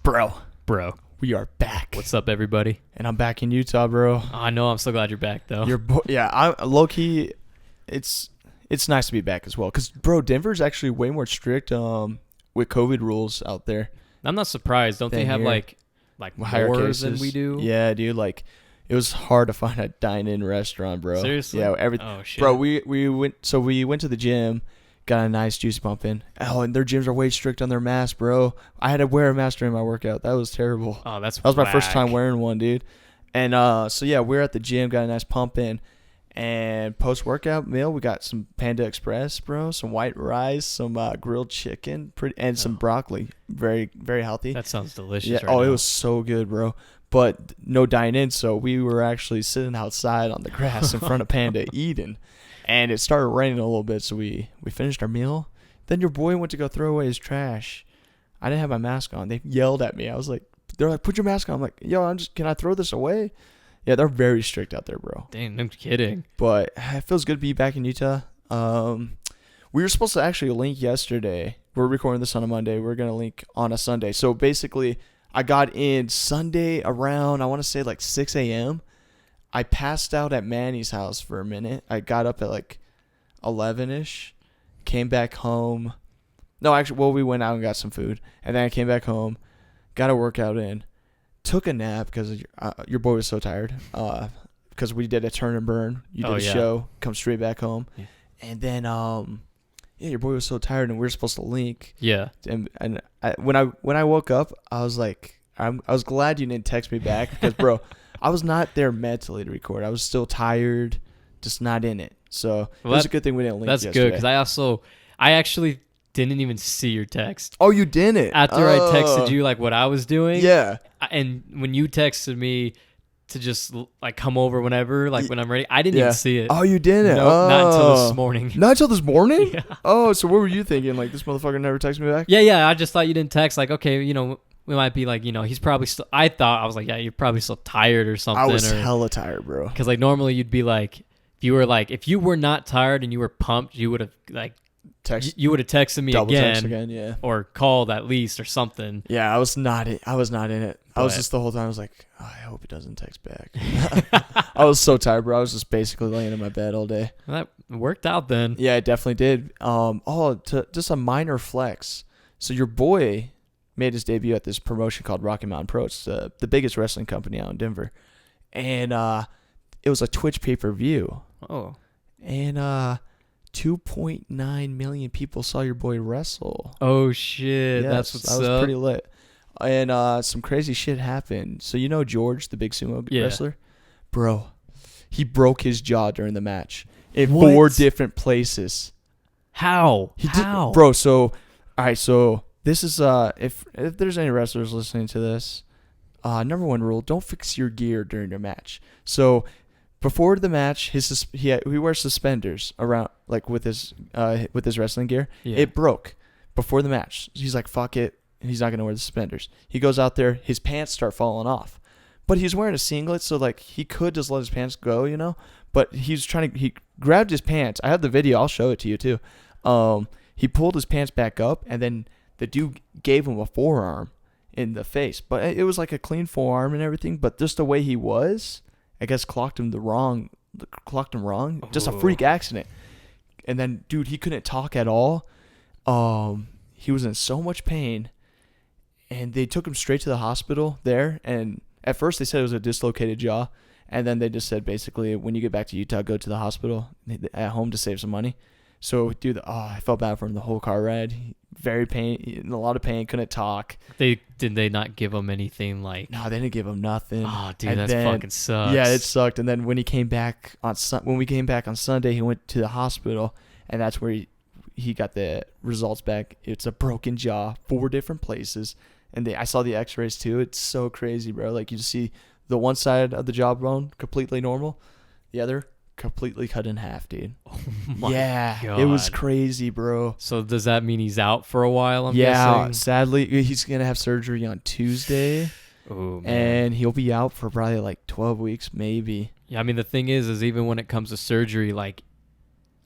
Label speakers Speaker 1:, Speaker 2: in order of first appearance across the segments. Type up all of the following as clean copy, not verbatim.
Speaker 1: Bro,
Speaker 2: Bro,
Speaker 1: we are back.
Speaker 2: what's up, everybody?
Speaker 1: And I'm back in Utah, bro.
Speaker 2: I know. I'm so glad you're back, though.
Speaker 1: I low key. It's nice to be back as well, cause bro, Denver's actually way more strict with COVID rules out there.
Speaker 2: I'm not surprised. Don't they
Speaker 1: Than
Speaker 2: have
Speaker 1: here.
Speaker 2: like
Speaker 1: Higher
Speaker 2: more
Speaker 1: cases
Speaker 2: than we do?
Speaker 1: Yeah, dude. Like, it was hard to find a dine-in restaurant, bro.
Speaker 2: Seriously?
Speaker 1: Yeah, everything.
Speaker 2: Oh shit.
Speaker 1: Bro, we went to the gym, got a nice juicy pump in. Oh, and their gyms are way strict on their masks, bro. I had to wear a mask during my workout. That was terrible.
Speaker 2: Oh, that
Speaker 1: was my first time wearing one, dude. And so yeah, we're at the gym, got a nice pump in, and post workout meal we got some Panda Express, bro, some white rice, some grilled chicken, and some broccoli. Very very healthy.
Speaker 2: That sounds delicious.
Speaker 1: Yeah.
Speaker 2: Right
Speaker 1: Oh,
Speaker 2: now.
Speaker 1: it was so good, bro. But no dine in, so we were actually sitting outside on the grass in front of Panda eating, and it started raining a little bit, so we finished our meal. Then your boy went to go throw away his trash. I didn't have my mask on. They yelled at me. They're like, put your mask on. I'm like, yo, can I throw this away? Yeah, they're very strict out there, bro.
Speaker 2: Dang, I'm kidding.
Speaker 1: But it feels good to be back in Utah. We were supposed to actually link yesterday. We're recording this on a Monday. We're going to link on a Sunday. So basically, I got in Sunday around, I want to say like 6 a.m. I passed out at Manny's house for a minute. I got up at like 11-ish, came back home. No, actually, well, we went out and got some food. And then I came back home, got a workout in, took a nap because your boy was so tired. Because we did a turn and burn. You did a show, come straight back home.
Speaker 2: Yeah.
Speaker 1: And then, your boy was so tired and we were supposed to link.
Speaker 2: Yeah.
Speaker 1: And when I woke up, I was like, I was glad you didn't text me back because, bro, I was not there mentally to record. I was still tired, just not in it. So it was a good thing we didn't link
Speaker 2: That's
Speaker 1: yesterday.
Speaker 2: good because I actually didn't even see your text.
Speaker 1: Oh, you didn't?
Speaker 2: After I texted you like what I was doing.
Speaker 1: Yeah.
Speaker 2: And when you texted me to just like come over whenever, like when I'm ready, I didn't even see it.
Speaker 1: Oh, you didn't?
Speaker 2: No, not until this morning.
Speaker 1: Not until this morning?
Speaker 2: Yeah.
Speaker 1: Oh, so what were you thinking? Like, this motherfucker never texted me back?
Speaker 2: Yeah. I just thought you didn't text. Like, okay, we might be like, he's probably still. I was like, yeah, you're probably still tired or something.
Speaker 1: I was hella tired, bro.
Speaker 2: Because like normally you'd be like, if you were not tired and you were pumped, you would have like you would have texted me
Speaker 1: text again, yeah,
Speaker 2: or called at least or something.
Speaker 1: Yeah, I was not in it. I was just the whole time. I was like, oh, I hope he doesn't text back. I was so tired, bro. I was just basically laying in my bed all day.
Speaker 2: Well, that worked out then.
Speaker 1: Yeah, it definitely did. Just a minor flex. So your boy made his debut at this promotion called Rocky Mountain Pro. It's the biggest wrestling company out in Denver, and it was a Twitch pay-per-view.
Speaker 2: Oh,
Speaker 1: and 2.9 million people saw your boy wrestle.
Speaker 2: Oh shit,
Speaker 1: Yes,
Speaker 2: that's what's
Speaker 1: that was
Speaker 2: up.
Speaker 1: pretty lit. And some crazy shit happened. So you know George, the big sumo wrestler? Bro, he broke his jaw during the match in 4 different places.
Speaker 2: How?
Speaker 1: Bro, so, all right, so this is, if there's any wrestlers listening to this, number 1 rule, don't fix your gear during your match. So before the match, he wears suspenders around, like with his wrestling gear.
Speaker 2: Yeah.
Speaker 1: It broke before the match. He's like, fuck it. He's not gonna wear the suspenders. He goes out there. His pants start falling off, but he's wearing a singlet, so like he could just let his pants go, But he grabbed his pants. I have the video. I'll show it to you too. He pulled his pants back up, and then the dude gave him a forearm in the face. But it was like a clean forearm and everything. But just the way he was, I guess clocked him wrong. Just a freak accident. And then, dude, he couldn't talk at all. He was in so much pain, and they took him straight to the hospital there. And at first they said it was a dislocated jaw, and then they just said basically when you get back to Utah, go to the hospital at home to save some money. So, dude, I felt bad for him the whole car ride. Very in a lot of pain, couldn't talk.
Speaker 2: Did they not give him anything like?
Speaker 1: No, they didn't give him nothing.
Speaker 2: Oh, dude, that fucking sucks.
Speaker 1: Yeah, it sucked. And then when he came back when we came back on Sunday, he went to the hospital, and that's where he got the results back. It's a broken jaw, 4 different places, and I saw the X-rays too. It's so crazy, bro. Like you just see the one side of the jawbone completely normal, the other completely cut in half, dude.
Speaker 2: Oh my God.
Speaker 1: It was crazy, bro.
Speaker 2: So does that mean he's out for a while? I'm guessing.
Speaker 1: Sadly, he's gonna have surgery on Tuesday.
Speaker 2: Oh man.
Speaker 1: And he'll be out for probably like 12 weeks, maybe.
Speaker 2: Yeah, I mean the thing is even when it comes to surgery, like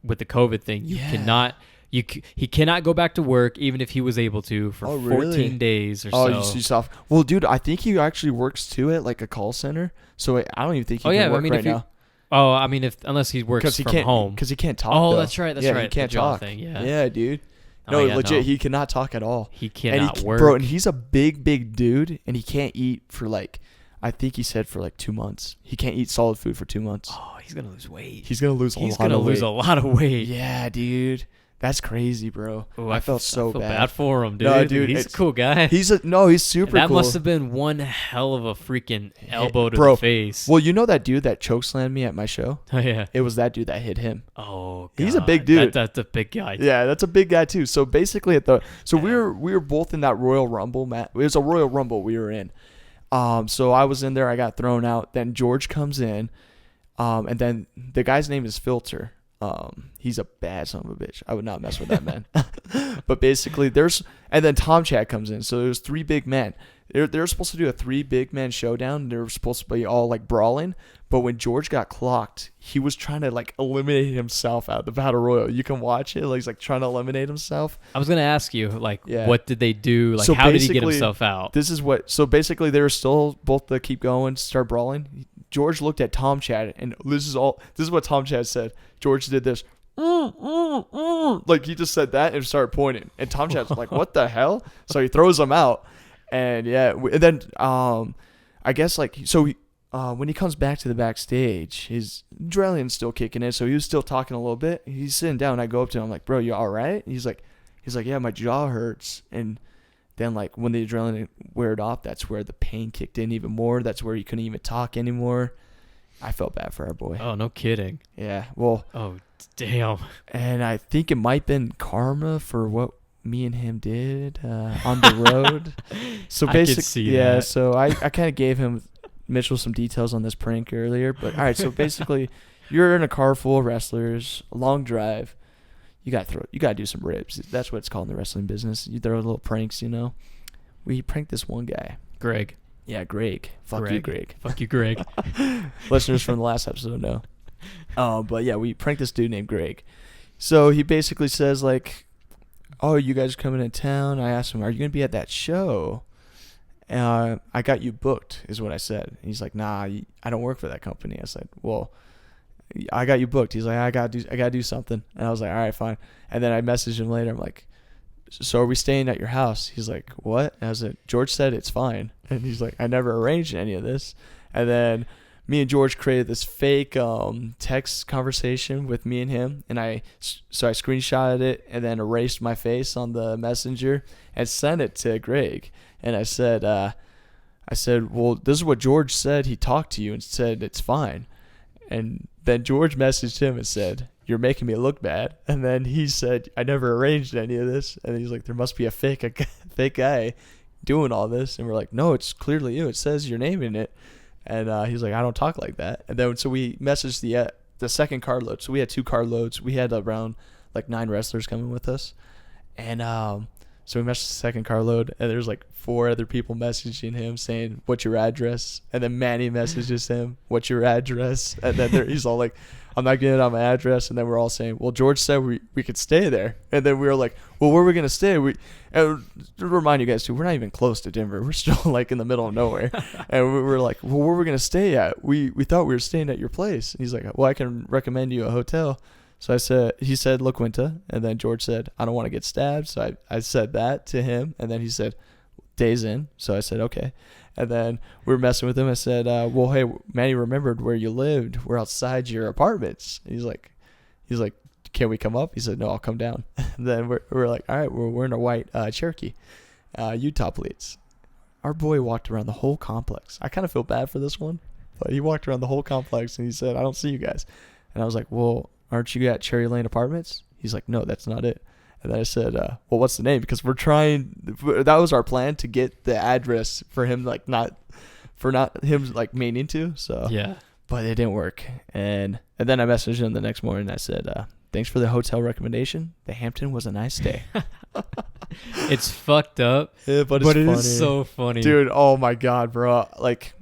Speaker 2: with the COVID thing, you cannot he cannot go back to work even if he was able to for 14 days or so.
Speaker 1: Oh, you soft. Well, dude, I think he actually works too at like a call center. So I don't even think he can work right now.
Speaker 2: Oh, I mean, unless he works from home,
Speaker 1: because he can't talk.
Speaker 2: Oh,
Speaker 1: though.
Speaker 2: That's right. He
Speaker 1: can't talk.
Speaker 2: Thing,
Speaker 1: yeah, dude. No, legit, he cannot talk at all.
Speaker 2: He cannot work,
Speaker 1: bro. And he's a big dude, and he can't eat for like, I think he said for like 2 months. He can't eat solid food for 2 months.
Speaker 2: Oh, he's gonna lose weight.
Speaker 1: He's gonna lose a lot of weight. Yeah, dude. That's crazy, bro.
Speaker 2: Ooh,
Speaker 1: I felt so
Speaker 2: bad for him, dude.
Speaker 1: No, dude,
Speaker 2: he's a cool guy.
Speaker 1: He's super
Speaker 2: that
Speaker 1: cool.
Speaker 2: Must have been one hell of a freaking elbow to the face.
Speaker 1: Well, you know that dude that chokeslammed me at my show?
Speaker 2: Oh, yeah.
Speaker 1: It was that dude that hit him.
Speaker 2: Oh, God.
Speaker 1: He's a big dude.
Speaker 2: That's a big guy.
Speaker 1: Yeah, that's a big guy, too. So, basically, we were both in that Royal Rumble, Matt. It was a Royal Rumble we were in. So, I was in there. I got thrown out. Then George comes in. And then the guy's name is Filter. He's a bad son of a bitch. I would not mess with that man. But basically, and then Tom Chad comes in. So there's 3 big men. They're supposed to do a 3 big men showdown. They're supposed to be all like brawling. But when George got clocked, he was trying to like eliminate himself out of the battle royal. You can watch it. Like, he's like trying to eliminate himself.
Speaker 2: I was gonna ask you, like, what did they do? Like, so how did he get himself out?
Speaker 1: So basically, they were still both to keep going, start brawling. George looked at Tom Chad, and this is what Tom Chad said. George did this, like he just said that and started pointing, and Tom Chad's like, "What the hell?" So he throws him out, and then I guess like so. When he comes back to the backstage, his adrenaline's still kicking in, so he was still talking a little bit. He's sitting down, and I go up to him, I'm like, "Bro, you all right?" He's like, "Yeah, my jaw hurts," and then, like, when the adrenaline weared off, that's where the pain kicked in even more. That's where he couldn't even talk anymore. I felt bad for our boy.
Speaker 2: Oh, no kidding.
Speaker 1: Yeah, well.
Speaker 2: Oh, damn.
Speaker 1: And I think it might have been karma for what me and him did on the road. So basically,
Speaker 2: I could see that.
Speaker 1: So I kind of gave Mitchell some details on this prank earlier. But, all right, so basically, you're in a car full of wrestlers, a long drive. You gotta do some ribs. That's what it's called in the wrestling business. You throw little pranks, you know. We pranked this one guy,
Speaker 2: Greg.
Speaker 1: Yeah, Greg. Fuck you, Greg.
Speaker 2: Fuck you, Greg.
Speaker 1: Listeners from the last episode know. But yeah, we pranked this dude named Greg. So he basically says like, "Oh, you guys are coming in town." I asked him, "Are you gonna be at that show?" I got you booked, is what I said. And he's like, "Nah, I don't work for that company." I said, "Well, I got you booked." He's like, I gotta do something. And I was like, all right, fine. And then I messaged him later. I'm like, "So are we staying at your house?" He's like, "What?" And I was like, "George said it's fine." And he's like, "I never arranged any of this." And then me and George created this fake text conversation with me and him. And I screenshotted it and then erased my face on the messenger and sent it to Greg. And I said, "Well, this is what George said. He talked to you and said it's fine." And then George messaged him and said, "You're making me look bad." And then he said, "I never arranged any of this." And he's like, "There must be a fake guy doing all this." And we're like, "No, it's clearly you. It says your name in it." And he's like, "I don't talk like that." And then so we messaged the second carload. So we had 2 carloads. We had around like 9 wrestlers coming with us. And so we messaged the second carload, and there's like 4 other people messaging him saying, "What's your address?" And then Manny messages him, "What's your address?" And then he's all like, "I'm not getting out my address." And then we're all saying, "Well, George said we could stay there." And then we were like, "Well, where are we going to stay?" And to remind you guys too, we're not even close to Denver. We're still like in the middle of nowhere. And we were like, "Well, where are we going to stay at? We thought we were staying at your place." And he's like, "Well, I can recommend you a hotel." So he said La Quinta, and then George said, "I don't want to get stabbed." So I said that to him, and then he said, "Days Inn." So I said, "Okay." And then we were messing with him. I said, "Well, hey, Manny remembered where you lived. We're outside your apartments." And he's like, "Can we come up?" He said, "No, I'll come down." And then we're like, "All right, we're in a white Cherokee, Utah plates." Our boy walked around the whole complex. I kind of feel bad for this one, but he walked around the whole complex, and he said, "I don't see you guys." And I was like, "Well, aren't you at Cherry Lane Apartments?" He's like, "No, that's not it." And then I said, "Well, what's the name?" Because that was our plan to get the address for him, like not him like meaning to. So
Speaker 2: yeah,
Speaker 1: but it didn't work. And then I messaged him the next morning. I said, "Thanks for the hotel recommendation. The Hampton was a nice stay."
Speaker 2: It's fucked up,
Speaker 1: yeah, but
Speaker 2: it is so funny,
Speaker 1: dude. Oh my god, bro! Like,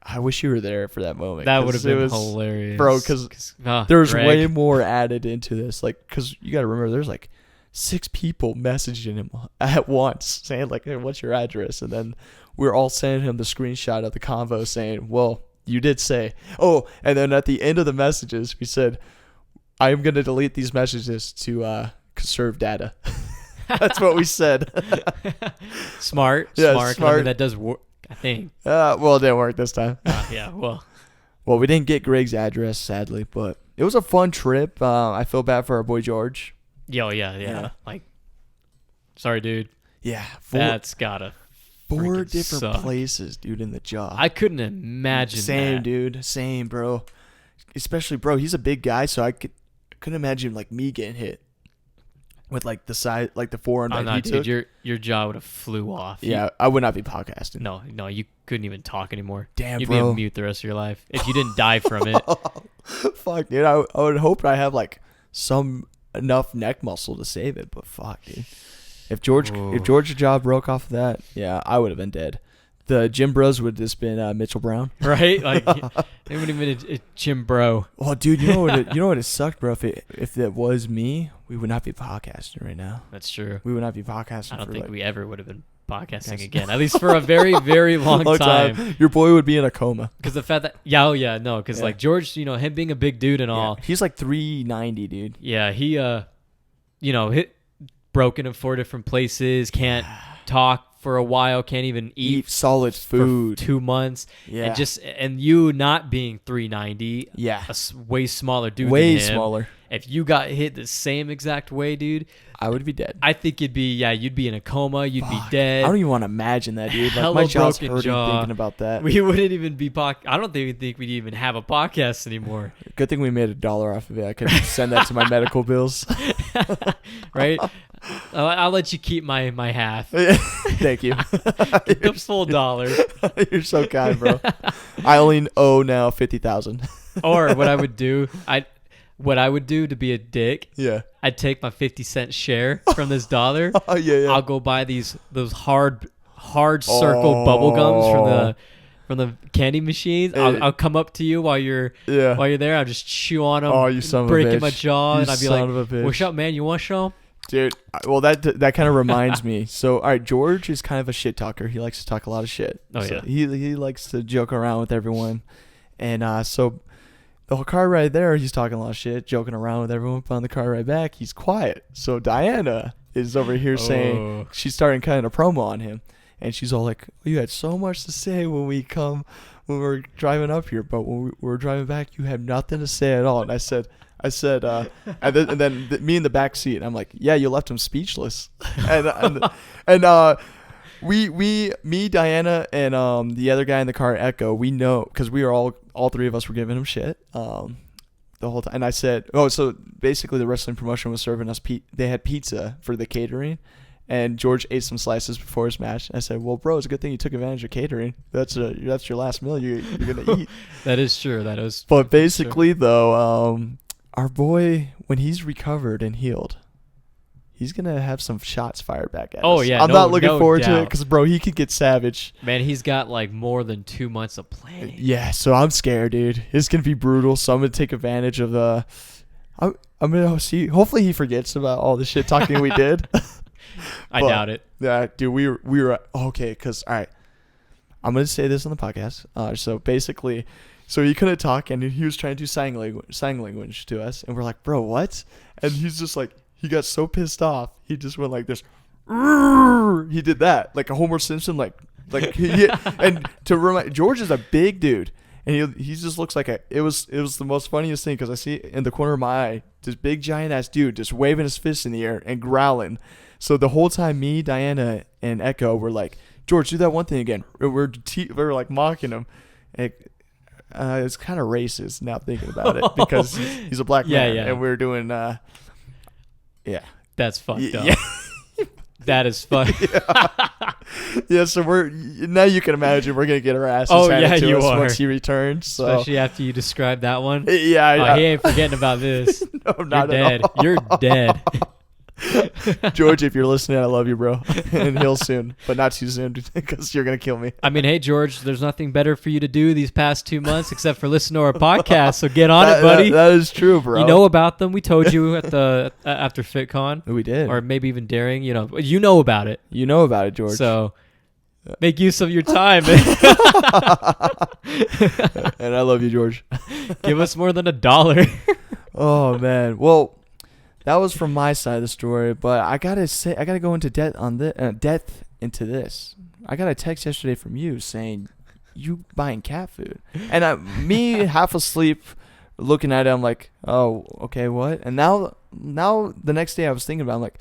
Speaker 1: I wish you were there for that moment.
Speaker 2: That would have been hilarious,
Speaker 1: bro. Because there's way more added into this. Like, because you got to remember, there's like 6 people messaging him at once saying like, hey, what's your address? And then we're all sending him the screenshot of the convo saying, well, you did say. Oh, and then at the end of the messages, we said, I am going to delete these messages to conserve data. That's what we said.
Speaker 2: Smart.
Speaker 1: Yeah,
Speaker 2: smart.
Speaker 1: smart.
Speaker 2: I mean, that does work, I think.
Speaker 1: Well, it didn't work this time.
Speaker 2: Yeah, well.
Speaker 1: Well, we didn't get Greg's address, sadly, but it was a fun trip. I feel bad for our boy George.
Speaker 2: Yeah. Like, sorry, dude.
Speaker 1: Yeah.
Speaker 2: That's gotta
Speaker 1: 4 different
Speaker 2: suck.
Speaker 1: places, dude, in the job.
Speaker 2: I couldn't imagine
Speaker 1: Same,
Speaker 2: that.
Speaker 1: dude. Same, bro. Especially, bro, he's a big guy, so I couldn't imagine, like, me getting hit with, like, the side, like, the forearm
Speaker 2: Oh,
Speaker 1: that
Speaker 2: no,
Speaker 1: he
Speaker 2: dude,
Speaker 1: took.
Speaker 2: your jaw would have flew off.
Speaker 1: Yeah, I would not be podcasting.
Speaker 2: No, you couldn't even talk anymore.
Speaker 1: Damn,
Speaker 2: You'd
Speaker 1: bro.
Speaker 2: be a mute the rest of your life if you didn't die from it.
Speaker 1: Fuck, dude. I would hope I have, like, enough neck muscle to save it, but fuck, dude. If George's jaw broke off of that, yeah, I would have been dead. The Jim Bros would have just been Mitchell Brown.
Speaker 2: Right? Like, it would have been a Jim Bro.
Speaker 1: Well, dude, you know what it sucked, bro. If it was me, we would not be podcasting right now.
Speaker 2: That's true.
Speaker 1: We would not be podcasting.
Speaker 2: I don't think
Speaker 1: like,
Speaker 2: we ever would have been podcasting again, at least for a very, very long time.
Speaker 1: Your boy would be in a coma.
Speaker 2: Because the fact that, because like George, him being a big dude and all.
Speaker 1: He's like 390, dude.
Speaker 2: Yeah, he, hit broken in 4 different places, can't talk for a while, can't even eat
Speaker 1: solid food
Speaker 2: for 2 months.
Speaker 1: Yeah.
Speaker 2: And you not being 390,
Speaker 1: yeah,
Speaker 2: way smaller dude
Speaker 1: way
Speaker 2: than him,
Speaker 1: smaller.
Speaker 2: If you got hit the same exact way, dude,
Speaker 1: I would be dead.
Speaker 2: I think you'd be in a coma, you'd be dead.
Speaker 1: I don't even want to imagine that, dude. Like,
Speaker 2: Hella
Speaker 1: my jaw's
Speaker 2: broken
Speaker 1: hurting
Speaker 2: jaw.
Speaker 1: thinking about that.
Speaker 2: We wouldn't even be I don't even think we'd even have a podcast anymore.
Speaker 1: Good thing we made $1 off of it. I could send that to my medical bills.
Speaker 2: Right? I'll let you keep my half.
Speaker 1: Thank you.
Speaker 2: Get the full $1.
Speaker 1: You're so kind, bro. I only owe now $50,000.
Speaker 2: Or what I would do, to be a dick,
Speaker 1: Yeah.
Speaker 2: I'd take my 50-cent share from this $1.
Speaker 1: Oh yeah.
Speaker 2: I'll go buy those hard circle bubble gums from the candy machines. I'll come up to you while you're there. I'll just chew on them.
Speaker 1: Oh, you son of a bitch.
Speaker 2: breaking my jaw, and I'd be
Speaker 1: son of a
Speaker 2: like,
Speaker 1: bitch.
Speaker 2: "What's up, man? You want some?"
Speaker 1: Dude, well, that kind of reminds me. So, all right, George is kind of a shit talker. He likes to talk a lot of shit.
Speaker 2: Oh,
Speaker 1: so
Speaker 2: yeah.
Speaker 1: He likes to joke around with everyone. And so the whole car ride there, he's talking a lot of shit, joking around with everyone. But on the car ride back, he's quiet. So Diana is over here saying, she's starting kind of promo on him. And she's all like, you had so much to say when we were driving up here. But when we were driving back, you had nothing to say at all. And I said, and then me in the back seat, I'm like, yeah, you left him speechless. and me, Diana, and the other guy in the car, Echo, we know, because we were all 3 of us were giving him shit the whole time. And I said, so basically the wrestling promotion was serving us, they had pizza for the catering. And George ate some slices before his match. I said, well, bro, it's a good thing you took advantage of catering. That's your last meal you're going to eat.
Speaker 2: That is true. That is.
Speaker 1: But basically, though, our boy, when he's recovered and healed, he's going to have some shots fired back at us.
Speaker 2: Oh, yeah.
Speaker 1: I'm not looking forward
Speaker 2: doubt.
Speaker 1: to it because, bro, he could get savage.
Speaker 2: Man, he's got like more than 2 months of planning.
Speaker 1: Yeah, so I'm scared, dude. It's going to be brutal. So I'm going to take advantage of the... I'm going to see... Hopefully he forgets about all the shit talking we did.
Speaker 2: I doubt it.
Speaker 1: Yeah, dude, we were... Okay, because, all right. I'm going to say this on the podcast. So basically... So he couldn't talk, and he was trying to do sign language to us, and we're like, bro, what? And he's just like, he got so pissed off, he just went like this. He did that, like a Homer Simpson, like and to remind, George is a big dude, and he just looks like it was the most funniest thing, because I see in the corner of my eye, this big giant ass dude just waving his fist in the air and growling. So the whole time, me, Diana, and Echo were like, George, do that one thing again. We're like mocking him. It's kind of racist now thinking about it, because he's a black man, and we're doing,
Speaker 2: That's fucked up.
Speaker 1: Yeah.
Speaker 2: That is fun.
Speaker 1: Yeah, so now you can imagine we're gonna get our asses handed to us once he returns. So.
Speaker 2: Especially after you describe that one.
Speaker 1: Yeah,
Speaker 2: he ain't forgetting about this.
Speaker 1: No, not
Speaker 2: You're dead.
Speaker 1: at all.
Speaker 2: You're dead.
Speaker 1: George, if you're listening, I love you, bro. And he'll soon, but not too soon because you're going to kill me.
Speaker 2: I mean, hey, George, there's nothing better for you to do these past 2 months except for listen to our podcast. So get on it, buddy.
Speaker 1: That is true, bro.
Speaker 2: You know about them. We told you at the after FitCon.
Speaker 1: We did.
Speaker 2: Or maybe even Daring. You know about it.
Speaker 1: You know about it, George.
Speaker 2: So make use of your time.
Speaker 1: And I love you, George.
Speaker 2: Give us more than $1.
Speaker 1: Oh, man. Well, that was from my side of the story, but I gotta go into depth into this. I got a text yesterday from you saying you buying cat food, and me half asleep, looking at it. I'm like, oh, okay, what? And now the next day I was thinking about it, I'm like,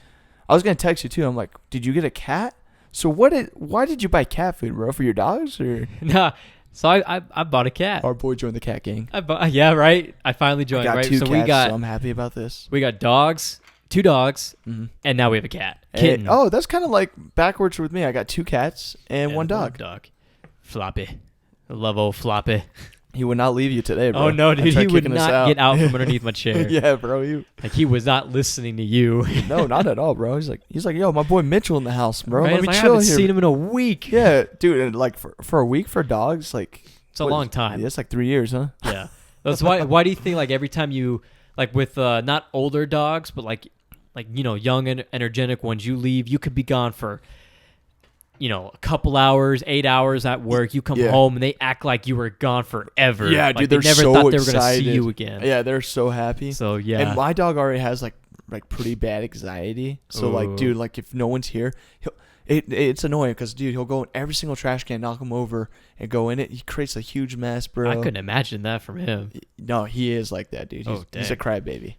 Speaker 1: I was gonna text you too. I'm like, did you get a cat? So why did you buy cat food, bro? For your dogs or?
Speaker 2: Nah. So I bought a cat.
Speaker 1: Our boy joined the cat gang.
Speaker 2: Yeah, right. I finally joined.
Speaker 1: I got
Speaker 2: right.
Speaker 1: 2
Speaker 2: So
Speaker 1: cats, so I'm happy about this.
Speaker 2: We got dogs, 2 dogs,
Speaker 1: Mm-hmm.
Speaker 2: and now we have a cat. Kitten.
Speaker 1: Oh, that's kind of like backwards with me. I got 2 cats and 1 dog.
Speaker 2: Floppy. I love old Floppy.
Speaker 1: He would not leave you today, bro.
Speaker 2: Oh no, dude, he would not get out from underneath my chair.
Speaker 1: Yeah, bro.
Speaker 2: Like he was not listening to you.
Speaker 1: No, not at all, bro. He's like, yo, my boy Mitchell in the house, bro.
Speaker 2: Right?
Speaker 1: Let me
Speaker 2: I
Speaker 1: chill
Speaker 2: haven't
Speaker 1: here.
Speaker 2: seen him in a week.
Speaker 1: Yeah, dude, and like for a week for dogs, like
Speaker 2: It's a long time.
Speaker 1: Yeah, it's like 3 years, huh?
Speaker 2: Yeah. That's why do you think like every time you like with not older dogs, but like young and energetic ones, you leave, you could be gone for a couple hours, 8 hours at work. You come home and they act like you were gone forever.
Speaker 1: Yeah,
Speaker 2: like
Speaker 1: dude,
Speaker 2: they
Speaker 1: they're
Speaker 2: never
Speaker 1: so
Speaker 2: thought they were
Speaker 1: excited.
Speaker 2: gonna see you again.
Speaker 1: Yeah, they're so happy.
Speaker 2: So yeah.
Speaker 1: And my dog already has like pretty bad anxiety. So like, dude, like if no one's here, it's annoying because dude, he'll go in every single trash can, knock him over, and go in it. He creates a huge mess, bro.
Speaker 2: I couldn't imagine that from him.
Speaker 1: No, he is like that, dude. He's a crybaby.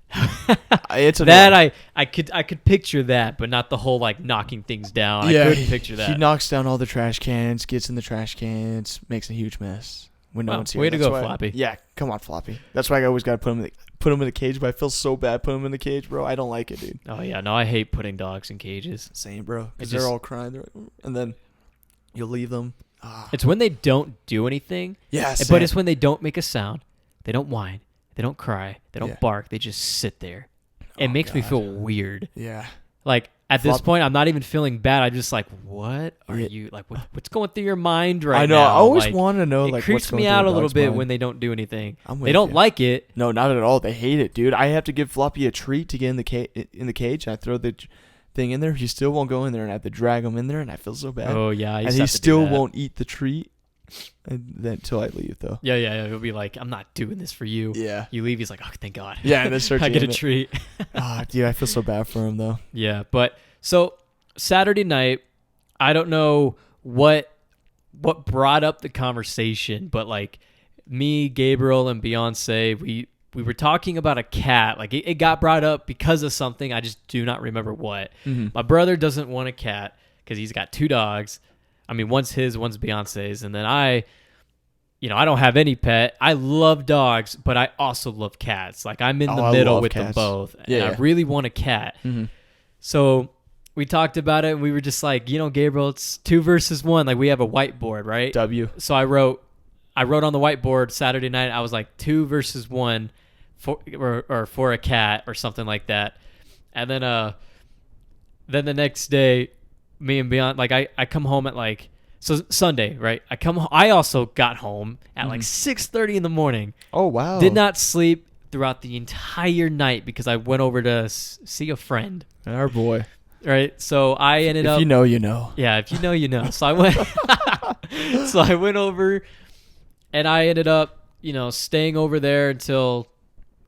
Speaker 2: It's that I could picture that, but not the whole like knocking things down.
Speaker 1: Yeah,
Speaker 2: I couldn't picture that.
Speaker 1: He knocks down all the trash cans, gets in the trash cans, makes a huge mess when no one's here.
Speaker 2: Way to go, Floppy.
Speaker 1: Yeah, come on, Floppy. That's why I always gotta put him in the cage. But I feel so bad putting him in the cage, bro. I don't like it, dude.
Speaker 2: Oh yeah, no, I hate putting dogs in cages.
Speaker 1: Same, bro. Because they're all crying, they're like, and then you'll leave them.
Speaker 2: It's when they don't do anything.
Speaker 1: Yeah,
Speaker 2: but it's when they don't make a sound, they don't whine, they don't cry, they don't bark. They just sit there. It makes me feel weird.
Speaker 1: Yeah.
Speaker 2: Like at this point, I'm not even feeling bad. I'm just like, what are you like? What's going through your mind right now?
Speaker 1: I know. I always
Speaker 2: like,
Speaker 1: want to know.
Speaker 2: It
Speaker 1: like,
Speaker 2: creeps
Speaker 1: what's going
Speaker 2: me
Speaker 1: through
Speaker 2: out a
Speaker 1: a
Speaker 2: little
Speaker 1: dog's
Speaker 2: bit
Speaker 1: mind.
Speaker 2: when they don't do anything.
Speaker 1: They
Speaker 2: don't
Speaker 1: you.
Speaker 2: like it.
Speaker 1: No, not at all. They hate it, dude. I have to give Floppy a treat to get in the cage. I throw the thing in there. He still won't go in there, and I have to drag him in there, and I feel so bad.
Speaker 2: Oh yeah,
Speaker 1: and he still won't eat the treat. And then until I leave, though.
Speaker 2: Yeah. He'll be like, I'm not doing this for you.
Speaker 1: Yeah.
Speaker 2: You leave, he's like, oh, thank God.
Speaker 1: Yeah, and then start
Speaker 2: I get a treat.
Speaker 1: Dude, I feel so bad for him, though.
Speaker 2: Yeah, but so Saturday night, I don't know what brought up the conversation, but like me, Gabriel, and Beyonce, we were talking about a cat. Like it got brought up because of something. I just do not remember what.
Speaker 1: Mm-hmm.
Speaker 2: My brother doesn't want a cat because he's got 2 dogs. I mean, one's his, one's Beyonce's. And then I don't have any pet. I love dogs, but I also love cats. Like I'm in the middle with them both. And I really want a cat.
Speaker 1: Mm-hmm.
Speaker 2: So we talked about it and we were just like, Gabriel, it's 2 versus 1. Like we have a whiteboard, right?
Speaker 1: W.
Speaker 2: So I wrote on the whiteboard Saturday night. I was like 2 versus 1 for a cat or something like that. And then the next day, me and Beyond, like I come home at like, so Sunday, right? I also got home at like 6:30 in the morning.
Speaker 1: Oh wow!
Speaker 2: Did not sleep throughout the entire night because I went over to see a friend.
Speaker 1: Our boy.
Speaker 2: Right. So I ended up.
Speaker 1: If you know, you know.
Speaker 2: Yeah, if you know, you know. So I went. So I went over, and I ended up, staying over there until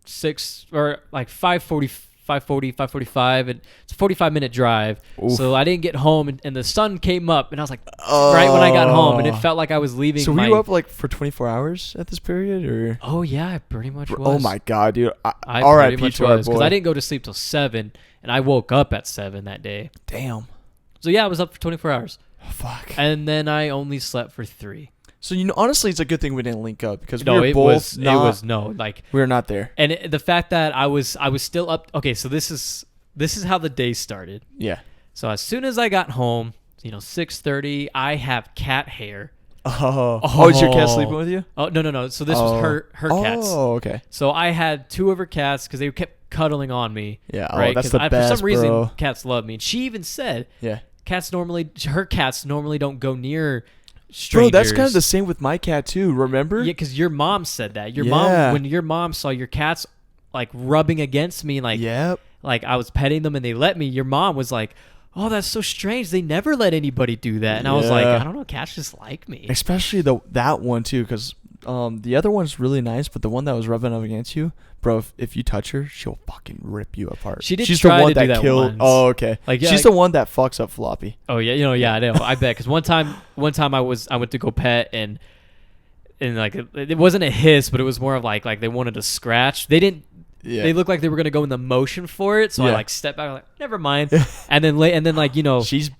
Speaker 2: 6 or like 5:45, and it's a 45-minute drive. Oof. So I didn't get home, and the sun came up, and I was like, right when I got home, and it felt like I was leaving.
Speaker 1: So were you up like for 24 hours at this period, or?
Speaker 2: Oh yeah, I pretty much was.
Speaker 1: Oh my god, dude!
Speaker 2: I pretty much was because I didn't go to sleep till 7, and I woke up at 7 that day.
Speaker 1: Damn.
Speaker 2: So yeah, I was up for 24 hours.
Speaker 1: Oh, fuck.
Speaker 2: And then I only slept for 3.
Speaker 1: So honestly, it's a good thing we didn't link up because
Speaker 2: we were
Speaker 1: we're not there.
Speaker 2: And the fact that I was still up. Okay, so this is how the day started.
Speaker 1: Yeah.
Speaker 2: So as soon as I got home, 6:30, I have cat hair
Speaker 1: Oh, is your cat sleeping with you?
Speaker 2: Oh no. So this was her cats.
Speaker 1: Oh, okay.
Speaker 2: So I had two of her cats because they kept cuddling on me.
Speaker 1: Yeah.
Speaker 2: Right.
Speaker 1: Oh, that's
Speaker 2: 'Cause
Speaker 1: the best,
Speaker 2: for some reason,
Speaker 1: bro.
Speaker 2: cats love me. And she even said
Speaker 1: Yeah.
Speaker 2: her cats normally don't go near
Speaker 1: Bro,
Speaker 2: strangers.
Speaker 1: that's kind of the same with my cat too. Remember?
Speaker 2: Yeah, because your mom said that. Your
Speaker 1: Yeah.
Speaker 2: mom, when your mom saw your cats like rubbing against me, like
Speaker 1: Yep.
Speaker 2: like I was petting them and they let me. Your mom was like, "Oh, that's so strange. They never let anybody do that." And I was like,
Speaker 1: Yeah.
Speaker 2: "I don't know. Cats just like me."
Speaker 1: Especially that one too, because the other one's really nice, but the one that was rubbing up against you, bro, if you touch her, she'll fucking rip you apart.
Speaker 2: She did
Speaker 1: She's
Speaker 2: try
Speaker 1: the one
Speaker 2: to do that
Speaker 1: killed.
Speaker 2: once.
Speaker 1: Oh, okay.
Speaker 2: Like, yeah,
Speaker 1: she's
Speaker 2: like-
Speaker 1: the one that fucks up Floppy.
Speaker 2: Oh yeah, I know. I bet because one time I went to go pet and like it wasn't a hiss, but it was more of like they wanted to scratch. They didn't.
Speaker 1: Yeah.
Speaker 2: They looked like they were gonna go in the motion for it, so I
Speaker 1: Yeah.
Speaker 2: like stepped back, like never mind. and then like
Speaker 1: she's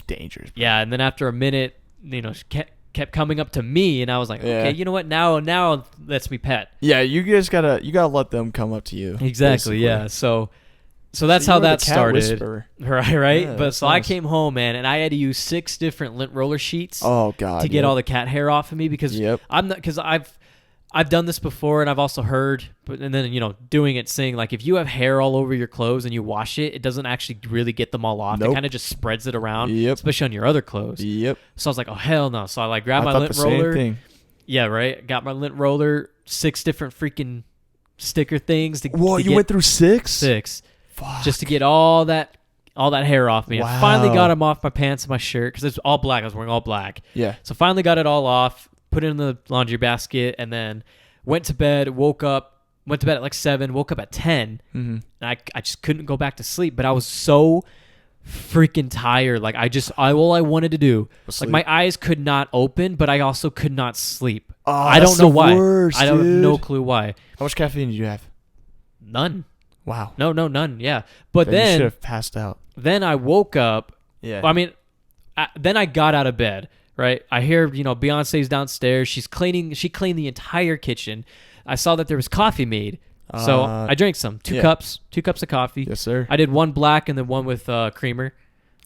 Speaker 1: dangerous.
Speaker 2: yeah, and then after a minute, she kept coming up to me, and I was like,
Speaker 1: Yeah.
Speaker 2: okay, you know what? Now lets me pet.
Speaker 1: Yeah, you guys gotta let them come up to you.
Speaker 2: Exactly.
Speaker 1: basically.
Speaker 2: Yeah. So that's
Speaker 1: So
Speaker 2: how
Speaker 1: you are
Speaker 2: that
Speaker 1: the cat
Speaker 2: started.
Speaker 1: whisperer.
Speaker 2: Right.
Speaker 1: Yeah,
Speaker 2: But
Speaker 1: that's
Speaker 2: so I
Speaker 1: nice.
Speaker 2: came home, man, and I had to use 6 different lint roller sheets
Speaker 1: Oh god.
Speaker 2: to get all the cat hair off of me because
Speaker 1: Yep.
Speaker 2: I'm not because I've done this before and I've also heard, and then doing it, saying like if you have hair all over your clothes and you wash it, it doesn't actually really get them all off. It
Speaker 1: Nope.
Speaker 2: kind of just spreads it around,
Speaker 1: Yep.
Speaker 2: especially on your other clothes.
Speaker 1: Yep.
Speaker 2: So I was like, oh hell no! So I like grabbed
Speaker 1: I
Speaker 2: my
Speaker 1: thought
Speaker 2: lint
Speaker 1: the
Speaker 2: roller.
Speaker 1: same thing.
Speaker 2: Yeah, right. Got my lint roller, 6 different freaking sticker things to,
Speaker 1: Whoa,
Speaker 2: to
Speaker 1: you
Speaker 2: get
Speaker 1: went through 6?
Speaker 2: 6
Speaker 1: Fuck.
Speaker 2: just to get all that hair off me. I
Speaker 1: Wow.
Speaker 2: finally got them off my pants and my shirt because it's all black. I was wearing all black.
Speaker 1: Yeah.
Speaker 2: So finally got it all off, put it in the laundry basket, and then went to bed, went to bed at like 7, woke up at 10,
Speaker 1: Mm-hmm.
Speaker 2: and I just couldn't go back to sleep. But I was so freaking tired. Like all I wanted to do,
Speaker 1: Sleep.
Speaker 2: like my eyes could not open, but I also could not sleep.
Speaker 1: Oh,
Speaker 2: I
Speaker 1: that's
Speaker 2: don't know
Speaker 1: the
Speaker 2: why.
Speaker 1: worst,
Speaker 2: I don't have no
Speaker 1: dude.
Speaker 2: clue why.
Speaker 1: How much caffeine did you have?
Speaker 2: None.
Speaker 1: Wow.
Speaker 2: No, none. Yeah. But
Speaker 1: Then you should
Speaker 2: then
Speaker 1: have passed out.
Speaker 2: I woke up.
Speaker 1: Yeah.
Speaker 2: I mean, then I got out of bed, right? I hear, Beyonce's downstairs. She cleaned the entire kitchen. I saw that there was coffee made. So I drank some. 2
Speaker 1: yeah.
Speaker 2: cups of coffee.
Speaker 1: Yes, sir.
Speaker 2: I did 1 black and then 1 with creamer.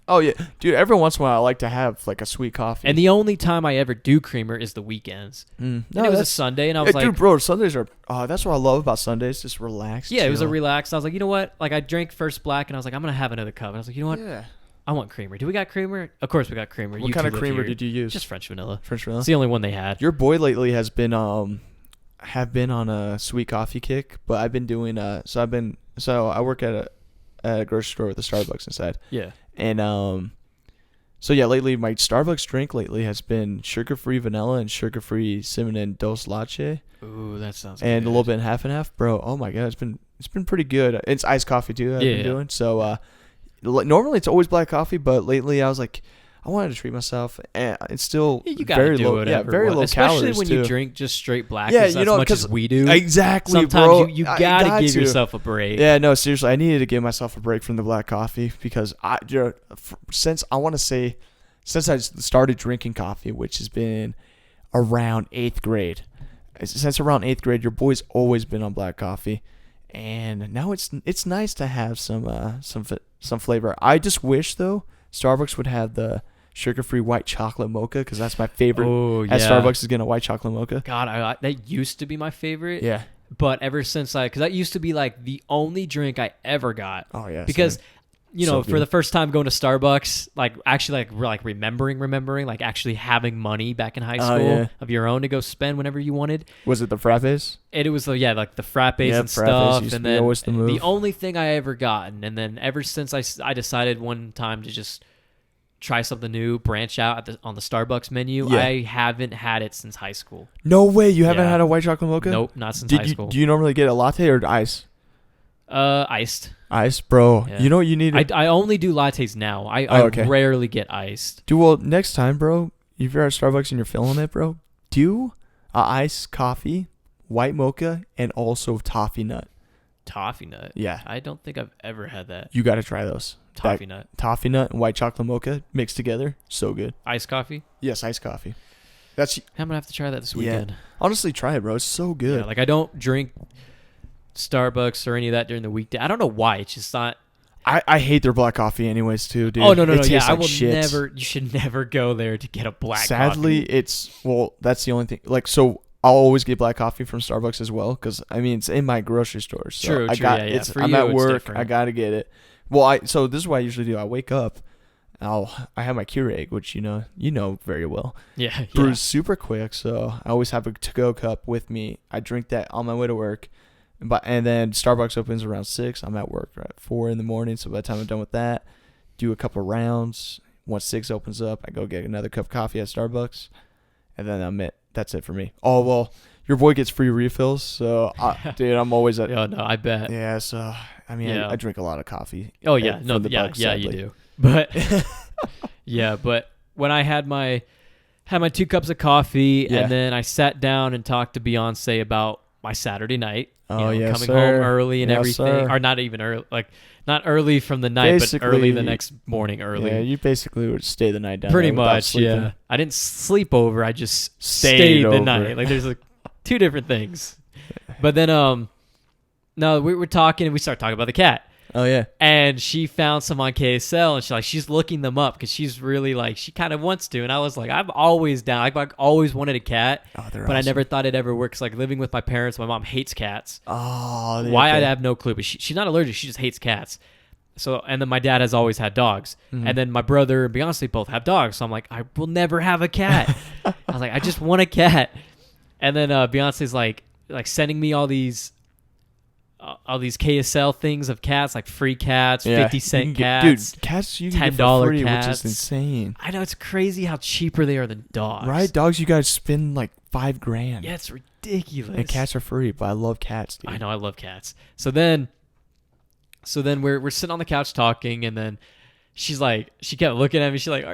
Speaker 1: Oh yeah, dude. Every once in a while, I like to have like a sweet coffee.
Speaker 2: And the only time I ever do creamer is the weekends.
Speaker 1: No,
Speaker 2: And it was a Sunday, and I was like,
Speaker 1: dude, bro, Sundays are. That's what I love about Sundays. Just relax.
Speaker 2: yeah, it was a
Speaker 1: chill.
Speaker 2: relaxed. I was like, you know what? Like I drank first black, and I was like, I'm gonna have another cup. And I was like, you know what?
Speaker 1: Yeah.
Speaker 2: I want creamer. Do we got creamer? Of course we got creamer.
Speaker 1: What
Speaker 2: You
Speaker 1: kind
Speaker 2: two
Speaker 1: of
Speaker 2: live
Speaker 1: creamer
Speaker 2: here.
Speaker 1: did you use?
Speaker 2: Just French vanilla.
Speaker 1: French vanilla.
Speaker 2: It's the only one they had.
Speaker 1: Your boy lately has been have been on a sweet coffee kick, but I've been doing so I work at a grocery store with a Starbucks inside,
Speaker 2: Yeah.
Speaker 1: and so yeah, lately my Starbucks drink has been sugar-free vanilla and sugar-free cinnamon dulce latte,
Speaker 2: Ooh, that sounds
Speaker 1: and
Speaker 2: good.
Speaker 1: a little bit half and half, bro. Oh my god, it's been pretty good. It's iced coffee too. I've
Speaker 2: Yeah.
Speaker 1: been doing so. Normally it's always black coffee, but lately I was like, I wanted to treat myself, and it's still
Speaker 2: Yeah, you gotta
Speaker 1: very
Speaker 2: do
Speaker 1: low.
Speaker 2: whatever.
Speaker 1: Very low
Speaker 2: Especially
Speaker 1: calories
Speaker 2: when
Speaker 1: too.
Speaker 2: you drink just straight black.
Speaker 1: Yeah,
Speaker 2: as much
Speaker 1: 'cause
Speaker 2: as we do.
Speaker 1: Exactly,
Speaker 2: Sometimes
Speaker 1: bro.
Speaker 2: you
Speaker 1: I
Speaker 2: gotta
Speaker 1: got
Speaker 2: give
Speaker 1: to.
Speaker 2: yourself a break.
Speaker 1: Yeah, no, seriously, I needed to give myself a break from the black coffee because since I started drinking coffee, which has been around 8th grade. Since around 8th grade, your boy's always been on black coffee, and now it's nice to have some flavor. I just wish though Starbucks would have the sugar-free white chocolate mocha because that's my favorite.
Speaker 2: Oh,
Speaker 1: At
Speaker 2: yeah.
Speaker 1: Starbucks is getting a white chocolate mocha.
Speaker 2: God, that used to be my favorite.
Speaker 1: Yeah.
Speaker 2: But ever since because that used to be like the only drink I ever got.
Speaker 1: Oh yeah.
Speaker 2: Because
Speaker 1: same. So
Speaker 2: for
Speaker 1: good.
Speaker 2: the first time going to Starbucks, like actually like remembering, like actually having money back in high
Speaker 1: Oh,
Speaker 2: school
Speaker 1: yeah.
Speaker 2: of your own to go spend whenever you wanted.
Speaker 1: Was it the frappes?
Speaker 2: And it was like the frappes
Speaker 1: Yeah,
Speaker 2: and
Speaker 1: frappes
Speaker 2: stuff,
Speaker 1: used to
Speaker 2: and
Speaker 1: be
Speaker 2: then
Speaker 1: always the move.
Speaker 2: only thing I ever gotten, and then ever since I decided one time to just try something new, branch out on the Starbucks menu.
Speaker 1: Yeah.
Speaker 2: I haven't had it since high school.
Speaker 1: No way, you haven't
Speaker 2: Yeah.
Speaker 1: had a white chocolate mocha?
Speaker 2: Nope, not since
Speaker 1: Did
Speaker 2: high
Speaker 1: you
Speaker 2: school.
Speaker 1: do you normally get a latte or ice?
Speaker 2: Iced.
Speaker 1: Ice, bro.
Speaker 2: Yeah.
Speaker 1: You know what you need.
Speaker 2: I only do lattes now. I
Speaker 1: okay.
Speaker 2: rarely get iced.
Speaker 1: Well, next time, bro, if you're at Starbucks and you're feeling it, bro, do a iced coffee, white mocha, and also toffee nut.
Speaker 2: Toffee nut.
Speaker 1: Yeah,
Speaker 2: I don't think I've ever had that.
Speaker 1: you got to try those.
Speaker 2: Toffee nut.
Speaker 1: Toffee nut and white chocolate mocha mixed together, so good.
Speaker 2: Iced coffee.
Speaker 1: Yes, iced coffee. That's
Speaker 2: I'm gonna have to try that this
Speaker 1: Yeah.
Speaker 2: weekend.
Speaker 1: honestly try it, bro. It's so good.
Speaker 2: Yeah, like I don't drink Starbucks or any of that during the weekday. I don't know why. It's just not.
Speaker 1: I hate their black coffee anyways too, dude.
Speaker 2: Oh no,
Speaker 1: It
Speaker 2: yeah,
Speaker 1: tastes
Speaker 2: I
Speaker 1: like
Speaker 2: will
Speaker 1: shit.
Speaker 2: never. You should never go there to get a black.
Speaker 1: Sadly,
Speaker 2: coffee.
Speaker 1: that's the only thing. Like, so I'll always get black coffee from Starbucks as well, because I mean it's in my grocery store. So
Speaker 2: True,
Speaker 1: I
Speaker 2: true,
Speaker 1: got
Speaker 2: yeah.
Speaker 1: it's.
Speaker 2: For
Speaker 1: I'm
Speaker 2: you,
Speaker 1: at
Speaker 2: it's
Speaker 1: work.
Speaker 2: different.
Speaker 1: I gotta get it. Well, so this is what I usually do. I wake up. I have my Keurig, which you know very well.
Speaker 2: Yeah,
Speaker 1: Brews super quick, so I always have a to-go cup with me. I drink that on my way to work, and then Starbucks opens around 6. I'm at work at 4 in the morning, so by the time I'm done with that, do a couple rounds. Once 6 opens up, I go get another cup of coffee at Starbucks, and then that's it for me. Oh well, your boy gets free refills, so dude, I'm always at.
Speaker 2: Oh no, I bet.
Speaker 1: Yeah, so I mean,
Speaker 2: Yeah.
Speaker 1: I drink a lot of coffee.
Speaker 2: Oh yeah,
Speaker 1: from
Speaker 2: no,
Speaker 1: the
Speaker 2: yeah,
Speaker 1: Bucks,
Speaker 2: yeah, you
Speaker 1: sadly.
Speaker 2: do. But yeah, but when I had my 2 cups of coffee,
Speaker 1: Yeah.
Speaker 2: and then I sat down and talked to Beyonce about my Saturday night.
Speaker 1: Oh, yes,
Speaker 2: coming
Speaker 1: sir.
Speaker 2: home early and
Speaker 1: Yes,
Speaker 2: everything,
Speaker 1: sir.
Speaker 2: or not even early, like not early from the night, but early the
Speaker 1: Basically,
Speaker 2: next morning. Early,
Speaker 1: Yeah, you basically would stay the night down.
Speaker 2: pretty
Speaker 1: there without
Speaker 2: much.
Speaker 1: sleeping.
Speaker 2: Yeah, I didn't sleep over. I just
Speaker 1: Stayed
Speaker 2: stayed the
Speaker 1: over.
Speaker 2: night. Like there's like 2 different things. But then no, we were talking and we started talking about the cat.
Speaker 1: Oh yeah.
Speaker 2: And she found some on KSL, and she's looking them up because she's really like, she kind of wants to. And I was like, I'm always down. I've always wanted a cat,
Speaker 1: Oh, they're
Speaker 2: but I
Speaker 1: awesome.
Speaker 2: never thought it ever works. Like living with my parents, my mom hates cats.
Speaker 1: Oh,
Speaker 2: Why I have no clue, but she's not allergic. She just hates cats. So, and then my dad has always had dogs,
Speaker 1: Mhm.
Speaker 2: and then my brother and Beyonce both have dogs. So I'm like, I will never have a cat. I was like, I just want a cat. And then Beyonce's like sending me all these KSL things of cats, like free cats,
Speaker 1: Yeah,
Speaker 2: 50-cent
Speaker 1: you can get-
Speaker 2: cats.
Speaker 1: Dude, cats you can get
Speaker 2: $10
Speaker 1: for free,
Speaker 2: cats.
Speaker 1: which is insane.
Speaker 2: I know, it's crazy how cheaper they are than dogs.
Speaker 1: Right? Dogs, you guys spend like $5,000.
Speaker 2: Yeah, it's ridiculous.
Speaker 1: And cats are free, but I love cats, dude.
Speaker 2: I know, I love cats. So then we're sitting on the couch talking, and then she kept looking at me. She's like,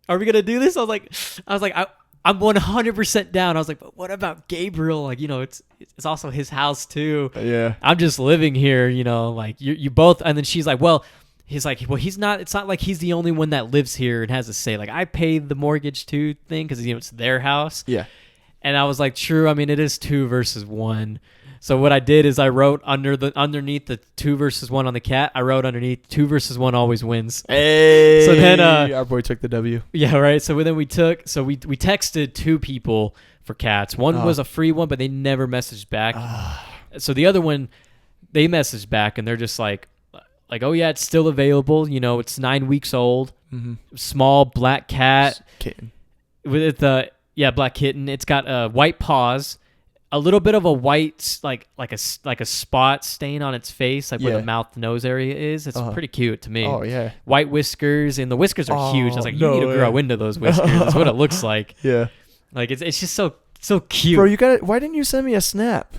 Speaker 2: "Are we gonna do this?" I was like, I'm 100% down. I was like, but what about Gabriel? Like, it's also his house too.
Speaker 1: Yeah.
Speaker 2: I'm just living here, like you both. And then she's like, well, he's not. It's not like he's the only one that lives here and has a say. Like, I paid the mortgage too thing because it's their house.
Speaker 1: Yeah.
Speaker 2: And I was like, true. I mean, it is 2 versus 1. So what I did is I wrote underneath the 2 versus 1 on the cat. I wrote underneath 2 versus 1 always wins.
Speaker 1: Hey.
Speaker 2: So then,
Speaker 1: our boy took the W.
Speaker 2: Yeah, right. So then we texted 2 people for cats. One was a free one, but they never messaged back. So the other one, they messaged back, and they're just like, oh yeah, it's still available. It's 9 weeks old.
Speaker 1: Mm-hmm.
Speaker 2: Small black cat
Speaker 1: Kitten.
Speaker 2: with black kitten. It's got white paws, a little bit of a white like a spot stain on its face, like where
Speaker 1: Yeah.
Speaker 2: the mouth nose area is. It's pretty cute to me.
Speaker 1: Oh, yeah.
Speaker 2: White whiskers, and the whiskers are huge. I was like, you
Speaker 1: no
Speaker 2: need to
Speaker 1: way.
Speaker 2: grow into those whiskers. That's what it looks like.
Speaker 1: Yeah.
Speaker 2: Like it's just so cute.
Speaker 1: Bro, why didn't you send me a snap?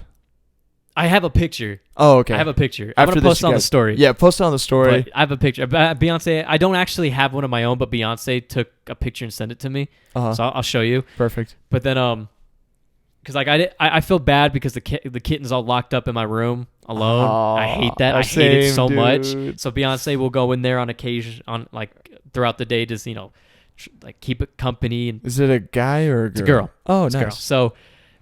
Speaker 2: I have a picture.
Speaker 1: Oh, okay.
Speaker 2: I have a picture. I'm
Speaker 1: After
Speaker 2: gonna
Speaker 1: this,
Speaker 2: post
Speaker 1: you
Speaker 2: it on the
Speaker 1: guys-
Speaker 2: story.
Speaker 1: Yeah, post it on the story.
Speaker 2: But I have a picture. Beyonce. I don't actually have one of my own, but Beyonce took a picture and sent it to me.
Speaker 1: Uh-huh.
Speaker 2: So I'll show you.
Speaker 1: Perfect.
Speaker 2: But then because like I feel bad because the kitten's all locked up in my room alone. I hate that. I hate it
Speaker 1: same,
Speaker 2: so much.
Speaker 1: dude.
Speaker 2: So Beyonce will go in there on occasion, on like throughout the day, just like keep it company. And
Speaker 1: Is it a guy or a girl?
Speaker 2: it's a girl.
Speaker 1: Oh,
Speaker 2: It's a
Speaker 1: nice.
Speaker 2: girl. So,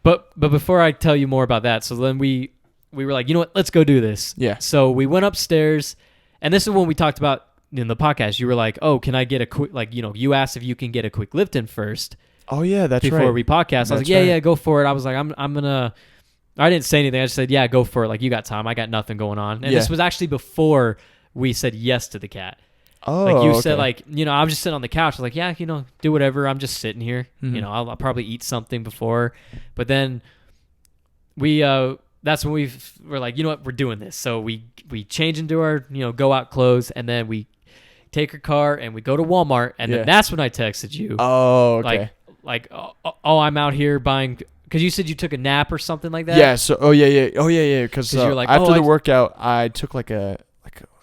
Speaker 2: but before I tell you more about that, so then we were like, you know what? Let's go do this.
Speaker 1: Yeah.
Speaker 2: So we went upstairs, and this is when we talked about in the podcast. You were like, oh, can I get a quick, you asked if you can get a quick lift in first.
Speaker 1: Oh, yeah, that's
Speaker 2: Before
Speaker 1: right.
Speaker 2: we podcast. I was
Speaker 1: That's
Speaker 2: like, yeah,
Speaker 1: right.
Speaker 2: yeah, go for it. I was like, I'm gonna. I didn't say anything. I just said, yeah, go for it. Like, you got time. I got nothing going on. And
Speaker 1: Yeah.
Speaker 2: this was actually before we said yes to the cat.
Speaker 1: Oh,
Speaker 2: Like you
Speaker 1: okay.
Speaker 2: said, like, I was just sitting on the couch. I was like, yeah, do whatever. I'm just sitting here.
Speaker 1: Mhm.
Speaker 2: I'll probably eat something before. But then that's when we're like, you know what, we're doing this. So we change into our, go out clothes, and then we take her car and we go to Walmart. And
Speaker 1: Yeah.
Speaker 2: then that's when I texted you.
Speaker 1: Oh, okay.
Speaker 2: Like, oh, I'm out here buying, because you said you took a nap or something like that.
Speaker 1: Yeah. So, yeah. Because
Speaker 2: 'Cause you're like,
Speaker 1: after
Speaker 2: oh,
Speaker 1: the
Speaker 2: I-
Speaker 1: workout, I took like a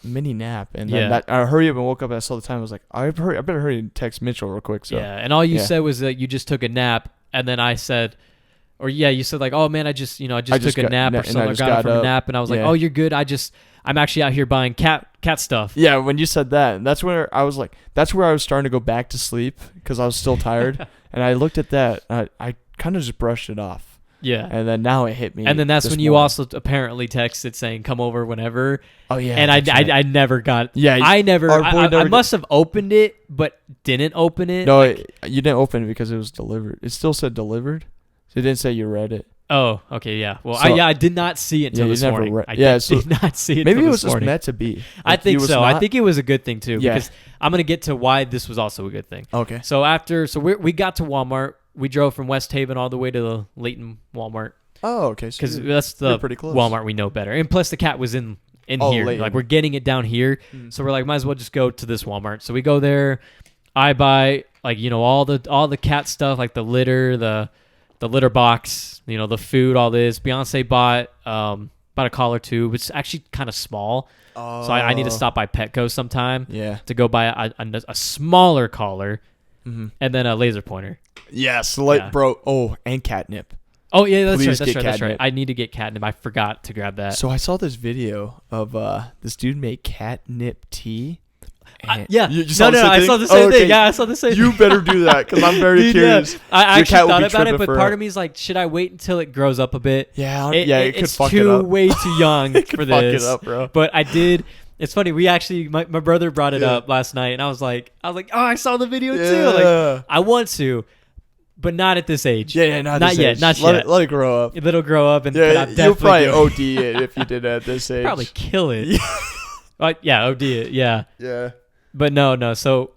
Speaker 1: mini nap, and then
Speaker 2: Yeah.
Speaker 1: I hurry up and woke up. And I saw the time. I was like, I better hurry and text Mitchell real quick. So
Speaker 2: Yeah, and all you
Speaker 1: yeah.
Speaker 2: said was that you just took a nap, and then I said, you said like, oh man, I just took a nap or
Speaker 1: and I
Speaker 2: something. I
Speaker 1: just
Speaker 2: got
Speaker 1: got
Speaker 2: up from a
Speaker 1: up.
Speaker 2: nap, and I was like,
Speaker 1: Yeah.
Speaker 2: oh, you're good. I'm actually out here buying cat stuff.
Speaker 1: Yeah, when you said that, that's where I was like, that's where I was starting to go back to sleep because I was still tired, and I looked at that. I kind of just brushed it off.
Speaker 2: Yeah.
Speaker 1: And then now it hit me.
Speaker 2: And then that's
Speaker 1: this
Speaker 2: when you
Speaker 1: morning.
Speaker 2: also apparently texted saying, come over whenever.
Speaker 1: Oh yeah.
Speaker 2: And
Speaker 1: that's right.
Speaker 2: I never got.
Speaker 1: Yeah,
Speaker 2: I never.
Speaker 1: our boy
Speaker 2: I
Speaker 1: never
Speaker 2: must have opened it, but didn't open it.
Speaker 1: No, you didn't open it because it was delivered. It still said delivered. So it didn't say you read it.
Speaker 2: Oh, okay, yeah. Well,
Speaker 1: So-
Speaker 2: I did not see it until
Speaker 1: Yeah, you
Speaker 2: this
Speaker 1: never
Speaker 2: morning.
Speaker 1: read-
Speaker 2: I
Speaker 1: yeah,
Speaker 2: did,
Speaker 1: so
Speaker 2: did not see it.
Speaker 1: Maybe
Speaker 2: till
Speaker 1: it
Speaker 2: this
Speaker 1: was just
Speaker 2: morning.
Speaker 1: meant to be.
Speaker 2: I
Speaker 1: Like,
Speaker 2: think
Speaker 1: he was
Speaker 2: so. I
Speaker 1: not-
Speaker 2: think it was a good thing too,
Speaker 1: Yeah.
Speaker 2: because I'm gonna get to why this was also a good thing.
Speaker 1: Okay.
Speaker 2: So we got to Walmart. We drove from West Haven all the way to the Layton Walmart
Speaker 1: Oh, okay. So
Speaker 2: because
Speaker 1: you're-
Speaker 2: that's
Speaker 1: you're
Speaker 2: the
Speaker 1: pretty close.
Speaker 2: Walmart we know better. And plus, the cat was in
Speaker 1: Oh,
Speaker 2: here.
Speaker 1: Layton.
Speaker 2: Like we're getting it down here,
Speaker 1: Mm.
Speaker 2: so we're like, might as well just go to this Walmart. So we go there. I buy like all the cat stuff, like the litter, the litter box, the food, all this. Beyonce bought a collar too, which is actually kind of small.
Speaker 1: Oh.
Speaker 2: So I need to stop by Petco sometime
Speaker 1: Yeah.
Speaker 2: to go buy a smaller collar
Speaker 1: Mm-hmm.
Speaker 2: and then a laser pointer.
Speaker 1: Yes, like
Speaker 2: Yeah.
Speaker 1: bro. Oh, and catnip.
Speaker 2: Oh yeah, that's
Speaker 1: Please
Speaker 2: right. That's
Speaker 1: get
Speaker 2: right. That's right.
Speaker 1: catnip.
Speaker 2: I need to get catnip. I forgot to grab that.
Speaker 1: So I saw this video of this dude made catnip tea. And
Speaker 2: Yeah.
Speaker 1: You saw the same
Speaker 2: I
Speaker 1: thing?
Speaker 2: saw the same
Speaker 1: Oh, okay.
Speaker 2: thing. Yeah, I saw the same
Speaker 1: You
Speaker 2: thing.
Speaker 1: better do that because I'm very
Speaker 2: Dude,
Speaker 1: curious.
Speaker 2: yeah. I
Speaker 1: Your
Speaker 2: actually
Speaker 1: cat will
Speaker 2: thought
Speaker 1: be
Speaker 2: about it,
Speaker 1: tripping
Speaker 2: but
Speaker 1: for
Speaker 2: part
Speaker 1: it.
Speaker 2: of me is like, should I wait until it grows up a bit?
Speaker 1: Yeah, it could
Speaker 2: it's
Speaker 1: fuck
Speaker 2: too
Speaker 1: it up.
Speaker 2: way too young
Speaker 1: It
Speaker 2: for
Speaker 1: could fuck it
Speaker 2: this.
Speaker 1: up, bro.
Speaker 2: But I did. It's funny. We actually, my brother brought it
Speaker 1: Yeah.
Speaker 2: up last night, and I was like, oh, I saw the video too.
Speaker 1: Yeah.
Speaker 2: Like, I want to, but not at this age.
Speaker 1: Yeah, not this
Speaker 2: yet.
Speaker 1: age.
Speaker 2: Not
Speaker 1: let
Speaker 2: yet.
Speaker 1: Let it grow up.
Speaker 2: It'll grow up, and but
Speaker 1: Yeah,
Speaker 2: I'll
Speaker 1: you'll
Speaker 2: definitely
Speaker 1: probably
Speaker 2: do it.
Speaker 1: OD it if you did it at this age.
Speaker 2: Probably kill it. Yeah, OD it. Yeah.
Speaker 1: Yeah.
Speaker 2: But no. So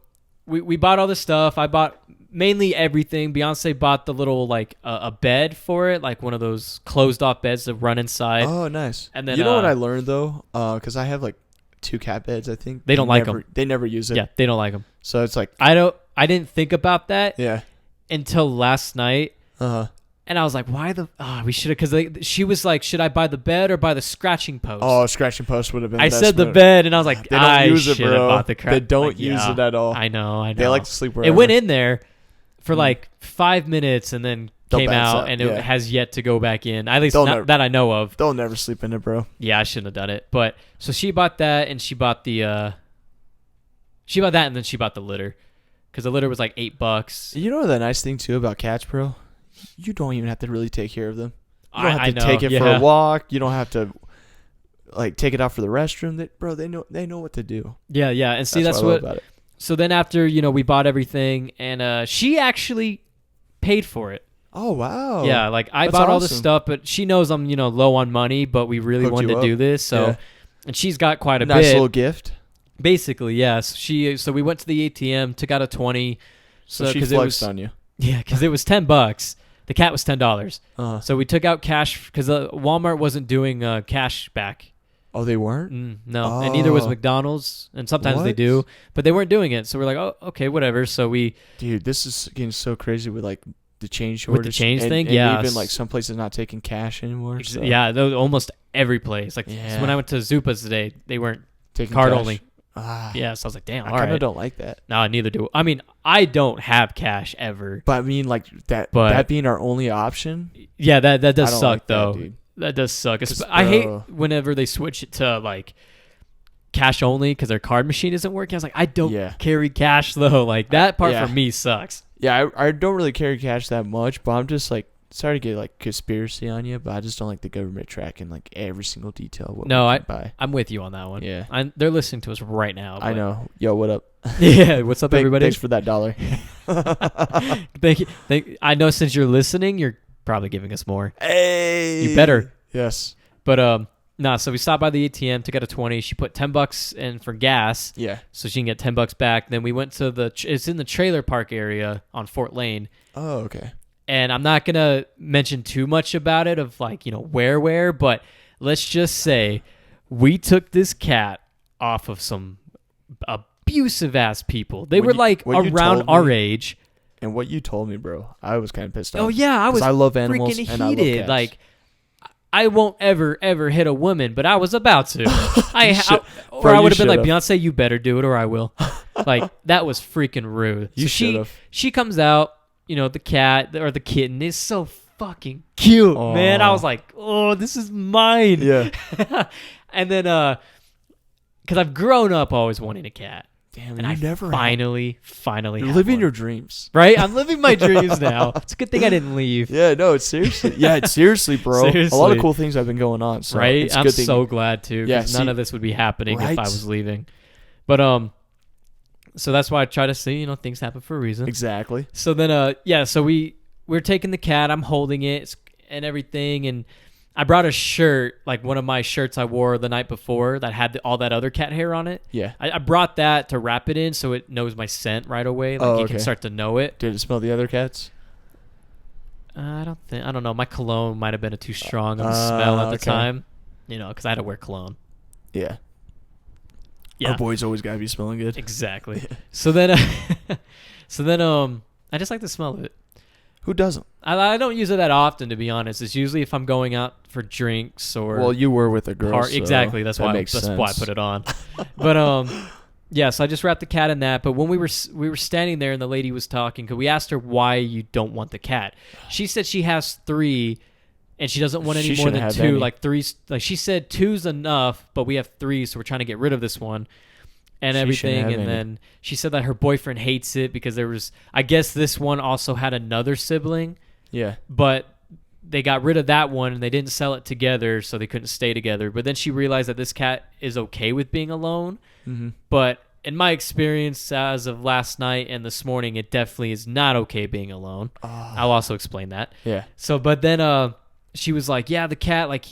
Speaker 2: we bought all this stuff. I bought mainly everything. Beyonce bought the little like a bed for it, like one of those closed off beds to run inside.
Speaker 1: Oh, nice.
Speaker 2: And then,
Speaker 1: you know what I learned though? Because I have like 2 cat beds. I think
Speaker 2: They don't like
Speaker 1: never-
Speaker 2: 'em.
Speaker 1: They never use it.
Speaker 2: Yeah, they don't like them.
Speaker 1: So it's like
Speaker 2: I didn't think about that
Speaker 1: yeah.
Speaker 2: until last night,
Speaker 1: Uh huh.
Speaker 2: and I was like, why we should have? Because she was like, should I buy the bed or buy the scratching post?
Speaker 1: Oh, scratching post would have been.
Speaker 2: I
Speaker 1: the best
Speaker 2: said the
Speaker 1: move.
Speaker 2: bed, and I was like,
Speaker 1: They don't
Speaker 2: I
Speaker 1: use it,
Speaker 2: should have
Speaker 1: bro.
Speaker 2: bought the
Speaker 1: They don't use
Speaker 2: yeah,
Speaker 1: it at all.
Speaker 2: I know.
Speaker 1: They like to sleep
Speaker 2: It
Speaker 1: wherever.
Speaker 2: went in there for
Speaker 1: Mm.
Speaker 2: like 5 minutes, and then
Speaker 1: They'll
Speaker 2: came
Speaker 1: bounce
Speaker 2: out,
Speaker 1: out,
Speaker 2: and
Speaker 1: yeah.
Speaker 2: it has yet to go back in. At least
Speaker 1: They'll
Speaker 2: not
Speaker 1: never-
Speaker 2: that I know of.
Speaker 1: They'll never sleep in it, bro.
Speaker 2: Yeah, I shouldn't have done it. But so she bought that, and she bought the and then she bought the litter, because the litter was like $8.
Speaker 1: You know the nice thing too about cats, bro? You don't even have to really take care of them. You don't have
Speaker 2: I
Speaker 1: to
Speaker 2: know,
Speaker 1: take it for
Speaker 2: yeah.
Speaker 1: a walk. You don't have to like take it out for the restroom. They know what to do.
Speaker 2: Yeah, and see that's
Speaker 1: what I love
Speaker 2: what.
Speaker 1: about it.
Speaker 2: So then after we bought everything, and she actually paid for it.
Speaker 1: Oh wow.
Speaker 2: Yeah, like I
Speaker 1: That's
Speaker 2: bought all this
Speaker 1: awesome.
Speaker 2: stuff, but she knows I'm low on money, but we really
Speaker 1: Hooked
Speaker 2: wanted
Speaker 1: you
Speaker 2: to
Speaker 1: up.
Speaker 2: do this, so
Speaker 1: Yeah.
Speaker 2: and she's got quite a
Speaker 1: Nice
Speaker 2: bit.
Speaker 1: little gift.
Speaker 2: Basically, yes. So we went to the ATM, took out a 20.
Speaker 1: So she
Speaker 2: 'cause
Speaker 1: flexed on you.
Speaker 2: Yeah, because it was $10. The cat was $10.
Speaker 1: Uh-huh.
Speaker 2: So we took out cash because Walmart wasn't doing cash back.
Speaker 1: Oh, they weren't.
Speaker 2: No, and neither was
Speaker 1: Oh.
Speaker 2: McDonald's, and sometimes they
Speaker 1: What?
Speaker 2: do, but they weren't doing it. So we're like, oh, okay, whatever. So we
Speaker 1: Dude, this is getting so crazy with like the change
Speaker 2: With
Speaker 1: shortage.
Speaker 2: the change
Speaker 1: and,
Speaker 2: thing?
Speaker 1: and
Speaker 2: Yeah.
Speaker 1: even like some places not taking cash anymore. So
Speaker 2: yeah, almost every place. Like so
Speaker 1: Yeah.
Speaker 2: when I went to Zupa's today, they weren't
Speaker 1: taking
Speaker 2: card
Speaker 1: cash.
Speaker 2: only.
Speaker 1: Ah,
Speaker 2: Yeah, so I was like, damn,
Speaker 1: I
Speaker 2: all
Speaker 1: kind of
Speaker 2: right.
Speaker 1: don't like that.
Speaker 2: No, neither do I. Mean, I don't have cash ever.
Speaker 1: But I mean, like that
Speaker 2: But-
Speaker 1: being our only option.
Speaker 2: Yeah, that
Speaker 1: I
Speaker 2: does
Speaker 1: don't
Speaker 2: suck
Speaker 1: like that,
Speaker 2: though.
Speaker 1: dude.
Speaker 2: That does suck.
Speaker 1: 'Cause,
Speaker 2: I hate
Speaker 1: bro.
Speaker 2: whenever they switch it to like cash only because their card machine isn't working. I was like, I don't
Speaker 1: Yeah.
Speaker 2: carry cash though. Like that part
Speaker 1: Yeah.
Speaker 2: for me sucks.
Speaker 1: Yeah, I don't really carry cash that much, but I'm just like sorry to get like conspiracy on you, but I just don't like the government tracking like every single detail of what
Speaker 2: No,
Speaker 1: we
Speaker 2: I-
Speaker 1: can buy.
Speaker 2: I'm with you on that one.
Speaker 1: Yeah.
Speaker 2: They're listening to us right now.
Speaker 1: I
Speaker 2: but-
Speaker 1: know. Yo, what up?
Speaker 2: Yeah, what's up, everybody?
Speaker 1: Thanks for that $1.
Speaker 2: Thank you. I know since you're listening, you're probably giving us more.
Speaker 1: Hey,
Speaker 2: You better.
Speaker 1: Yes.
Speaker 2: But so we stopped by the ATM, took out a 20. She put $10 in for gas,
Speaker 1: Yeah.
Speaker 2: so she can get $10 back. Then we went to it's in the trailer park area on Fort Lane.
Speaker 1: Oh, okay.
Speaker 2: And I'm not gonna mention too much about it of like where, but let's just say we took this cat off of some abusive ass people. They
Speaker 1: When
Speaker 2: were
Speaker 1: you-
Speaker 2: like
Speaker 1: when you
Speaker 2: around
Speaker 1: told
Speaker 2: our
Speaker 1: me-
Speaker 2: age.
Speaker 1: And what you told me, bro, I was kind of pissed off.
Speaker 2: Oh yeah, I
Speaker 1: 'Cause
Speaker 2: was
Speaker 1: I love animals
Speaker 2: freaking
Speaker 1: and I love
Speaker 2: heated.
Speaker 1: cats.
Speaker 2: Like I won't ever hit a woman, but I was about to. Or
Speaker 1: Bro,
Speaker 2: I
Speaker 1: you
Speaker 2: would have been like,
Speaker 1: should've.
Speaker 2: Beyonce, you better do it, or I will. Like that was freaking rude.
Speaker 1: You
Speaker 2: So
Speaker 1: should've.
Speaker 2: she comes out. The cat or the kitten is so fucking cute, man. I
Speaker 1: Aw.
Speaker 2: was like, oh, this is mine.
Speaker 1: Yeah.
Speaker 2: And then because I've grown up always wanting a cat.
Speaker 1: Damn,
Speaker 2: and
Speaker 1: you
Speaker 2: I
Speaker 1: never
Speaker 2: finally
Speaker 1: You're
Speaker 2: had
Speaker 1: living
Speaker 2: one.
Speaker 1: your dreams.
Speaker 2: Right? I'm living my dreams now. It's a good thing I didn't leave.
Speaker 1: Yeah, no, it's seriously. Yeah, it's seriously, bro. A lot
Speaker 2: Seriously.
Speaker 1: of cool things have been going on. So
Speaker 2: Right?
Speaker 1: It's a
Speaker 2: I'm
Speaker 1: good thing.
Speaker 2: so glad too.
Speaker 1: Yeah,
Speaker 2: Because none
Speaker 1: see-
Speaker 2: of this would be happening if
Speaker 1: Right?
Speaker 2: I was leaving. But so that's why I try to see, things happen for a reason.
Speaker 1: Exactly.
Speaker 2: So then so we're taking the cat, I'm holding it and everything, and I brought a shirt, like one of my shirts I wore the night before that had all that other cat hair on it.
Speaker 1: Yeah.
Speaker 2: I brought that to wrap it in so it knows my scent right away. Like
Speaker 1: Oh,
Speaker 2: you
Speaker 1: okay.
Speaker 2: can start to know it.
Speaker 1: Did it smell the other cats?
Speaker 2: I don't know. My cologne might have been too strong of a smell at the
Speaker 1: okay.
Speaker 2: time, because I had to wear cologne.
Speaker 1: Yeah.
Speaker 2: Yeah,
Speaker 1: Our boys always gotta be smelling good.
Speaker 2: exactly. So then, I just like the smell of it.
Speaker 1: Who doesn't?
Speaker 2: I don't use it that often, to be honest. It's usually if I'm going out for drinks or
Speaker 1: Well, you were with a girl. So
Speaker 2: exactly. That's
Speaker 1: that
Speaker 2: why.
Speaker 1: makes
Speaker 2: That's
Speaker 1: sense.
Speaker 2: why I put it on. But yeah. So I just wrapped the cat in that. But when we were standing there and the lady was talking, because we asked her why you don't want the cat. She said she has 3, and she doesn't want any
Speaker 1: She
Speaker 2: more
Speaker 1: shouldn't
Speaker 2: than
Speaker 1: have
Speaker 2: 2.
Speaker 1: any.
Speaker 2: Like 3. Like she said 2's enough, but we have 3, so we're trying to get rid of this one. And
Speaker 1: She shouldn't
Speaker 2: everything,
Speaker 1: have
Speaker 2: and
Speaker 1: any.
Speaker 2: then she said that her boyfriend hates it because I guess this one also had another sibling,
Speaker 1: Yeah.
Speaker 2: but they got rid of that one and they didn't sell it together, so they couldn't stay together. But then she realized that this cat is okay with being alone.
Speaker 1: Mm-hmm.
Speaker 2: But in my experience as of last night and this morning, it definitely is not okay being alone. I'll also explain that.
Speaker 1: Yeah.
Speaker 2: So, but then she was like, yeah, the cat, like,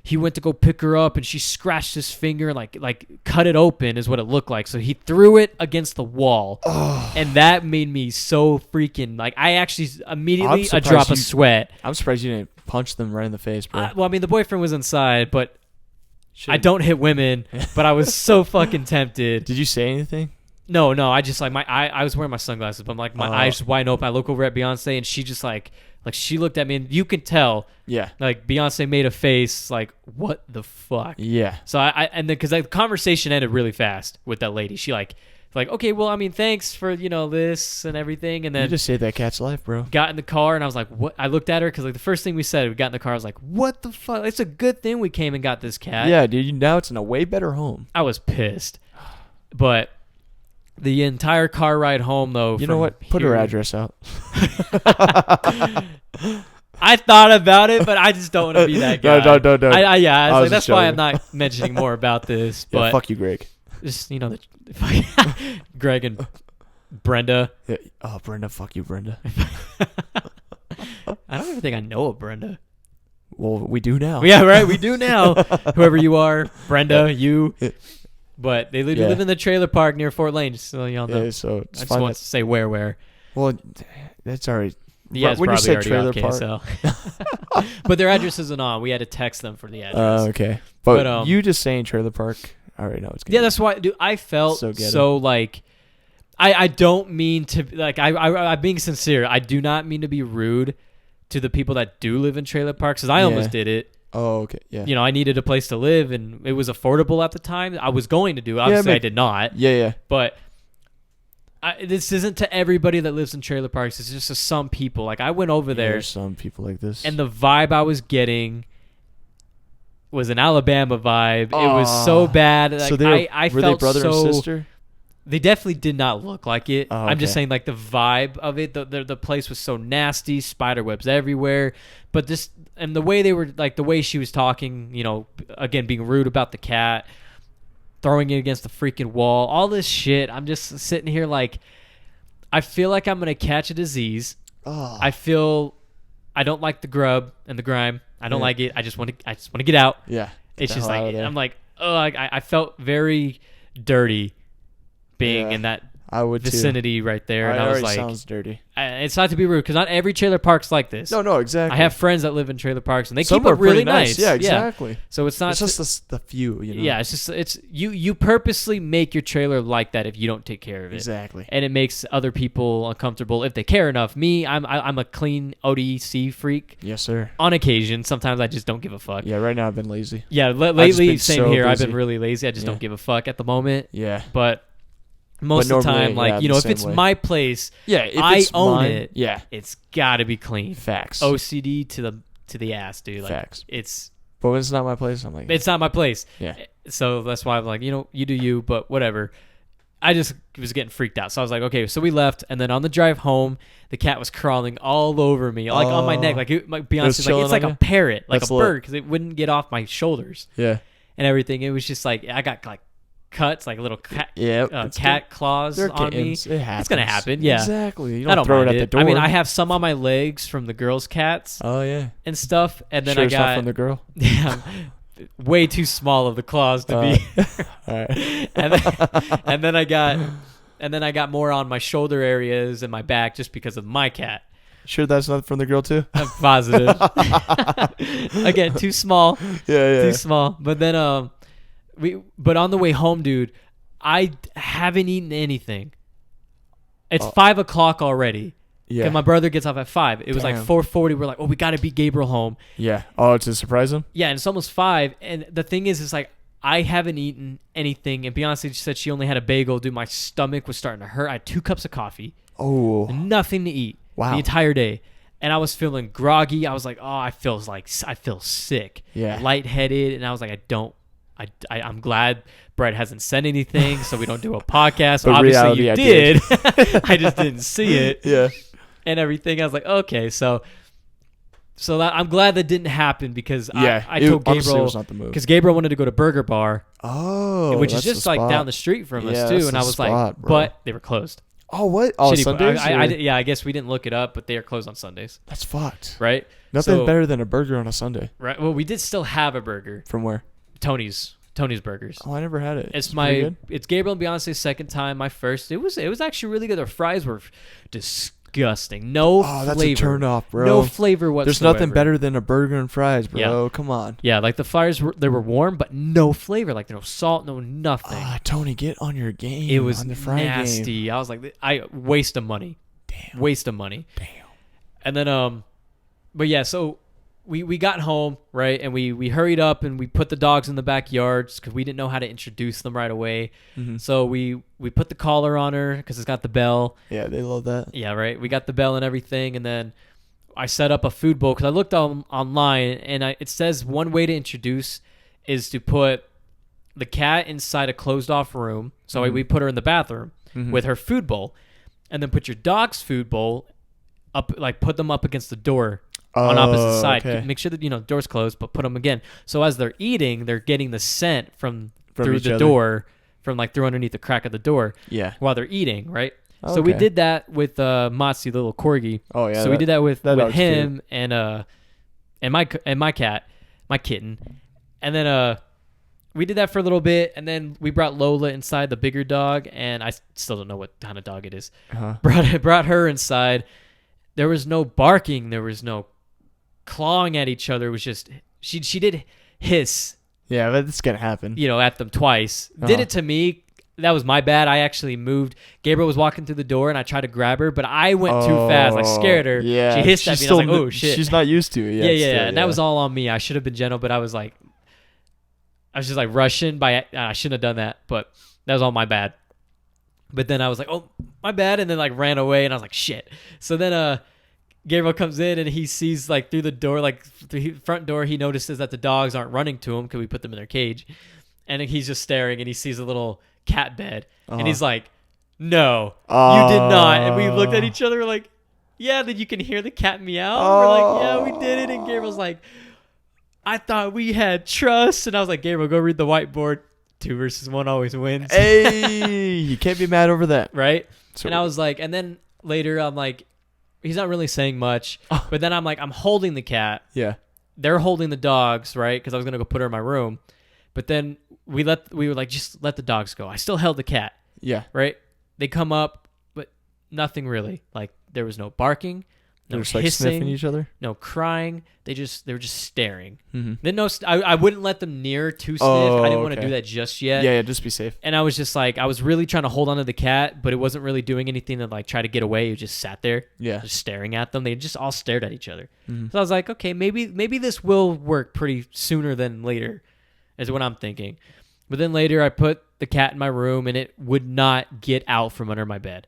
Speaker 2: he went to go pick her up and she scratched his finger and like cut it open is what it looked like. So he threw it against the wall. And that made me so freaking, like, I actually immediately, a
Speaker 1: surprised
Speaker 2: drop
Speaker 1: you-
Speaker 2: of sweat.
Speaker 1: I'm surprised you didn't punch them right in the face, bro.
Speaker 2: Well, I mean, the boyfriend was inside, but I
Speaker 1: Should've-
Speaker 2: don't hit women, but I was so fucking tempted.
Speaker 1: Did you say anything?
Speaker 2: No, I just like I was wearing my sunglasses, but I'm like my eyes wide open. I look over at Beyonce and she just like she looked at me and you could tell
Speaker 1: Yeah.
Speaker 2: like Beyonce made a face like, what the fuck?
Speaker 1: Yeah.
Speaker 2: So and then because the conversation ended really fast with that lady. She like, okay, well, I mean, thanks for this and everything, and
Speaker 1: You
Speaker 2: then
Speaker 1: just saved that cat's life, bro.
Speaker 2: got in the car and I was like, what? I looked at her because like the first thing we said, we got in the car, I was like, what the fuck? It's a good thing we came and got this cat.
Speaker 1: Yeah, dude. Now it's in a way better home.
Speaker 2: I was pissed, but the entire car ride home though.
Speaker 1: You know
Speaker 2: from
Speaker 1: what? Put her
Speaker 2: here-
Speaker 1: address out.
Speaker 2: I thought about it, but I just don't want to be that guy.
Speaker 1: No.
Speaker 2: I was
Speaker 1: I
Speaker 2: like,
Speaker 1: was
Speaker 2: that's
Speaker 1: just
Speaker 2: why I'm
Speaker 1: joking.
Speaker 2: not mentioning more about this.
Speaker 1: Yeah,
Speaker 2: But
Speaker 1: fuck you, Greg.
Speaker 2: just Greg and Brenda.
Speaker 1: Yeah. Oh, Brenda. Fuck you, Brenda.
Speaker 2: I don't even think I know of Brenda.
Speaker 1: Well, we do now.
Speaker 2: Yeah, right. We do now. Whoever you are, Brenda, you.
Speaker 1: Yeah.
Speaker 2: But they
Speaker 1: Yeah.
Speaker 2: live in the trailer park near Fort Lane, just so y'all know.
Speaker 1: Yeah, so
Speaker 2: I
Speaker 1: it's
Speaker 2: just
Speaker 1: fine.
Speaker 2: want to say where.
Speaker 1: Well, that's alright.
Speaker 2: You guys
Speaker 1: When you
Speaker 2: probably
Speaker 1: said
Speaker 2: already on
Speaker 1: trailer
Speaker 2: KSL. But their address isn't on. We had to text them for the address.
Speaker 1: Okay. But,
Speaker 2: But,
Speaker 1: you just saying trailer park, I already know it's good.
Speaker 2: Yeah, that's why, dude. I felt
Speaker 1: So
Speaker 2: so,
Speaker 1: ghetto.
Speaker 2: like, I don't mean to like I'm being sincere. I do not mean to be rude to the people that do live in trailer parks, because I almost
Speaker 1: Yeah.
Speaker 2: did it.
Speaker 1: Oh, okay. Yeah.
Speaker 2: I needed a place to live, and it was affordable at the time. I was going to do it. Obviously, I
Speaker 1: but-
Speaker 2: did not.
Speaker 1: Yeah.
Speaker 2: But this isn't to everybody that lives in trailer parks. It's just to some people. Like, I went over there,
Speaker 1: There's some people like this.
Speaker 2: and the vibe I was getting was an Alabama vibe. It was so
Speaker 1: Aw.
Speaker 2: bad. Like,
Speaker 1: so they
Speaker 2: I
Speaker 1: were
Speaker 2: felt
Speaker 1: they brother
Speaker 2: so.
Speaker 1: and sister?
Speaker 2: They definitely did not look like it.
Speaker 1: Oh,
Speaker 2: I'm just
Speaker 1: okay.
Speaker 2: saying, like, the vibe of it. The place was so nasty, spider webs everywhere. But this, and the way they were, like, the way she was talking, again, being rude about the cat, throwing it against the freaking wall, all this shit. I'm just sitting here like, I feel like I'm gonna catch a disease.
Speaker 1: Oh.
Speaker 2: I don't like the grub and the grime. I don't
Speaker 1: Yeah.
Speaker 2: like it. I just want to get out.
Speaker 1: Yeah.
Speaker 2: It's
Speaker 1: the
Speaker 2: just
Speaker 1: hell out
Speaker 2: like
Speaker 1: of there.
Speaker 2: I'm like, oh, I felt very dirty being
Speaker 1: Yeah,
Speaker 2: in that
Speaker 1: I would
Speaker 2: vicinity right there, and
Speaker 1: It
Speaker 2: I was
Speaker 1: already
Speaker 2: like,
Speaker 1: sounds dirty.
Speaker 2: it's not to be rude because not every trailer park's like this.
Speaker 1: No, exactly.
Speaker 2: I have friends that live in trailer parks and they
Speaker 1: Some
Speaker 2: keep it
Speaker 1: are pretty
Speaker 2: really nice.
Speaker 1: Yeah, exactly.
Speaker 2: So it's not.
Speaker 1: It's just the few,
Speaker 2: Yeah, it's you purposely make your trailer like that if you don't take care of it.
Speaker 1: Exactly.
Speaker 2: And it makes other people uncomfortable if they care enough. Me, I'm a clean ODC freak.
Speaker 1: Yes, sir.
Speaker 2: On occasion, sometimes I just don't give a fuck.
Speaker 1: Yeah, right now I've been lazy.
Speaker 2: Yeah,
Speaker 1: just
Speaker 2: lately,
Speaker 1: been
Speaker 2: same
Speaker 1: so
Speaker 2: here. I've
Speaker 1: busy.
Speaker 2: been really lazy. I just
Speaker 1: Yeah.
Speaker 2: don't give a fuck at the moment.
Speaker 1: Yeah.
Speaker 2: But most of the
Speaker 1: normally,
Speaker 2: time, like,
Speaker 1: yeah, the
Speaker 2: if
Speaker 1: same
Speaker 2: it's
Speaker 1: way.
Speaker 2: my place,
Speaker 1: Yeah, if
Speaker 2: I
Speaker 1: it's
Speaker 2: own
Speaker 1: mine,
Speaker 2: it.
Speaker 1: Yeah.
Speaker 2: it's got to be clean.
Speaker 1: Facts.
Speaker 2: OCD to the ass, dude. Like,
Speaker 1: Facts.
Speaker 2: It's
Speaker 1: But when it's not my place, I'm like,
Speaker 2: not my place.
Speaker 1: yeah.
Speaker 2: So that's why I'm like, you do you, but whatever. I just was getting freaked out. So I was like, okay. So we left, and then on the drive home, the cat was crawling all over me, like on my neck, like Beyonce's like it's like a parrot, like a bird, because it wouldn't get off my shoulders.
Speaker 1: Yeah.
Speaker 2: And everything. It was just like I got like cuts, like little cat claws on me.
Speaker 1: It happens.
Speaker 2: It's gonna happen. Yeah.
Speaker 1: Exactly. You
Speaker 2: I
Speaker 1: don't throw it at the door.
Speaker 2: I mean, I have some on my legs from the girls' cats
Speaker 1: Oh yeah.
Speaker 2: and stuff, and then
Speaker 1: Sure
Speaker 2: I
Speaker 1: it's not
Speaker 2: got
Speaker 1: from the girl.
Speaker 2: yeah, way too small of the claws to be.
Speaker 1: All right.
Speaker 2: and then I got more on my shoulder areas and my back just because of my cat.
Speaker 1: Sure, that's not from the girl too.
Speaker 2: I'm positive. Again, too small.
Speaker 1: Yeah.
Speaker 2: Too small. But then but on the way home, dude, I haven't eaten anything. It's 5 o'clock already.
Speaker 1: Yeah.
Speaker 2: And my brother gets off at 5. It was like
Speaker 1: Damn.
Speaker 2: 4:40. We're like, oh, we got to beat Gabriel home.
Speaker 1: Yeah. Oh, to surprise him?
Speaker 2: Yeah, and it's almost 5. And the thing is, it's like, I haven't eaten anything. And Beyonce said she only had a bagel. Dude, my stomach was starting to hurt. I had 2 cups of coffee.
Speaker 1: Oh.
Speaker 2: Nothing to eat.
Speaker 1: Wow.
Speaker 2: The entire day. And I was feeling groggy. I was like, oh, I feel sick.
Speaker 1: Yeah.
Speaker 2: Lightheaded. And I was like, I'm glad Brett hasn't said anything, so we don't do a podcast.
Speaker 1: But
Speaker 2: Obviously,
Speaker 1: reality,
Speaker 2: you
Speaker 1: I
Speaker 2: did. I just didn't see it.
Speaker 1: Yeah.
Speaker 2: And everything. I was like, okay, so that, I'm glad that didn't happen because I told Gabriel,
Speaker 1: was not the move.
Speaker 2: because Gabriel wanted to go to Burger Bar,
Speaker 1: Oh,
Speaker 2: which is
Speaker 1: that's
Speaker 2: just
Speaker 1: the
Speaker 2: like
Speaker 1: spot.
Speaker 2: down the street from
Speaker 1: Yeah,
Speaker 2: us
Speaker 1: that's
Speaker 2: too. And
Speaker 1: the
Speaker 2: I was
Speaker 1: spot,
Speaker 2: like,
Speaker 1: bro.
Speaker 2: but they were closed.
Speaker 1: Oh, what? Oh,
Speaker 2: Shitty,
Speaker 1: Sundays?
Speaker 2: yeah, I guess we didn't look it up, but they are closed on Sundays,
Speaker 1: That's fucked.
Speaker 2: right?
Speaker 1: Nothing
Speaker 2: So-
Speaker 1: better than a burger on a Sunday.
Speaker 2: Right. Well, we did still have a burger,
Speaker 1: From where?
Speaker 2: Tony's Burgers.
Speaker 1: Oh, I never had it.
Speaker 2: It's
Speaker 1: pretty good?
Speaker 2: it's Gabriel and Beyonce's second time. My first, it was actually really good. Their fries were disgusting. No
Speaker 1: Oh, that's
Speaker 2: flavor.
Speaker 1: a turn off, bro.
Speaker 2: No flavor whatsoever.
Speaker 1: There's nothing better than a burger and fries, bro.
Speaker 2: Yeah.
Speaker 1: Come on.
Speaker 2: Yeah, like the fries they were warm, but no flavor. Like no salt, no nothing.
Speaker 1: Tony, get on your game.
Speaker 2: It was
Speaker 1: on the fry
Speaker 2: nasty.
Speaker 1: game.
Speaker 2: I was like, I waste of money.
Speaker 1: Damn.
Speaker 2: Waste of money.
Speaker 1: Damn.
Speaker 2: And then but yeah, so we got home, right, and we hurried up and we put the dogs in the backyard because we didn't know how to introduce them right away.
Speaker 1: Mhm.
Speaker 2: So we put the collar on her because it's got the bell.
Speaker 1: Yeah, they love that.
Speaker 2: Yeah, right. We got the bell and everything, and then I set up a food bowl because I looked online, and it says one way to introduce is to put the cat inside a closed-off room. So
Speaker 1: Mhm.
Speaker 2: we put her in the bathroom
Speaker 1: Mhm.
Speaker 2: with her food bowl, and then put your dog's food bowl up, like put them up against the door on opposite side.
Speaker 1: Okay.
Speaker 2: Make sure that door's closed, but put them again. So as they're eating, they're getting the scent from through
Speaker 1: each
Speaker 2: the
Speaker 1: other.
Speaker 2: door, from like through underneath the crack of the door
Speaker 1: Yeah.
Speaker 2: while they're eating, right? So we
Speaker 1: Okay.
Speaker 2: did that with Matsi, the little corgi.
Speaker 1: Oh yeah.
Speaker 2: So we did that with
Speaker 1: dog's
Speaker 2: him and my cat, my kitten, and then we did that for a little bit, and then we brought Lola inside, the bigger dog, and I still don't know what kind of dog it is.
Speaker 1: Uh-huh.
Speaker 2: Brought her inside. There was no barking. There was no clawing at each other. It was just she did hiss,
Speaker 1: Yeah, but it's gonna happen.
Speaker 2: at them twice. Did
Speaker 1: Uh-huh.
Speaker 2: it to me. That was my bad. I actually moved. Gabriel was walking through the door, and I tried to grab her, but I went too fast. I scared her.
Speaker 1: Yeah.
Speaker 2: She hissed at me. And I was like, oh, shit.
Speaker 1: She's not used to it.
Speaker 2: Yeah,
Speaker 1: Still,
Speaker 2: And that was all on me. I should have been gentle, but I was just like rushing by. I shouldn't have done that, but that was all my bad. But then I was like, oh, my bad, and then like ran away, and I was like, shit. So then Gabriel comes in, and he sees like through the door, like the front door, he notices that the dogs aren't running to him because we put them in their cage, and he's just staring, and he sees a little cat bed, and he's like, no, you did not. And we looked at each other like, yeah. Then you can hear the cat meow. We're like, yeah, we did it. And Gabriel's like, I thought we had trust. And I was like, Gabriel, go read the whiteboard. 2 versus 1 always wins.
Speaker 1: Hey, you can't be mad over that.
Speaker 2: Right?
Speaker 1: So,
Speaker 2: And I was like, and then later I'm like, he's not really saying much. But then I'm like, I'm holding the cat.
Speaker 1: yeah.
Speaker 2: They're holding the dogs, right? Because I was going to go put her in my room. But then we were like, just let the dogs go. I still held the cat,
Speaker 1: Yeah.
Speaker 2: right? They come up, but nothing really. Like there was no barking, no
Speaker 1: They're just like sniffing
Speaker 2: hissing,
Speaker 1: each other.
Speaker 2: no crying. They were just staring.
Speaker 1: Mm-hmm.
Speaker 2: Then I wouldn't let them near to sniff. I didn't want to
Speaker 1: okay.
Speaker 2: do that just yet.
Speaker 1: Yeah, just be safe.
Speaker 2: And I was just like, I was really trying to hold on to the cat, but it wasn't really doing anything to like try to get away. It just sat there,
Speaker 1: Yeah.
Speaker 2: just staring at them. They just all stared at each other.
Speaker 1: Mhm.
Speaker 2: So I was like, okay, maybe this will work pretty sooner than later, is what I'm thinking. But then later, I put the cat in my room, and it would not get out from under my bed.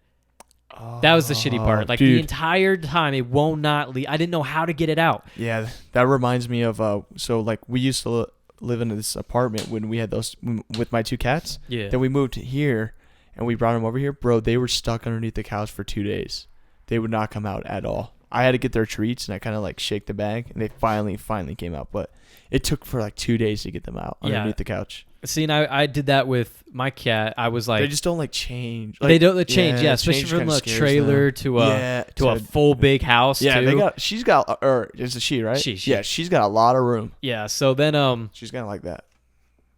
Speaker 2: That was the shitty part. Like the
Speaker 1: dude.
Speaker 2: entire time, it won't not leave. I didn't know how to get it out.
Speaker 1: Yeah, that reminds me of so like we used to live in this apartment when we had those with my 2 cats.
Speaker 2: Yeah.
Speaker 1: Then we moved here, and we brought them over here, bro. They were stuck underneath the couch for 2 days. They would not come out at all. I had to get their treats, and I kind of like shake the bag, and they finally came out. But it took for like 2 days to get them out underneath the couch.
Speaker 2: See, and I did that with my cat. I was like,
Speaker 1: they just don't like change. Like,
Speaker 2: they don't change, especially
Speaker 1: change
Speaker 2: from
Speaker 1: kinda
Speaker 2: a
Speaker 1: scares
Speaker 2: trailer
Speaker 1: them.
Speaker 2: to a full big house.
Speaker 1: Yeah,
Speaker 2: too.
Speaker 1: she's got, or is it she, right?
Speaker 2: She.
Speaker 1: Yeah, she's got a lot of room.
Speaker 2: Yeah, so then
Speaker 1: she's kind of like that.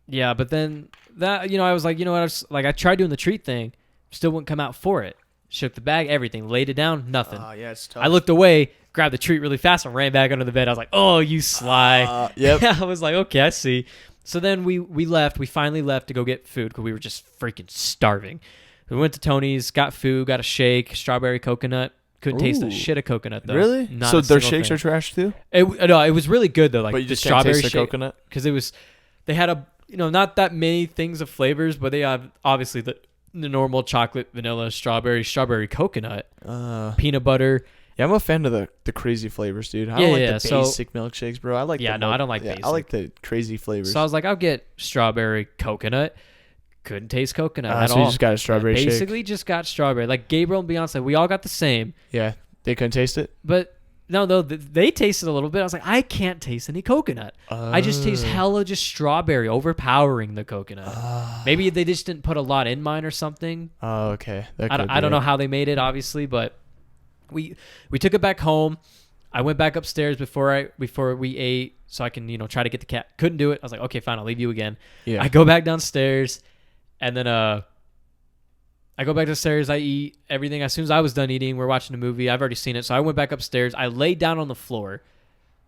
Speaker 2: Yeah, but then that I was like, you know what? I tried doing the treat thing, still wouldn't come out for it. Shook the bag, everything, laid it down, nothing.
Speaker 1: Yeah, it's tough.
Speaker 2: I looked away, grabbed the treat really fast, and ran back under the bed. I was like, oh, you sly.
Speaker 1: Yep.
Speaker 2: I was like, okay, I see. So then we left. We finally left to go get food because we were just freaking starving. We went to Tony's, got food, got a shake, strawberry coconut. Couldn't taste the shit of coconut though.
Speaker 1: Really?
Speaker 2: Not
Speaker 1: so
Speaker 2: a
Speaker 1: their
Speaker 2: single
Speaker 1: shakes
Speaker 2: thing.
Speaker 1: are trash too?
Speaker 2: No, it was really good though. Like
Speaker 1: but you
Speaker 2: the
Speaker 1: just can't
Speaker 2: strawberry
Speaker 1: taste the
Speaker 2: shake,
Speaker 1: coconut?
Speaker 2: because they had not that many things of flavors, but they have obviously the normal chocolate, vanilla, strawberry coconut, peanut butter.
Speaker 1: Yeah, I'm a fan of the crazy flavors, dude. I don't like the basic milkshakes, bro. I like
Speaker 2: I don't like basic.
Speaker 1: I like the crazy flavors.
Speaker 2: So I was like, I'll get strawberry coconut. Couldn't taste coconut at
Speaker 1: so
Speaker 2: all.
Speaker 1: you just got a strawberry shake?
Speaker 2: Basically just got strawberry. Like Gabriel and Beyonce, we all got the same.
Speaker 1: Yeah, they couldn't taste it?
Speaker 2: But no, they tasted a little bit. I was like, I can't taste any coconut. I just taste hella just strawberry, overpowering the coconut. Maybe they just didn't put a lot in mine or something.
Speaker 1: Oh, okay.
Speaker 2: I don't know how they made it, obviously, but we took it back home. I went back upstairs before we ate so I can try to get the cat. Couldn't do it. I was like, okay, fine, I'll leave you again.
Speaker 1: Yeah.
Speaker 2: I go back downstairs, and then I go back downstairs. I eat everything. As soon as I was done eating, we're watching a movie. I've already seen it, so I went back upstairs. I laid down on the floor.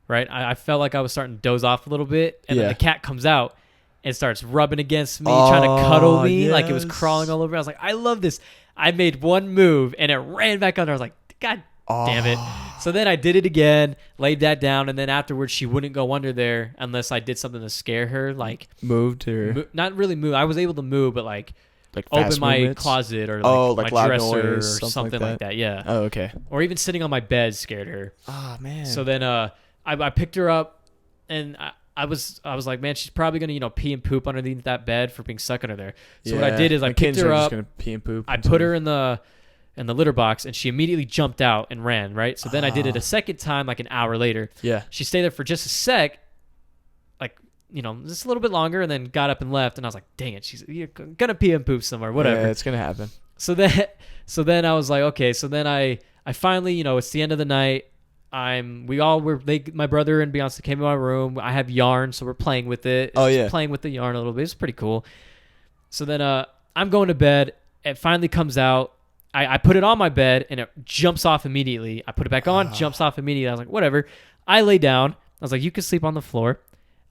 Speaker 2: Right, I felt like I was starting to doze off a little bit, and then the cat comes out and starts rubbing against me, trying to cuddle me like it was crawling all over. I was like, I love this. I made one move, and it ran back under. I was like, God damn it. So then I did it again, laid that down, and then afterwards she wouldn't go under there unless I did something to scare her, like
Speaker 1: moved or
Speaker 2: not really move. I was able to move, but like
Speaker 1: open
Speaker 2: fast my
Speaker 1: movements?
Speaker 2: Closet or
Speaker 1: like
Speaker 2: my
Speaker 1: loud
Speaker 2: dresser
Speaker 1: noise,
Speaker 2: or something like that. Yeah.
Speaker 1: Oh, okay.
Speaker 2: Or even sitting on my bed scared her.
Speaker 1: Oh man.
Speaker 2: So then I picked her up, and I was like, man, she's probably gonna pee and poop underneath that bed for being stuck under there. So what I did is I picked her up.
Speaker 1: Gonna pee and poop.
Speaker 2: I put her in the litter box, and she immediately jumped out and ran. Right. So then I did it a second time, like an hour later.
Speaker 1: Yeah.
Speaker 2: She stayed there for just a sec, like just a little bit longer, and then got up and left. And I was like, dang it, you're gonna pee and poop somewhere, whatever.
Speaker 1: Yeah, it's gonna happen.
Speaker 2: So then I was like, okay. So then I finally, it's the end of the night. My brother and Beyonce came in my room. I have yarn, so we're playing with it. Playing with the yarn a little bit. It's pretty cool. So then I'm going to bed. It finally comes out. I put it on my bed, and it jumps off immediately. I put it back on, jumps off immediately. I was like, whatever. I lay down. I was like, you can sleep on the floor.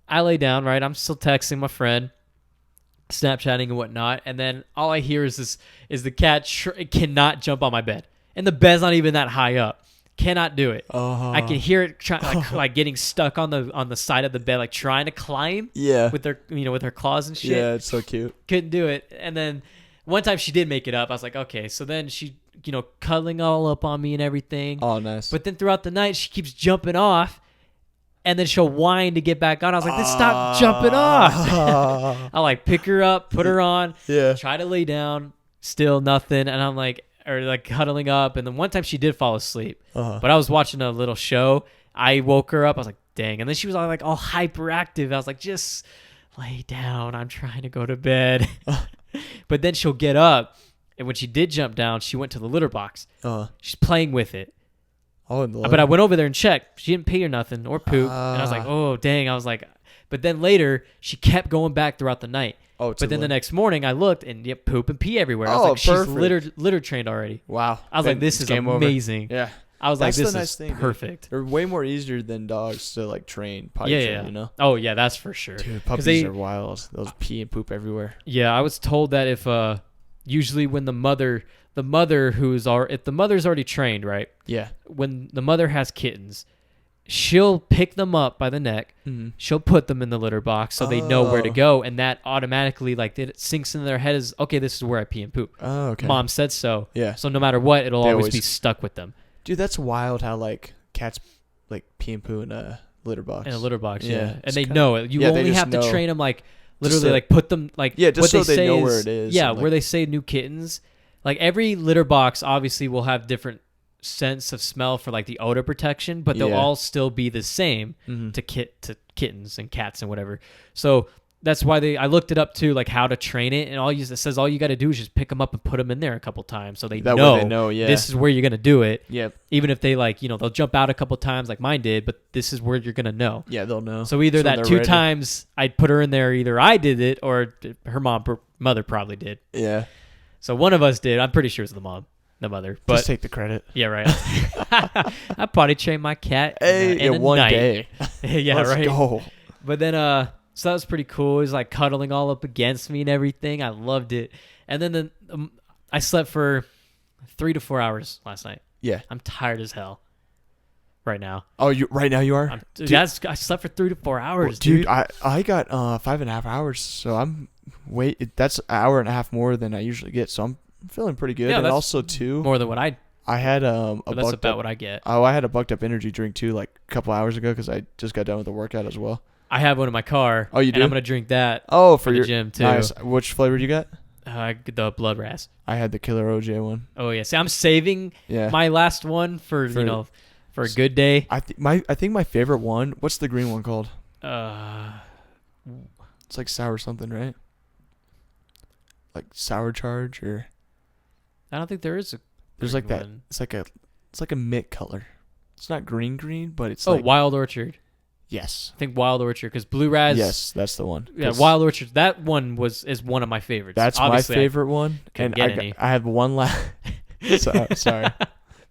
Speaker 2: I lay down, right? I'm still texting my friend, Snapchatting and whatnot. And then all I hear is the cat cannot jump on my bed. And the bed's not even that high up. Cannot do it. I can hear it like getting stuck on the side of the bed, like trying to climb.
Speaker 1: Yeah.
Speaker 2: With her claws and shit.
Speaker 1: Yeah, it's so cute.
Speaker 2: Couldn't do it. And then one time she did make it up. I was like, okay. So then she, cuddling all up on me and everything.
Speaker 1: Oh, nice.
Speaker 2: But then throughout the night, she keeps jumping off, and then she'll whine to get back on. I was like, stop jumping off. I like pick her up, put her on.
Speaker 1: Yeah.
Speaker 2: Try to lay down. Still nothing. And I'm like. Or like huddling up, and then one time she did fall asleep, but I was watching a little show. I woke her up. I was like, "Dang!" And then she was all hyperactive. I was like, "Just lay down. I'm trying to go to bed." But then she'll get up, and when she did jump down, she went to the litter box. She's playing with it. But I went over there and checked. She didn't pee or nothing or poop, and I was like, "Oh, dang!" I was like, but then later she kept going back throughout the night. But then the next morning I looked, and poop and pee everywhere. I was like, she's litter trained already.
Speaker 1: Wow.
Speaker 2: I was like, this is amazing.
Speaker 1: Over. Yeah.
Speaker 2: I was like, this is perfect.
Speaker 1: They're way more easier than dogs to train. Train,
Speaker 2: Oh yeah, that's for sure.
Speaker 1: Dude, puppies are wild. They'll pee and poop everywhere.
Speaker 2: Yeah, I was told that if usually when the mother if the mother's already trained, right?
Speaker 1: Yeah.
Speaker 2: When the mother has kittens, she'll pick them up by the neck. Mm-hmm. She'll put them in the litter box so they know where to go, and that automatically it sinks in their head as, okay, this is where I pee and poop.
Speaker 1: Oh, okay.
Speaker 2: Mom said so.
Speaker 1: Yeah.
Speaker 2: So no matter what, it'll always be stuck with them.
Speaker 1: Dude, that's wild how cats pee and poo in a litter box.
Speaker 2: In a litter box, yeah. And they know it. You only have to train them Literally,
Speaker 1: so-
Speaker 2: like put them like
Speaker 1: Yeah, just
Speaker 2: what
Speaker 1: so
Speaker 2: they
Speaker 1: they
Speaker 2: say
Speaker 1: know
Speaker 2: is,
Speaker 1: where it is
Speaker 2: Yeah,
Speaker 1: and, like-
Speaker 2: where they say new kittens. Like every litter box obviously will have different sense of smell for like the odor protection, but they'll
Speaker 1: Yeah.
Speaker 2: all still be the same
Speaker 1: Mhm.
Speaker 2: to kittens and cats and whatever. So that's why I looked it up too, like how to train it, and it says all you got to do is just pick them up and put them in there a couple times, so
Speaker 1: That way they know, yeah.
Speaker 2: this is where you're gonna do it.
Speaker 1: Yep.
Speaker 2: Even if they like, they'll jump out a couple times like mine did, but this is where you're gonna know.
Speaker 1: Yeah, they'll know.
Speaker 2: So either
Speaker 1: So when
Speaker 2: that
Speaker 1: they're
Speaker 2: 2
Speaker 1: ready.
Speaker 2: times I'd put her in there, either I did it or her mother probably did.
Speaker 1: Yeah.
Speaker 2: So one of us did. I'm pretty sure it was the mother. But
Speaker 1: Just take the credit.
Speaker 2: yeah, right. I potty trained my cat
Speaker 1: Hey,
Speaker 2: in a
Speaker 1: one
Speaker 2: night.
Speaker 1: day.
Speaker 2: Yeah,
Speaker 1: Let's
Speaker 2: right.
Speaker 1: go.
Speaker 2: But then so that was pretty cool. He was like cuddling all up against me and everything. I loved it. And then I slept for 3 to 4 hours last night.
Speaker 1: Yeah.
Speaker 2: I'm tired as hell right now.
Speaker 1: Oh, you right now you are?
Speaker 2: I slept for 3 to 4 hours,
Speaker 1: Dude,
Speaker 2: dude.
Speaker 1: I got 5.5 hours, so that's an hour and a half more than I usually get, so I'm feeling pretty good.
Speaker 2: Yeah,
Speaker 1: and
Speaker 2: that's
Speaker 1: also too,
Speaker 2: More than what
Speaker 1: I had a
Speaker 2: but that's
Speaker 1: bucked
Speaker 2: about
Speaker 1: up,
Speaker 2: what I get.
Speaker 1: I had a bucked up energy drink too, like a couple hours ago, because I just got done with the workout as well.
Speaker 2: I have one in my car.
Speaker 1: Oh, you
Speaker 2: and
Speaker 1: do?
Speaker 2: I'm gonna drink that
Speaker 1: Oh,
Speaker 2: for
Speaker 1: for
Speaker 2: the
Speaker 1: your
Speaker 2: gym too.
Speaker 1: nice. Which flavor you got?
Speaker 2: The blood ras.
Speaker 1: I had the Killer OJ one.
Speaker 2: Oh yeah. See, I'm saving
Speaker 1: Yeah.
Speaker 2: my last one for for a good day.
Speaker 1: I think my favorite one. What's the green one called? It's like sour something, right? Like sour charge or
Speaker 2: I don't think there is a.
Speaker 1: there's like
Speaker 2: green
Speaker 1: that.
Speaker 2: one.
Speaker 1: It's like a mint color. It's not green, but it's
Speaker 2: Oh,
Speaker 1: like
Speaker 2: Wild Orchard.
Speaker 1: yes.
Speaker 2: I think Wild Orchard because Blue Raz.
Speaker 1: Yes, that's the one.
Speaker 2: Yeah,
Speaker 1: 'Cause
Speaker 2: Wild Orchard. That one is one of my favorites.
Speaker 1: That's
Speaker 2: Obviously,
Speaker 1: my favorite one.
Speaker 2: couldn't
Speaker 1: And
Speaker 2: get any.
Speaker 1: I have one last. Sorry,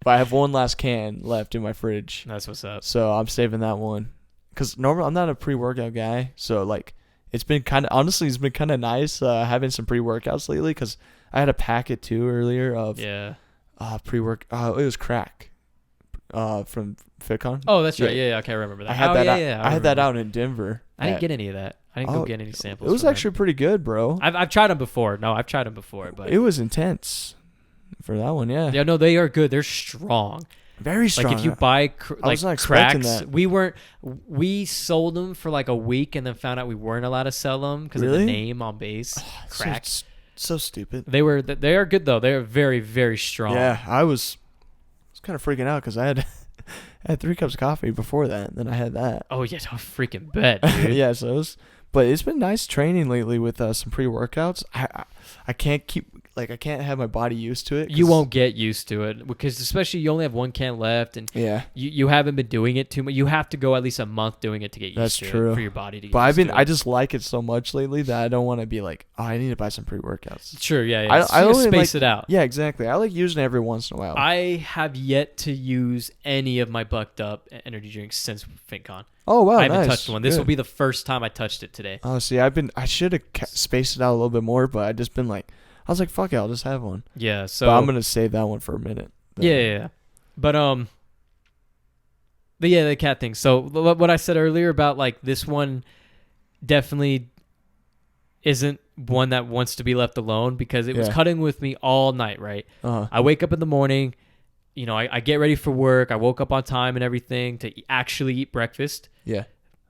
Speaker 1: but I have one last can left in my fridge,
Speaker 2: That's what's up.
Speaker 1: so I'm saving that one. Cause normally I'm not a pre-workout guy, so like it's been kind of nice having some pre-workouts lately. Cause I had a packet too earlier of
Speaker 2: Yeah.
Speaker 1: pre-work. It was crack, from FitCon.
Speaker 2: Oh, that's
Speaker 1: Yeah.
Speaker 2: right. Yeah, I can't remember that.
Speaker 1: I had
Speaker 2: Oh,
Speaker 1: that.
Speaker 2: yeah,
Speaker 1: out,
Speaker 2: yeah,
Speaker 1: I had that
Speaker 2: remember.
Speaker 1: out in Denver.
Speaker 2: I didn't
Speaker 1: at-
Speaker 2: get any of that. I didn't
Speaker 1: Oh,
Speaker 2: go get any samples.
Speaker 1: It was
Speaker 2: from them.
Speaker 1: actually pretty good, bro.
Speaker 2: I've tried them before. No, I've tried them before, but
Speaker 1: It was intense for that one. Yeah,
Speaker 2: yeah, no, they are good. They're strong.
Speaker 1: very strong.
Speaker 2: Like if you buy
Speaker 1: I was not expecting
Speaker 2: cracks,
Speaker 1: that.
Speaker 2: we sold them for like a week and then found out we weren't allowed to sell them because of
Speaker 1: Really?
Speaker 2: the name on base. Cracks.
Speaker 1: So stupid.
Speaker 2: They are good though. They are very very strong.
Speaker 1: Yeah, I was kind of freaking out because I had I had 3 cups of coffee before that, and then I had that.
Speaker 2: Oh yeah, I freaking bet, dude.
Speaker 1: Yeah, so it was, but it's been nice training lately with some pre-workouts. I can't I can't have my body used to it.
Speaker 2: You
Speaker 1: 'cause-
Speaker 2: won't get used to it because especially you only have 1 can left and
Speaker 1: Yeah,
Speaker 2: you haven't been doing it too much. You have to go at least a month doing it to get used
Speaker 1: That's
Speaker 2: to
Speaker 1: true.
Speaker 2: it for your body to get
Speaker 1: but
Speaker 2: used to
Speaker 1: I
Speaker 2: it.
Speaker 1: just like it so much lately that I don't want to be like, oh, I need to buy some pre-workouts.
Speaker 2: Sure, yeah.
Speaker 1: I
Speaker 2: You
Speaker 1: only
Speaker 2: space
Speaker 1: like-
Speaker 2: it out.
Speaker 1: Yeah, exactly. I like using it every once in a while.
Speaker 2: I have yet to use any of my bucked up energy drinks since FitCon.
Speaker 1: oh wow,
Speaker 2: I haven't
Speaker 1: nice.
Speaker 2: touched one. This will
Speaker 1: Good.
Speaker 2: be the first time I touched it today.
Speaker 1: Oh, see, I should have spaced it out a little bit more, but I just been like, I was like, fuck it, I'll just have one.
Speaker 2: Yeah, so
Speaker 1: But I'm gonna save that one for a minute.
Speaker 2: yeah. But yeah, the cat thing. So what I said earlier about like this one definitely isn't one that wants to be left alone because it was
Speaker 1: Yeah.
Speaker 2: cutting with me all night, right?
Speaker 1: Uh-huh.
Speaker 2: I wake up in the morning, I get ready for work. I woke up on time and everything to actually eat breakfast.
Speaker 1: Yeah.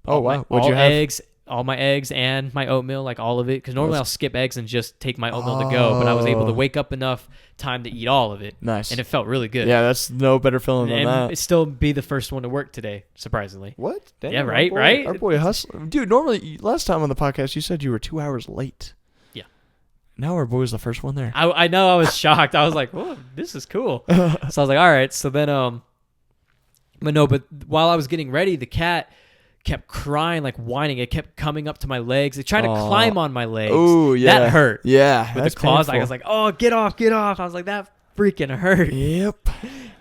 Speaker 1: Oh
Speaker 2: All my-
Speaker 1: wow. What'd
Speaker 2: all
Speaker 1: you have?
Speaker 2: eggs, all my eggs and my oatmeal, like all of it. Because normally I'll skip eggs and just take my oatmeal to go, but I was able to
Speaker 1: Oh.
Speaker 2: wake up enough time to eat all of it,
Speaker 1: Nice.
Speaker 2: and it felt really good.
Speaker 1: Yeah, that's no better feeling than
Speaker 2: and
Speaker 1: that.
Speaker 2: it still be the first one to work today, surprisingly.
Speaker 1: What? Damn,
Speaker 2: Yeah,
Speaker 1: our
Speaker 2: right,
Speaker 1: boy-
Speaker 2: right?
Speaker 1: Our boy hustle, dude. Normally, last time on the podcast, you said you were 2 hours late.
Speaker 2: Yeah.
Speaker 1: Now our boy's the first one there.
Speaker 2: I know I was shocked. I was like, "Whoa, this is cool." So I was like, "All right." So then, but while I was getting ready, the cat kept crying, like whining. It kept coming up to my legs. It tried to
Speaker 1: Aw.
Speaker 2: climb on my legs.
Speaker 1: Oh yeah,
Speaker 2: That hurt.
Speaker 1: Yeah,
Speaker 2: With
Speaker 1: that's
Speaker 2: the claws, I
Speaker 1: painful.
Speaker 2: was like, "Oh, get off, get off!" I was like, "That freaking hurt."
Speaker 1: Yep.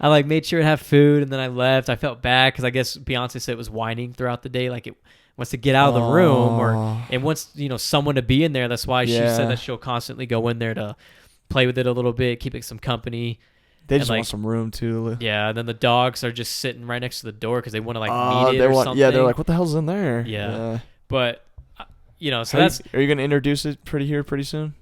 Speaker 2: I like made sure to have food, and then I left. I felt bad because I guess Beyonce said it was whining throughout the day, like it wants to get out of the room, or
Speaker 1: Aw.
Speaker 2: it wants someone to be in there. That's why she
Speaker 1: Yeah.
Speaker 2: said that she'll constantly go in there to play with it a little bit, keep it some company.
Speaker 1: They
Speaker 2: and,
Speaker 1: just
Speaker 2: like-
Speaker 1: want some room too.
Speaker 2: Yeah, and then the dogs are just sitting right next to the door because they want to like meet it
Speaker 1: they
Speaker 2: or
Speaker 1: want.
Speaker 2: something.
Speaker 1: Yeah, they're like, what the hell's in there?
Speaker 2: Yeah. But so
Speaker 1: Are
Speaker 2: that's
Speaker 1: you gonna introduce it pretty soon?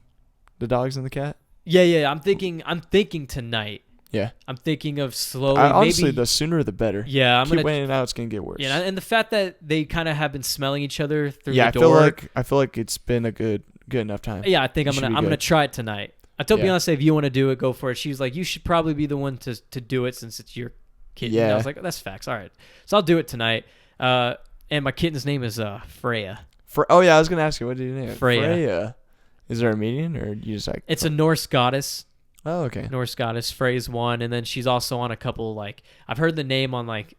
Speaker 1: The dogs and the cat.
Speaker 2: yeah. I'm thinking tonight.
Speaker 1: Yeah.
Speaker 2: I'm thinking of slowly.
Speaker 1: Honestly,
Speaker 2: maybe,
Speaker 1: the sooner the better.
Speaker 2: yeah, I'm
Speaker 1: Keep
Speaker 2: gonna.
Speaker 1: waiting out, it's gonna get worse.
Speaker 2: Yeah, and the fact that they kind of have been smelling each other through
Speaker 1: Yeah,
Speaker 2: the door.
Speaker 1: I feel like it's been a good enough time.
Speaker 2: Yeah, I think
Speaker 1: It should be
Speaker 2: I'm gonna
Speaker 1: good.
Speaker 2: try it tonight. I told
Speaker 1: Yeah.
Speaker 2: Beyonce, if you want to do it, go for it. She was like, you should probably be the one to do it since it's your kitten. And I
Speaker 1: Yeah.
Speaker 2: was like, that's facts. All right, so I'll do it tonight. And my kitten's name is Freya.
Speaker 1: Oh yeah, I was gonna ask you, what did you name it?
Speaker 2: Freya.
Speaker 1: Is there a meaning, or you just like?
Speaker 2: It's a Norse goddess.
Speaker 1: Oh, okay.
Speaker 2: Norse goddess. Freya's one, and then she's also on a couple like I've heard the name on like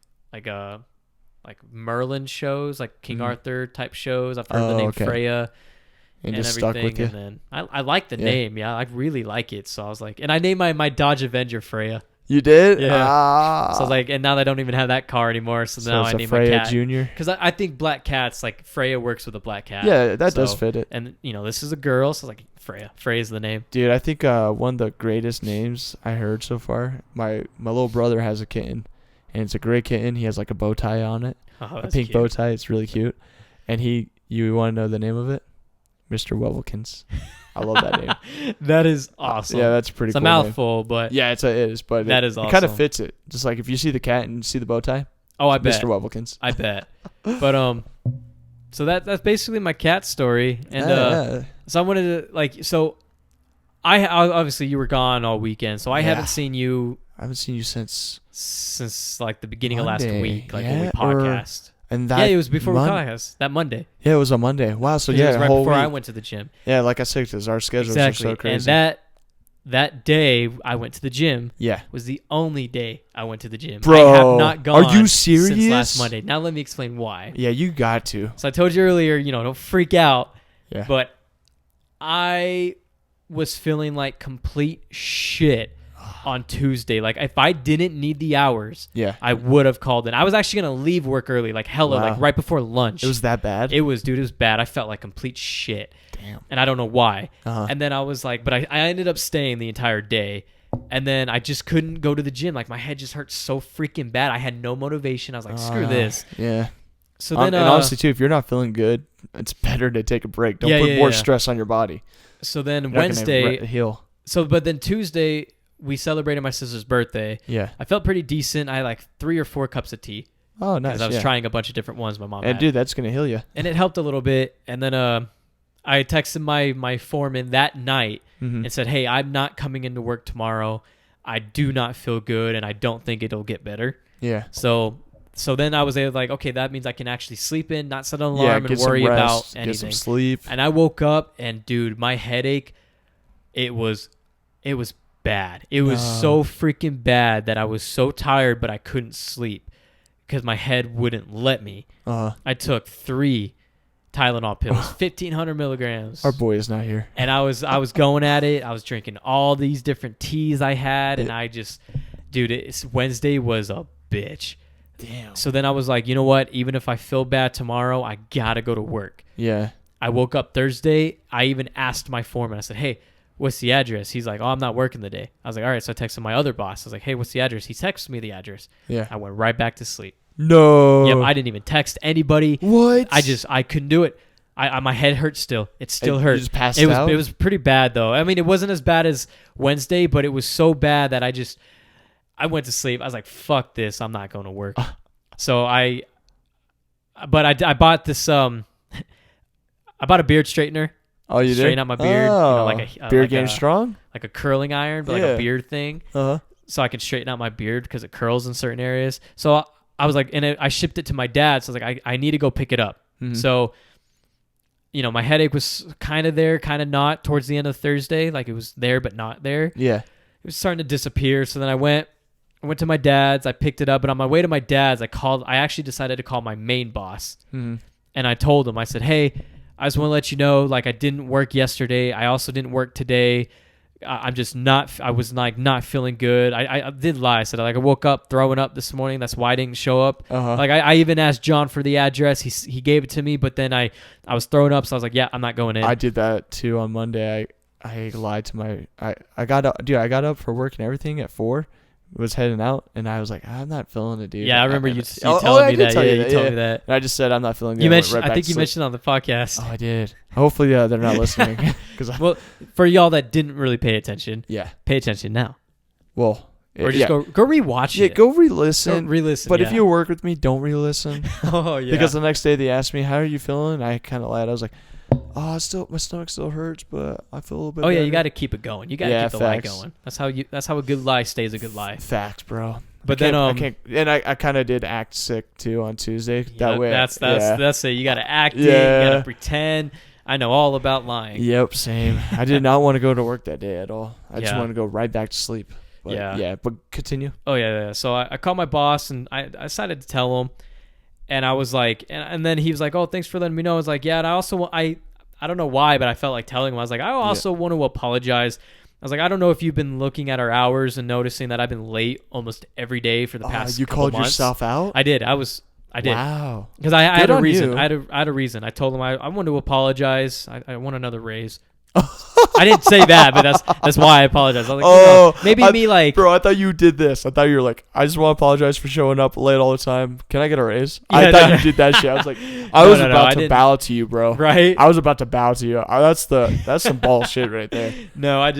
Speaker 2: Merlin shows, like King
Speaker 1: Mhm.
Speaker 2: Arthur type shows. I've heard the
Speaker 1: Oh,
Speaker 2: name
Speaker 1: okay.
Speaker 2: Freya.
Speaker 1: And
Speaker 2: And
Speaker 1: just stuck
Speaker 2: everything,
Speaker 1: with you.
Speaker 2: and then I like the
Speaker 1: Yeah.
Speaker 2: name. Yeah, I really like it. So I was like, and I named my Dodge Avenger Freya.
Speaker 1: You did?
Speaker 2: Yeah.
Speaker 1: Ah.
Speaker 2: So I was like, and now I don't even have that car anymore. So,
Speaker 1: So
Speaker 2: now
Speaker 1: it's
Speaker 2: I
Speaker 1: a
Speaker 2: name my
Speaker 1: Freya
Speaker 2: cat
Speaker 1: Junior.
Speaker 2: because I think black cats like Freya works with a black cat.
Speaker 1: Yeah, that does
Speaker 2: So-
Speaker 1: fit it,
Speaker 2: And this is a girl, so I was like Freya. Freya's the name.
Speaker 1: dude. I think one of the greatest names I heard so far. My little brother has a kitten, and it's a gray kitten. He has like a bow tie on it,
Speaker 2: Oh,
Speaker 1: a
Speaker 2: that's
Speaker 1: pink
Speaker 2: cute.
Speaker 1: bow tie. It's really cute. And you want to know the name of it? Mr. Webbelkins. I love that name.
Speaker 2: That is awesome.
Speaker 1: Yeah, that's a pretty
Speaker 2: It's a
Speaker 1: cool name.
Speaker 2: mouthful, but
Speaker 1: Yeah, it is, but
Speaker 2: That
Speaker 1: it
Speaker 2: is
Speaker 1: It kind of
Speaker 2: awesome.
Speaker 1: fits it. Just like if you see the cat and you see the bow tie,
Speaker 2: oh, I bet.
Speaker 1: Mr. Webbelkins.
Speaker 2: I bet. But so that's basically my cat story, and
Speaker 1: Yeah.
Speaker 2: so I wanted to I obviously you were gone all weekend, so I
Speaker 1: Yeah.
Speaker 2: haven't seen you
Speaker 1: I haven't seen you since,
Speaker 2: like the beginning of last
Speaker 1: Monday,
Speaker 2: week, like when we
Speaker 1: yeah, or-
Speaker 2: podcast.
Speaker 1: and that.
Speaker 2: Yeah, it was before we
Speaker 1: Mon-
Speaker 2: podcast that Monday.
Speaker 1: Yeah, it was on Monday. Wow. So
Speaker 2: 'Cause
Speaker 1: yeah,
Speaker 2: it was right
Speaker 1: whole
Speaker 2: before I
Speaker 1: week.
Speaker 2: went to the gym.
Speaker 1: Yeah, like I said, because our schedules
Speaker 2: Exactly,
Speaker 1: are so crazy.
Speaker 2: and that day I went to the gym
Speaker 1: yeah,
Speaker 2: was the only day I went to the gym.
Speaker 1: Bro,
Speaker 2: I have not gone.
Speaker 1: are you
Speaker 2: Since
Speaker 1: serious?
Speaker 2: last Monday. Now let me explain why.
Speaker 1: yeah, you got to.
Speaker 2: So I told you earlier, don't freak out.
Speaker 1: Yeah,
Speaker 2: But I was feeling like complete shit on Tuesday. Like if I didn't need the hours,
Speaker 1: yeah.
Speaker 2: I would have called in. I was actually gonna leave work early, like hella,
Speaker 1: Wow.
Speaker 2: like right before lunch.
Speaker 1: It was that bad.
Speaker 2: It was bad. I felt like complete shit,
Speaker 1: Damn.
Speaker 2: and I don't know why.
Speaker 1: Uh-huh.
Speaker 2: And then I was like, but I ended up staying the entire day. And then I just couldn't go to the gym. Like my head just hurt so freaking bad. I had no motivation. I was like, screw this.
Speaker 1: Yeah.
Speaker 2: So then,
Speaker 1: And honestly, too, if you're not feeling good, it's better to take a break. Don't
Speaker 2: Yeah,
Speaker 1: put
Speaker 2: yeah,
Speaker 1: more
Speaker 2: yeah.
Speaker 1: stress on your body.
Speaker 2: so then
Speaker 1: You're not gonna
Speaker 2: Wednesday.
Speaker 1: heal.
Speaker 2: But then Tuesday we celebrated my sister's birthday.
Speaker 1: Yeah.
Speaker 2: I felt pretty decent. I had like 3 or 4 cups of tea
Speaker 1: Oh, nice.
Speaker 2: because I was
Speaker 1: yeah.
Speaker 2: trying a bunch of different ones my mom
Speaker 1: And
Speaker 2: had.
Speaker 1: dude, that's gonna heal you.
Speaker 2: And it helped a little bit. And then I texted my foreman that night
Speaker 1: Mm-hmm.
Speaker 2: and said, hey, I'm not coming into work tomorrow. I do not feel good, and I don't think it'll get better.
Speaker 1: Yeah.
Speaker 2: So then I was able like, okay, that means I can actually sleep in, not set an
Speaker 1: Yeah.
Speaker 2: alarm
Speaker 1: Get
Speaker 2: and
Speaker 1: some
Speaker 2: worry
Speaker 1: rest.
Speaker 2: about
Speaker 1: Get some
Speaker 2: anything.
Speaker 1: sleep.
Speaker 2: And I woke up and dude, my headache, it was bad. It was so freaking bad that I was so tired, but I couldn't sleep because my head wouldn't let me. I took 3 Tylenol pills, 1,500 milligrams.
Speaker 1: Our boy is not here.
Speaker 2: And I was going at it. I was drinking all these different teas I had, and I just, dude, Wednesday was a bitch.
Speaker 1: Damn.
Speaker 2: So then I was like, you know what? Even if I feel bad tomorrow, I gotta go to work.
Speaker 1: Yeah.
Speaker 2: I woke up Thursday. I even asked my foreman. I said, hey, what's the address? He's like, oh, I'm not working the day. I was like, all right. So I texted my other boss. I was like, hey, what's the address? He texted me the address.
Speaker 1: Yeah.
Speaker 2: I went right back to sleep.
Speaker 1: No.
Speaker 2: Yep, I didn't even text anybody.
Speaker 1: What?
Speaker 2: I couldn't do it. My head hurts still. It still
Speaker 1: You
Speaker 2: hurts.
Speaker 1: just passed
Speaker 2: It was
Speaker 1: out?
Speaker 2: it was pretty bad though. I mean, it wasn't as bad as Wednesday, but it was so bad that I went to sleep. I was like, fuck this. I'm not going to work. So I bought this I bought a beard straightener.
Speaker 1: Oh, you did?
Speaker 2: straighten out my beard,
Speaker 1: Oh.
Speaker 2: like a
Speaker 1: beard
Speaker 2: like
Speaker 1: game
Speaker 2: a-
Speaker 1: strong?
Speaker 2: like a curling iron, but like
Speaker 1: Yeah.
Speaker 2: a beard thing,
Speaker 1: Uh-huh.
Speaker 2: so I can straighten out my beard because it curls in certain areas. So I was like, and I shipped it to my dad. So I was like, I need to go pick it up.
Speaker 1: Mhm.
Speaker 2: So, my headache was kind of there, kind of not towards the end of Thursday. Like it was there, but not there.
Speaker 1: Yeah.
Speaker 2: It was starting to disappear. So then I went to my dad's. I picked it up, and on my way to my dad's, I actually decided to call my main boss,
Speaker 1: Mm-hmm.
Speaker 2: and I told him, I said, hey, I just want to let you know, like I didn't work yesterday. I also didn't work today. I'm just I was like not feeling good. I did lie. I said like I woke up throwing up this morning. That's why I didn't show up.
Speaker 1: Uh-huh.
Speaker 2: Like I even asked John for the address. He gave it to me, but then I was throwing up, so I was like, yeah, I'm not going in.
Speaker 1: I did that too on Monday. I lied to my I got up, dude. I got up for work and everything at 4. Was heading out, and I was like, I'm not feeling it, dude.
Speaker 2: Yeah, I remember you
Speaker 1: Oh,
Speaker 2: telling
Speaker 1: I
Speaker 2: me
Speaker 1: did
Speaker 2: that.
Speaker 1: tell
Speaker 2: Yeah,
Speaker 1: you
Speaker 2: you
Speaker 1: that,
Speaker 2: told
Speaker 1: yeah.
Speaker 2: me that.
Speaker 1: And I just said I'm not feeling good.
Speaker 2: You
Speaker 1: I went
Speaker 2: mentioned.
Speaker 1: right
Speaker 2: I
Speaker 1: back
Speaker 2: think
Speaker 1: to
Speaker 2: you
Speaker 1: sleep.
Speaker 2: mentioned on the podcast.
Speaker 1: Oh, I did. Hopefully, they're not listening. Cause
Speaker 2: Well, for y'all that didn't really pay attention,
Speaker 1: yeah.
Speaker 2: pay attention now.
Speaker 1: Well,
Speaker 2: Or just
Speaker 1: yeah.
Speaker 2: go rewatch
Speaker 1: Yeah,
Speaker 2: it.
Speaker 1: go re-listen.
Speaker 2: Go re-listen.
Speaker 1: But
Speaker 2: yeah.
Speaker 1: if you work with me, don't re-listen.
Speaker 2: oh yeah,
Speaker 1: Because the next day they asked me, "How are you feeling?" I kind of lied. I was like, "Oh, my stomach still hurts, but I feel a little bit."
Speaker 2: oh yeah,
Speaker 1: better."
Speaker 2: you got to keep it going. You got to
Speaker 1: Yeah,
Speaker 2: keep the lie
Speaker 1: facts.
Speaker 2: going. That's how a good lie stays a good lie.
Speaker 1: Facts, bro.
Speaker 2: But
Speaker 1: I
Speaker 2: then
Speaker 1: can't, and I kind of did act sick too on Tuesday.
Speaker 2: yeah,
Speaker 1: That way,
Speaker 2: that's it. You got to act it.
Speaker 1: Yeah.
Speaker 2: You got to pretend. I know all about lying.
Speaker 1: Yep, same. I did not want to go to work that day at all. I just
Speaker 2: Yeah.
Speaker 1: wanted to go right back to sleep. But
Speaker 2: Yeah.
Speaker 1: But continue.
Speaker 2: Oh yeah. So I called my boss and I decided to tell him, and I was like, and then he was like, "Oh, thanks for letting me know." I was like, "Yeah." And I also I don't know why, but I felt like telling him. I was like, "I also want to apologize." I was like, "I don't know if you've been looking at our hours and noticing that I've been late almost every day for the past."
Speaker 1: You
Speaker 2: couple
Speaker 1: called
Speaker 2: months.
Speaker 1: yourself out?
Speaker 2: I did. I did.
Speaker 1: Wow.
Speaker 2: Because I had
Speaker 1: Good
Speaker 2: a
Speaker 1: on
Speaker 2: reason.
Speaker 1: you.
Speaker 2: I had a reason. I told him I want to apologize. I want another raise. I didn't say that, but that's why I apologize. I was like, maybe me like,
Speaker 1: Bro, I thought you did this. I thought you were like, I just want to apologize for showing up late all the time. Can I get a raise?
Speaker 2: Yeah,
Speaker 1: I thought
Speaker 2: no.
Speaker 1: you did that shit. I was like,
Speaker 2: No,
Speaker 1: I was
Speaker 2: I
Speaker 1: about to
Speaker 2: didn't.
Speaker 1: bow to you, bro.
Speaker 2: right?
Speaker 1: I was about to bow to you. That's some bullshit right there.
Speaker 2: No, I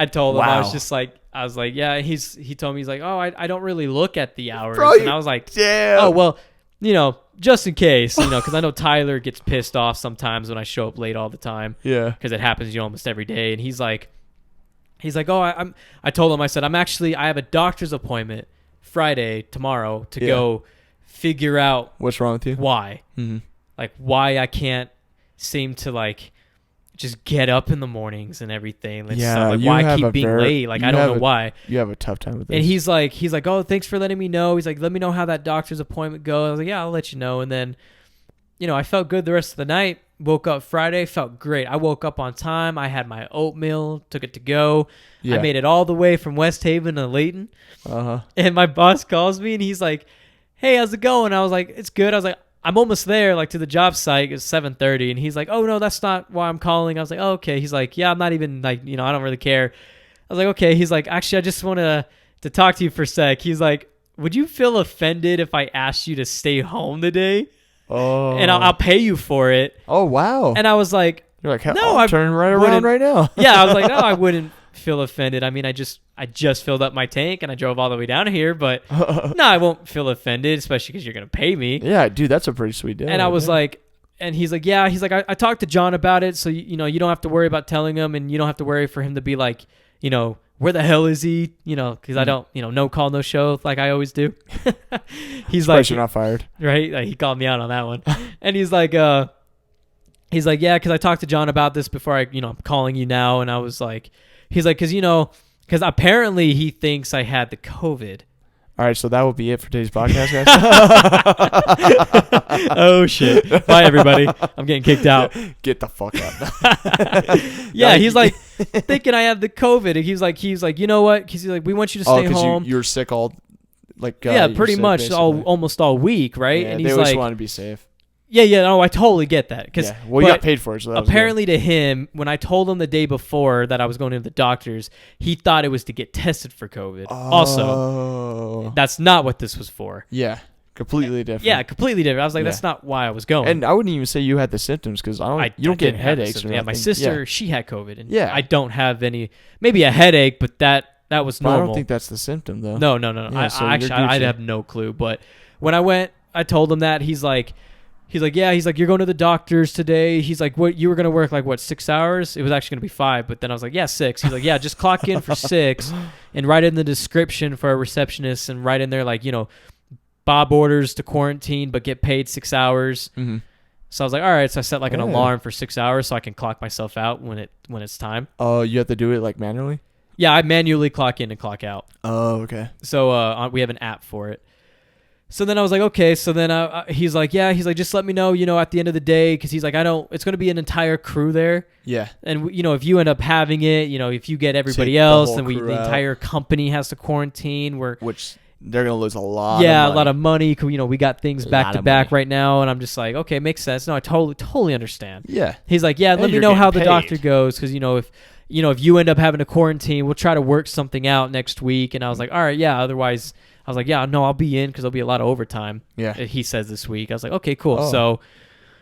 Speaker 2: told him I was
Speaker 1: Wow.
Speaker 2: just like, I was like, yeah. He told me he's like, oh, I don't really look at the hours,
Speaker 1: Bro,
Speaker 2: and
Speaker 1: you-
Speaker 2: I was like,
Speaker 1: Damn.
Speaker 2: oh well, just in case, because I know Tyler gets pissed off sometimes when I show up late all the time.
Speaker 1: Yeah.
Speaker 2: Because it happens, almost every day. And he's like, oh, I told him, I said, I have a doctor's appointment Friday tomorrow to go figure out
Speaker 1: What's wrong with you?
Speaker 2: why,
Speaker 1: Mm-hmm.
Speaker 2: like why I can't seem to like just get up in the mornings and everything. And
Speaker 1: Yeah,
Speaker 2: stuff. Like
Speaker 1: you
Speaker 2: why I
Speaker 1: have
Speaker 2: keep
Speaker 1: a
Speaker 2: being
Speaker 1: very-
Speaker 2: late. Like
Speaker 1: you
Speaker 2: I don't
Speaker 1: have
Speaker 2: know
Speaker 1: a-
Speaker 2: why.
Speaker 1: You have a tough time with this.
Speaker 2: And he's like, oh, thanks for letting me know. He's like, let me know how that doctor's appointment goes. I was like, yeah, I'll let you know. And then, I felt good the rest of the night. Woke up Friday, felt great. I woke up on time. I had my oatmeal, took it to go.
Speaker 1: Yeah.
Speaker 2: I made it all the way from West Haven to Layton.
Speaker 1: Uh-huh.
Speaker 2: And my boss calls me and he's like, hey, how's it going? I was like, it's good. I was like, I'm almost there, like to the job site. It's 7:30. And he's like, oh, no, that's not why I'm calling. I was like, oh, okay. He's like, yeah, I'm not even like, I don't really care. I was like, okay. He's like, actually, I just want to talk to you for a sec. He's like, would you feel offended if I asked you to stay home today?
Speaker 1: Oh.
Speaker 2: And I'll pay you for it.
Speaker 1: Oh, wow.
Speaker 2: And I was like,
Speaker 1: You're like,
Speaker 2: No,
Speaker 1: I'm
Speaker 2: I
Speaker 1: turning right
Speaker 2: wouldn't-
Speaker 1: around right now.
Speaker 2: yeah, I was like, no, I wouldn't feel offended. I mean, I just filled up my tank and I drove all the way down here, but no, I won't feel offended, especially because you're going to pay me.
Speaker 1: Yeah, dude, that's a pretty sweet deal.
Speaker 2: And I
Speaker 1: right
Speaker 2: was
Speaker 1: there.
Speaker 2: like, and he's like, yeah, he's like, I talked to John about it. So, you don't have to worry about telling him, and you don't have to worry for him to be like, where the hell is he? Because I don't, no call, no show like I always do. He's like,
Speaker 1: Surprised you're not fired.
Speaker 2: right? Like, he called me out on that one. And he's like, yeah, because I talked to John about this before I'm calling you now. And I was like, he's like, because apparently he thinks I had the COVID.
Speaker 1: All right, so that will be it for today's podcast, guys.
Speaker 2: Oh, shit. Bye, everybody. I'm getting kicked out.
Speaker 1: Get the fuck out.
Speaker 2: Yeah,
Speaker 1: No,
Speaker 2: he's like thinking I have the COVID. And he's like, you know what? He's like, we want you to
Speaker 1: Oh,
Speaker 2: stay home.
Speaker 1: you're sick all, like
Speaker 2: yeah,
Speaker 1: you're
Speaker 2: pretty
Speaker 1: sick,
Speaker 2: much
Speaker 1: basically.
Speaker 2: almost all week, right?
Speaker 1: Yeah,
Speaker 2: and
Speaker 1: they
Speaker 2: he's
Speaker 1: always
Speaker 2: like,
Speaker 1: want to be safe.
Speaker 2: yeah, no, I totally get that. Because
Speaker 1: Yeah. Well, you got paid for it, so that was good.
Speaker 2: apparently to him, when I told him the day before that I was going to the doctors, he thought it was to get tested for COVID. Also,
Speaker 1: Oh.
Speaker 2: that's not what this was for.
Speaker 1: Yeah, completely different.
Speaker 2: Yeah, completely different. I was like,
Speaker 1: Yeah.
Speaker 2: that's not why I was going.
Speaker 1: And I wouldn't even say you had the symptoms because you don't get
Speaker 2: didn't have the
Speaker 1: headaches or
Speaker 2: symptoms. Yeah, my
Speaker 1: nothing.
Speaker 2: sister, she had COVID, and
Speaker 1: Yeah.
Speaker 2: I don't have any. Maybe a headache, but that was
Speaker 1: But I
Speaker 2: normal.
Speaker 1: don't think that's the symptom though.
Speaker 2: No.
Speaker 1: Yeah, so you're
Speaker 2: Actually, I
Speaker 1: Gucci.
Speaker 2: have no clue. But when I went, I told him that. He's like, yeah. He's like, you're going to the doctors today. He's like, what? You were going to work like what, 6 hours? It was actually going to be 5, but then I was like, yeah, 6. He's like, yeah, just clock in for 6 and write in the description for a receptionist and write in there like, Bob orders to quarantine but get paid 6 hours.
Speaker 1: Mm-hmm.
Speaker 2: So I was like, all right. So I set like an
Speaker 1: Yeah.
Speaker 2: alarm for 6 hours so I can clock myself out when it's time.
Speaker 1: Oh, you have to do it like manually.
Speaker 2: Yeah, I manually clock in and clock out.
Speaker 1: Oh, okay.
Speaker 2: So we have an app for it. So then I was like, okay. So then he's like, yeah. He's like, just let me know, at the end of the day, because he's like, it's going to be an entire crew there,
Speaker 1: Yeah.
Speaker 2: and if you end up having it, if you get everybody
Speaker 1: Take the
Speaker 2: else,
Speaker 1: whole
Speaker 2: then
Speaker 1: crew
Speaker 2: the
Speaker 1: out.
Speaker 2: entire company has to quarantine.
Speaker 1: Which they're gonna lose a lot.
Speaker 2: Yeah,
Speaker 1: of
Speaker 2: a lot of money. 'Cause, we got things
Speaker 1: A
Speaker 2: back
Speaker 1: lot
Speaker 2: to
Speaker 1: of
Speaker 2: back
Speaker 1: money.
Speaker 2: right now, and I'm just like, okay, makes sense. No, I totally understand.
Speaker 1: Yeah.
Speaker 2: He's like, yeah,
Speaker 1: And
Speaker 2: let me
Speaker 1: you're
Speaker 2: know how the
Speaker 1: getting
Speaker 2: doctor
Speaker 1: paid.
Speaker 2: goes, because if you end up having to quarantine, we'll try to work something out next week. And I was like, all right, yeah. Otherwise, I was like, yeah, no, I'll be in because there'll be a lot of overtime.
Speaker 1: Yeah.
Speaker 2: He says this week. I was like, okay, cool.
Speaker 1: Oh.
Speaker 2: So,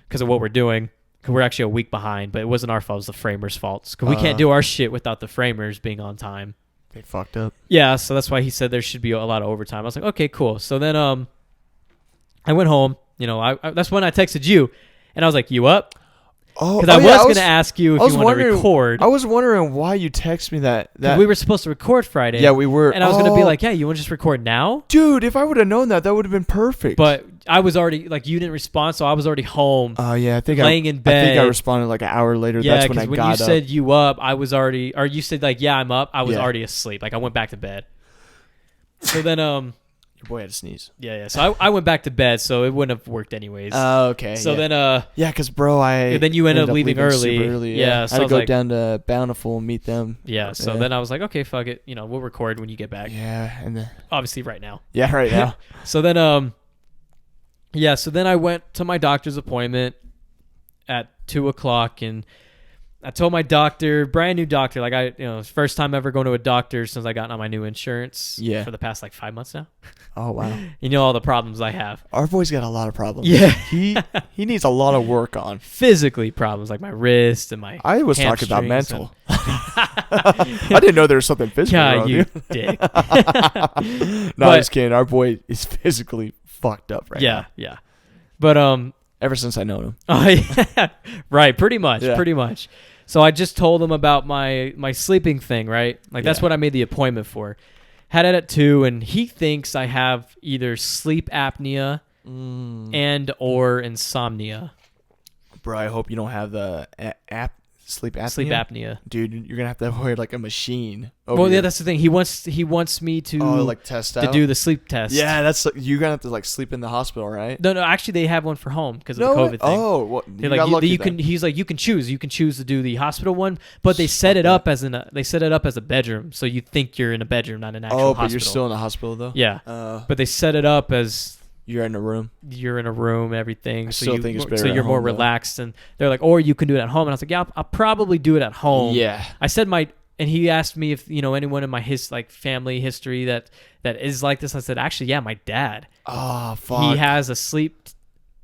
Speaker 2: because of what we're doing, 'cause we're actually a week behind, but it wasn't our fault. It was the framers' fault. Because we can't do our shit without the framers being on time.
Speaker 1: They fucked up.
Speaker 2: Yeah, so that's why he said there should be a lot of overtime. I was like, okay, cool. So then I went home. You know, I that's when I texted you, and I was like, you up?
Speaker 1: Oh,
Speaker 2: Because I was going to ask you if you want to record.
Speaker 1: I was wondering why you text me that.
Speaker 2: We were supposed to record Friday.
Speaker 1: Yeah, we were.
Speaker 2: And I was going to be like, yeah, you want to just record now?
Speaker 1: Dude, if I would have known that would have been perfect.
Speaker 2: But I was already, like, you didn't respond, so I was already home.
Speaker 1: Oh, yeah. I think
Speaker 2: laying in bed.
Speaker 1: I think I responded like an hour later.
Speaker 2: Yeah,
Speaker 1: that's when I got up.
Speaker 2: when you said you up, I was already, or you said, like, yeah, I'm up. I was already asleep. Like, I went back to bed. So then,
Speaker 1: your boy had to sneeze.
Speaker 2: Yeah. So I went back to bed, so it wouldn't have worked anyways.
Speaker 1: Oh, okay.
Speaker 2: So then,
Speaker 1: yeah, because bro,
Speaker 2: then you ended up leaving early.
Speaker 1: Super early.
Speaker 2: Yeah,
Speaker 1: so
Speaker 2: I
Speaker 1: I had to
Speaker 2: was
Speaker 1: go down to Bountiful and meet them.
Speaker 2: Yeah. So then I was like, okay, fuck it. You know, we'll record when you get back.
Speaker 1: Yeah, and then
Speaker 2: Obviously, right now.
Speaker 1: yeah, right now.
Speaker 2: So then, yeah. So then I went to my doctor's appointment at 2:00, and I told my doctor, brand new doctor, like first time ever going to a doctor since I got on my new insurance.
Speaker 1: Yeah.
Speaker 2: For the past like 5 months now.
Speaker 1: Oh wow.
Speaker 2: You know all the problems I have.
Speaker 1: Our boy's got a lot of problems.
Speaker 2: Yeah.
Speaker 1: he needs a lot of work on.
Speaker 2: Physically problems like my wrist and my.
Speaker 1: I was talking about
Speaker 2: hamstrings
Speaker 1: mental. I didn't know there was something physical
Speaker 2: God,
Speaker 1: wrong.
Speaker 2: you dick.
Speaker 1: No, I'm just kidding. Our boy is physically fucked up right now.
Speaker 2: Yeah. But
Speaker 1: Ever since I know him.
Speaker 2: right, pretty much.
Speaker 1: Yeah.
Speaker 2: So I just told him about my sleeping thing, right? Like that's
Speaker 1: Yeah.
Speaker 2: what I made the appointment for. Had it at 2, and he thinks I have either sleep apnea and or insomnia.
Speaker 1: Bro, I hope you don't have the sleep apnea.
Speaker 2: Sleep apnea.
Speaker 1: Dude, you're gonna have to wear like a machine.
Speaker 2: Well, yeah, that's the thing. He wants me to
Speaker 1: like test out.
Speaker 2: to do the sleep test.
Speaker 1: Yeah, that's you're gonna have to like sleep in the hospital, right?
Speaker 2: No, actually, they have one for home because of the COVID thing.
Speaker 1: Oh, well,
Speaker 2: They're like you can. He's like you can choose. You can choose to do the hospital one, but they set it up as a bedroom, so you think you're in a bedroom, not an actual hospital.
Speaker 1: Oh, but you're still in the hospital though.
Speaker 2: Yeah, but they set it up as
Speaker 1: you're in a room.
Speaker 2: You're in a room, everything.
Speaker 1: I still think it's better
Speaker 2: so
Speaker 1: at
Speaker 2: you're more
Speaker 1: home, though.
Speaker 2: relaxed, and they're like, or you can do it at home. And I was like, yeah, I'll probably do it at home.
Speaker 1: Yeah.
Speaker 2: I said and he asked me if anyone in my family history that is like this. I said, actually, yeah, my dad.
Speaker 1: Oh fuck.
Speaker 2: He has a sleep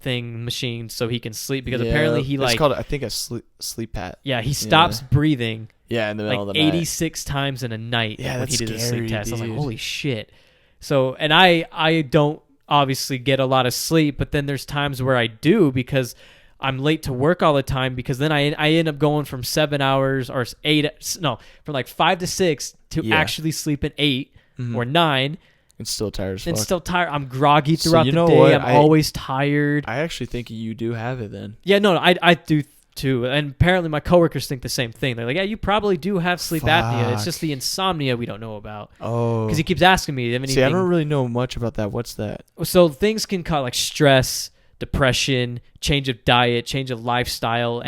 Speaker 2: thing machine so he can sleep because apparently he
Speaker 1: it's called I think a sleep pat.
Speaker 2: Yeah, he stops breathing.
Speaker 1: Yeah, in the middle of the
Speaker 2: 86 times in a night.
Speaker 1: Yeah,
Speaker 2: when he did the sleep test.
Speaker 1: dude.
Speaker 2: I was like, holy shit. So, and I don't obviously get a lot of sleep, but then there's times where I do because I'm late to work all the time because then I end up going from 7 hours or 8, no, from like 5 to 6 to actually sleeping 8 or 9.
Speaker 1: It's still tired as fuck.
Speaker 2: And still tired. I'm groggy throughout
Speaker 1: you
Speaker 2: the
Speaker 1: know
Speaker 2: day.
Speaker 1: what?
Speaker 2: I'm always tired.
Speaker 1: I actually think you do have it then.
Speaker 2: Yeah, no, I do too. And apparently my coworkers think the same thing. They're like, yeah, you probably do have sleep apnea. It's just the insomnia we don't know about.
Speaker 1: Oh.
Speaker 2: Because he keeps asking me.
Speaker 1: See, I don't really know much about that. What's that?
Speaker 2: So things can cause like stress, depression, change of diet, change of lifestyle,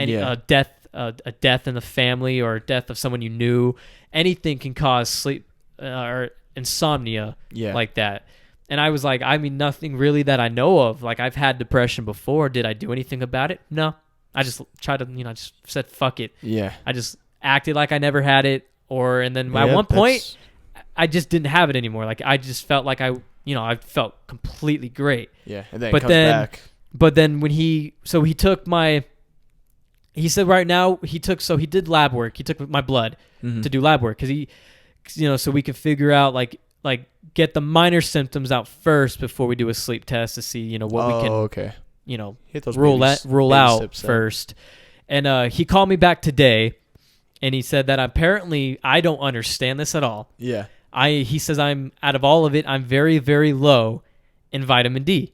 Speaker 2: death, a death in the family or death of someone you knew. Anything can cause sleep or insomnia like that. And I was like, I mean, nothing really that I know of. Like I've had depression before. Did I do anything about it? No. I just tried to, just said, fuck it.
Speaker 1: Yeah.
Speaker 2: I just acted like I never had it. And then at one point, I just didn't have it anymore. Like I just felt like I felt completely great.
Speaker 1: Yeah. And then it comes back.
Speaker 2: But then when he said right now he did lab work. He took my blood to do lab work because so we can figure out like get the minor symptoms out first before we do a sleep test to see what we can
Speaker 1: okay.
Speaker 2: rule out first. And he called me back today, and he said that apparently I don't understand this at all.
Speaker 1: Yeah.
Speaker 2: He says I'm out of all of it, I'm very, very low in vitamin D.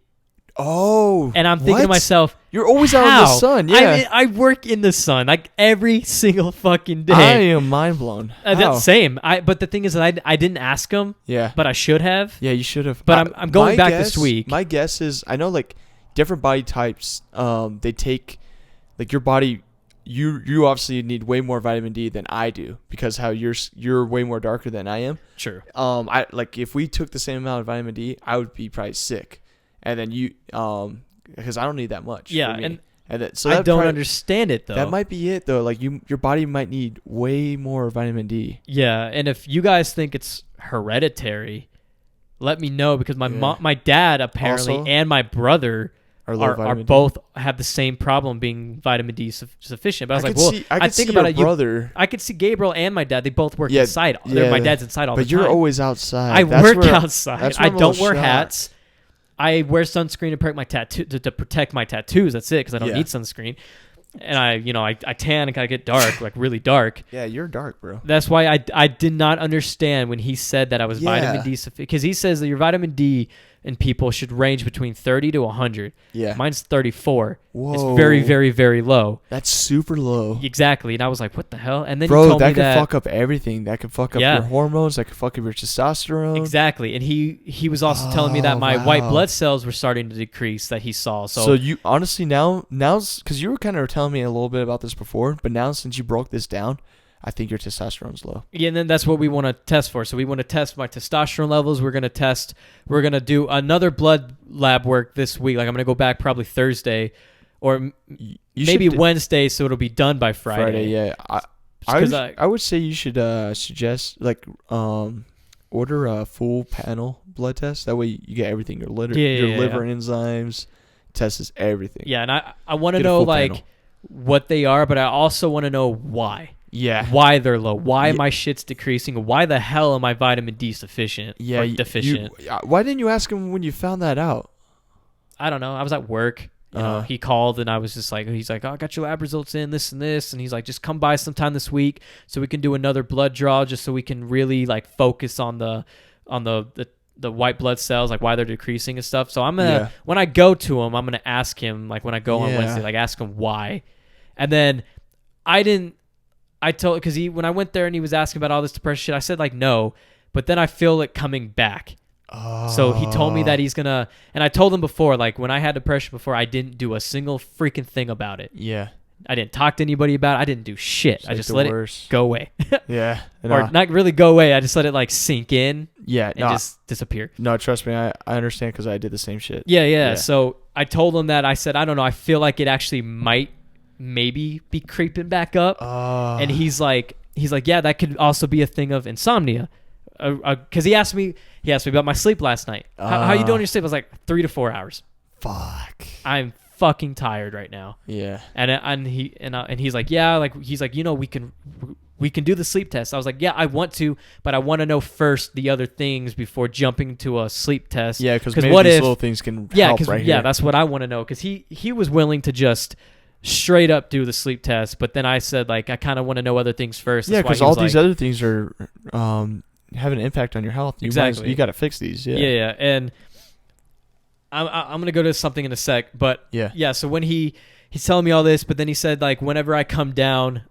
Speaker 1: Oh.
Speaker 2: And I'm thinking to myself,
Speaker 1: you're always out in the sun. Yeah.
Speaker 2: I work in the sun like every single fucking day.
Speaker 1: I am mind blown.
Speaker 2: Same. But the thing is that I didn't ask him.
Speaker 1: Yeah.
Speaker 2: But I should have.
Speaker 1: Yeah, you should have.
Speaker 2: But I'm going back this week.
Speaker 1: My guess is I know like different body types. They take like your body. You obviously need way more vitamin D than I do because how you're way more darker than I am.
Speaker 2: Sure.
Speaker 1: I like if we took the same amount of vitamin D, I would be probably sick. And then because I don't need that much.
Speaker 2: Yeah,
Speaker 1: so
Speaker 2: I don't understand it though.
Speaker 1: That might be it though. Like your body might need way more vitamin D.
Speaker 2: Yeah, and if you guys think it's hereditary, let me know because my dad apparently
Speaker 1: Also?
Speaker 2: and my brother
Speaker 1: Or low
Speaker 2: are
Speaker 1: vitamin D.
Speaker 2: both have the same problem being vitamin D sufficient. But I was like, well,
Speaker 1: I could
Speaker 2: think
Speaker 1: see
Speaker 2: about
Speaker 1: your
Speaker 2: it.
Speaker 1: brother.
Speaker 2: I could see Gabriel and my dad. They both work
Speaker 1: Yeah,
Speaker 2: inside.
Speaker 1: yeah.
Speaker 2: My dad's inside all the
Speaker 1: But
Speaker 2: time.
Speaker 1: you're always outside.
Speaker 2: I
Speaker 1: That's
Speaker 2: work
Speaker 1: where-
Speaker 2: outside.
Speaker 1: that's where
Speaker 2: I
Speaker 1: I'm a
Speaker 2: don't
Speaker 1: little
Speaker 2: wear
Speaker 1: shocked.
Speaker 2: hats. I wear sunscreen to protect my tattoo to protect my tattoos. That's it, because I don't
Speaker 1: Yeah.
Speaker 2: need sunscreen. And I tan and I get dark, like really dark.
Speaker 1: Yeah, you're dark, bro.
Speaker 2: That's why I did not understand when he said that I was
Speaker 1: Yeah.
Speaker 2: vitamin D sufficient, because he says that your vitamin D in people should range between 30 to 100.
Speaker 1: Yeah.
Speaker 2: Mine's 34.
Speaker 1: Whoa.
Speaker 2: It's very, very, very low.
Speaker 1: That's super low.
Speaker 2: Exactly. And I was like, what the hell? And then he
Speaker 1: Bro,
Speaker 2: told
Speaker 1: that
Speaker 2: me
Speaker 1: could
Speaker 2: that
Speaker 1: fuck up everything. That could fuck up
Speaker 2: Yeah.
Speaker 1: your hormones. That could fuck up your testosterone.
Speaker 2: exactly. And he was also telling me that
Speaker 1: Oh,
Speaker 2: my white
Speaker 1: wow.
Speaker 2: blood cells were starting to decrease that he saw.
Speaker 1: So you honestly now's because you were kind of telling me a little bit about this before, but now since you broke this down, I think your testosterone's low.
Speaker 2: Yeah, and then that's what we want to test for. So we want to test my testosterone levels. We're going to do another blood lab work this week. Like I'm going to go back probably Thursday or
Speaker 1: You
Speaker 2: maybe
Speaker 1: should
Speaker 2: Wednesday, so it'll be done by Friday.
Speaker 1: Yeah. I would say you should suggest order a full panel blood test. That way you get everything. Your liver enzymes, tests everything.
Speaker 2: Yeah, and I want to
Speaker 1: Get a
Speaker 2: know
Speaker 1: full
Speaker 2: like
Speaker 1: panel.
Speaker 2: what they are, but I also want to know why.
Speaker 1: Yeah.
Speaker 2: Why they're low. Why
Speaker 1: Yeah.
Speaker 2: my shit's decreasing. Why the hell am I vitamin D sufficient
Speaker 1: Yeah.
Speaker 2: or deficient?
Speaker 1: Why didn't you ask him when you found that out?
Speaker 2: I don't know. I was at work. You know, he called and I was just like, he's like, oh, I got your lab results in, this and this. And he's like, just come by sometime this week so we can do another blood draw just so we can really like focus on the white blood cells, like why they're decreasing and stuff. So I'm going to, when I go to him, I'm going to ask him, like when I go on Wednesday, like ask him why. And then because when I went there and he was asking about all this depression shit, I said like, no, but then I feel it coming back. So he told me that he's gonna, and I told him before, like when I had depression before, I didn't do a single freaking thing about it.
Speaker 1: Yeah.
Speaker 2: I didn't talk to anybody about it. I didn't do shit.
Speaker 1: It's
Speaker 2: I
Speaker 1: like
Speaker 2: just
Speaker 1: the
Speaker 2: let
Speaker 1: worst.
Speaker 2: it go away.
Speaker 1: Yeah.
Speaker 2: Or not really go away. I just let it like sink in
Speaker 1: Yeah.
Speaker 2: and just disappear.
Speaker 1: No, trust me. I understand because I did the same shit.
Speaker 2: Yeah. So I told him that. I said, I don't know. I feel like it actually might maybe be creeping back up. And he's like, yeah, that could also be a thing of insomnia. Because he asked me about my sleep last night. How you doing in your sleep? I was like 3 to 4 hours.
Speaker 1: Fuck.
Speaker 2: I'm fucking tired right now.
Speaker 1: Yeah.
Speaker 2: And he's like, yeah, like he's like, you know, we can do the sleep test. I was like, yeah, I want to, but I want to know first the other things before jumping to a sleep test.
Speaker 1: Yeah, because maybe
Speaker 2: what
Speaker 1: these
Speaker 2: if
Speaker 1: little things can help right here.
Speaker 2: that's what I want to know. Because he was willing to just straight up do the sleep test, but then I said like I kind of want to know other things first.
Speaker 1: Yeah,
Speaker 2: That's why
Speaker 1: because
Speaker 2: he
Speaker 1: all
Speaker 2: was
Speaker 1: these
Speaker 2: like,
Speaker 1: other things are have an impact on your health.
Speaker 2: Exactly.
Speaker 1: You got to fix these. Yeah.
Speaker 2: Yeah, and I'm gonna go to something in a sec, but
Speaker 1: Yeah.
Speaker 2: So when he's telling me all this, but then he said like whenever I come down,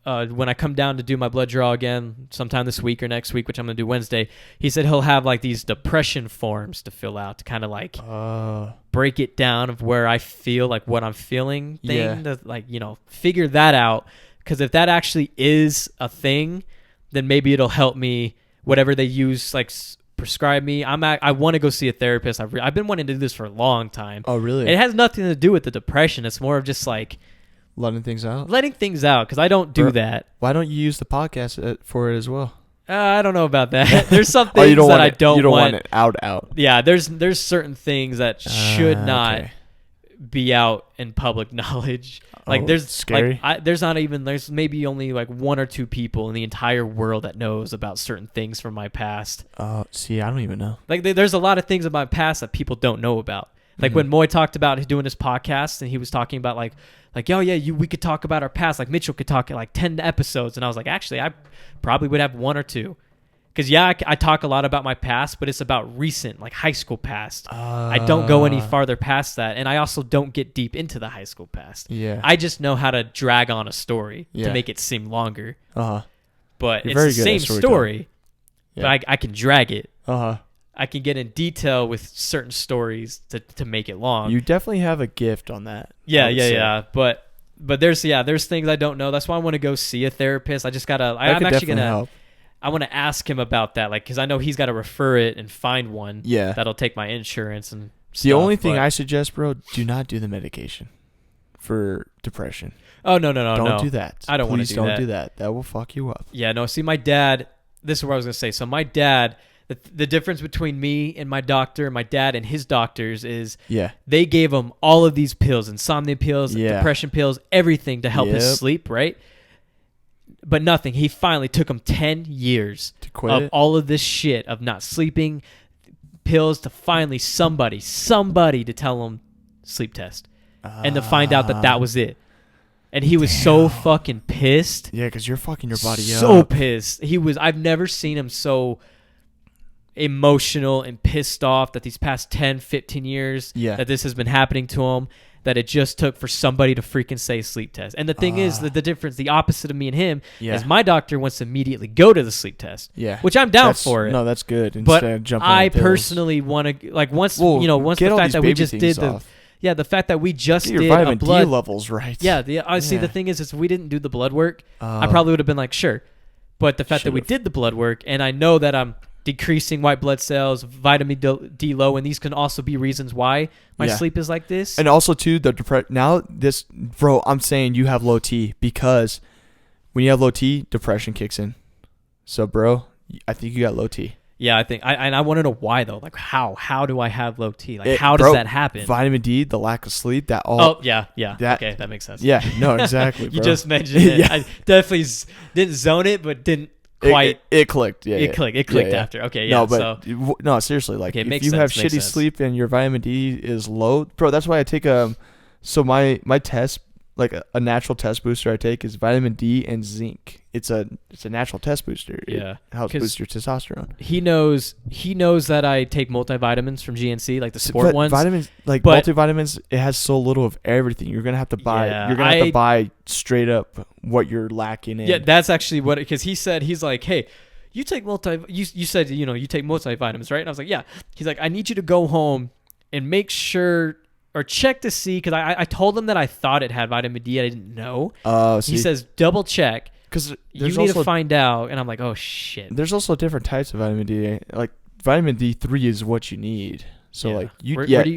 Speaker 2: when I come down to do my blood draw again, sometime this week or next week, which I'm gonna do Wednesday, he said he'll have like these depression forms to fill out to kind of like break it down of where I feel like what I'm feeling thing to like figure that out. Because if that actually is a thing, then maybe it'll help me. Whatever they use, like prescribe me. I want to go see a therapist. I've been wanting to do this for a long time.
Speaker 1: Oh, really?
Speaker 2: It has nothing to do with the depression. It's more of just like
Speaker 1: Letting things out.
Speaker 2: letting things out because I don't do that.
Speaker 1: Why don't you use the podcast for it as well?
Speaker 2: I don't know about that. There's some things
Speaker 1: You don't
Speaker 2: that
Speaker 1: want
Speaker 2: I
Speaker 1: it,
Speaker 2: don't
Speaker 1: you don't
Speaker 2: want.
Speaker 1: want it out.
Speaker 2: Yeah, there's certain things that should not
Speaker 1: Okay.
Speaker 2: be out in public knowledge. Like there's
Speaker 1: scary.
Speaker 2: Like there's maybe only like 1 or 2 people in the entire world that knows about certain things from my past.
Speaker 1: See, I don't even know.
Speaker 2: Like there's a lot of things in my past that people don't know about. Like when Moy talked about doing his podcast and he was talking about like oh yeah, we could talk about our past. Like Mitchell could talk like 10 episodes, and I was like, actually, I probably would have 1 or 2. Because I talk a lot about my past, but it's about recent, like high school past. I don't go any farther past that, and I also don't get deep into the high school past.
Speaker 1: Yeah.
Speaker 2: I just know how to drag on a story to
Speaker 1: Yeah.
Speaker 2: make it seem longer. But
Speaker 1: You're
Speaker 2: it's
Speaker 1: very
Speaker 2: the
Speaker 1: good
Speaker 2: same
Speaker 1: at storytelling.
Speaker 2: story,
Speaker 1: Yeah.
Speaker 2: but I can drag it.
Speaker 1: Uh-huh.
Speaker 2: I can get in detail with certain stories to make it long.
Speaker 1: You definitely have a gift on that.
Speaker 2: Yeah. But there's things I don't know. That's why I want to go see a therapist. I just gotta. I'm actually gonna.
Speaker 1: Help.
Speaker 2: I want to ask him about that, like, because I know he's got to refer it and find one.
Speaker 1: Yeah.
Speaker 2: That'll take my insurance and.
Speaker 1: The only thing I suggest, bro, do not do the medication for depression.
Speaker 2: Oh no!
Speaker 1: Don't do that.
Speaker 2: I don't want to
Speaker 1: Please
Speaker 2: do that.
Speaker 1: don't do that. That will fuck you up.
Speaker 2: Yeah, no. See, my dad. This is what I was gonna say. So my dad, The difference between me and my doctor, my dad and his doctors is
Speaker 1: Yeah.
Speaker 2: they gave him all of these pills, insomnia pills,
Speaker 1: Yeah.
Speaker 2: depression pills, everything to help his
Speaker 1: Yep.
Speaker 2: sleep, right? But nothing. He finally took him 10 years
Speaker 1: To quit
Speaker 2: of
Speaker 1: it?
Speaker 2: all of this shit of not sleeping, pills, to finally somebody to tell him sleep test. And to find out that was it. And he was so fucking pissed.
Speaker 1: Yeah, because you're fucking your body
Speaker 2: So
Speaker 1: up.
Speaker 2: pissed. I've never seen him so emotional and pissed off that these past 10, 15 years
Speaker 1: Yeah.
Speaker 2: that this has been happening to him, that it just took for somebody to freaking say sleep test. And the thing is that the difference, the opposite of me and him,
Speaker 1: Yeah.
Speaker 2: is my doctor wants to immediately go to the sleep test.
Speaker 1: Yeah.
Speaker 2: Which I'm down
Speaker 1: That's-
Speaker 2: for it.
Speaker 1: No, that's good.
Speaker 2: But
Speaker 1: Instead of jumping
Speaker 2: I
Speaker 1: on pills.
Speaker 2: personally want to, like, once
Speaker 1: Well,
Speaker 2: once
Speaker 1: get
Speaker 2: the
Speaker 1: all
Speaker 2: fact
Speaker 1: these
Speaker 2: that we
Speaker 1: baby
Speaker 2: just
Speaker 1: things
Speaker 2: did the
Speaker 1: off.
Speaker 2: the fact that we just
Speaker 1: Get your
Speaker 2: did
Speaker 1: vitamin
Speaker 2: a blood
Speaker 1: D levels right.
Speaker 2: yeah, I see.
Speaker 1: Yeah.
Speaker 2: The thing is if we didn't do the blood work, I
Speaker 1: Oh.
Speaker 2: probably would have been like, sure. But the fact that we
Speaker 1: Should've.
Speaker 2: did the blood work, and I know that I'm decreasing white blood cells, vitamin D low, and these can also be reasons why my
Speaker 1: Yeah.
Speaker 2: sleep is like this.
Speaker 1: And also too, bro, I'm saying you have low T because when you have low T, depression kicks in. So, bro, I think you got low T.
Speaker 2: Yeah, I think I want to know why though. Like how do I have low T? Like
Speaker 1: It-
Speaker 2: how does
Speaker 1: bro,
Speaker 2: that happen?
Speaker 1: Vitamin D, the lack of sleep, that all.
Speaker 2: Oh yeah.
Speaker 1: that-
Speaker 2: Okay, that makes sense.
Speaker 1: Yeah, no, exactly.
Speaker 2: You
Speaker 1: bro.
Speaker 2: just mentioned it.
Speaker 1: Yeah.
Speaker 2: I definitely didn't zone it, but didn't quite.
Speaker 1: It clicked. Yeah,
Speaker 2: It clicked. It clicked
Speaker 1: yeah.
Speaker 2: after. Okay, yeah.
Speaker 1: No, but
Speaker 2: so
Speaker 1: no, seriously, like
Speaker 2: Okay,
Speaker 1: if
Speaker 2: makes
Speaker 1: you have
Speaker 2: sense, makes
Speaker 1: shitty
Speaker 2: sense.
Speaker 1: sleep and your vitamin D is low, bro, that's why I take so my test, like a natural test booster I take is vitamin D and zinc. It's a natural test booster.
Speaker 2: Yeah,
Speaker 1: It helps
Speaker 2: 'cause
Speaker 1: boost your testosterone.
Speaker 2: he knows that I take multivitamins from GNC, like the sport ones.
Speaker 1: Vitamins, like
Speaker 2: but-
Speaker 1: multivitamins, it has so little of everything. You're gonna have to buy.
Speaker 2: Yeah,
Speaker 1: you're gonna have
Speaker 2: I-
Speaker 1: to buy straight up what you're lacking in.
Speaker 2: Yeah, that's actually what, because he's like, hey, you take you said, you take multivitamins, right? And I was like, yeah. He's like, I need you to go home and make sure or check to see, because I told him that I thought it had vitamin D. I didn't know. He says, double check.
Speaker 1: because
Speaker 2: You need to find out. And I'm like, oh, shit.
Speaker 1: there's also different types of vitamin D. Like vitamin D3 is what you need. So
Speaker 2: Yeah.
Speaker 1: like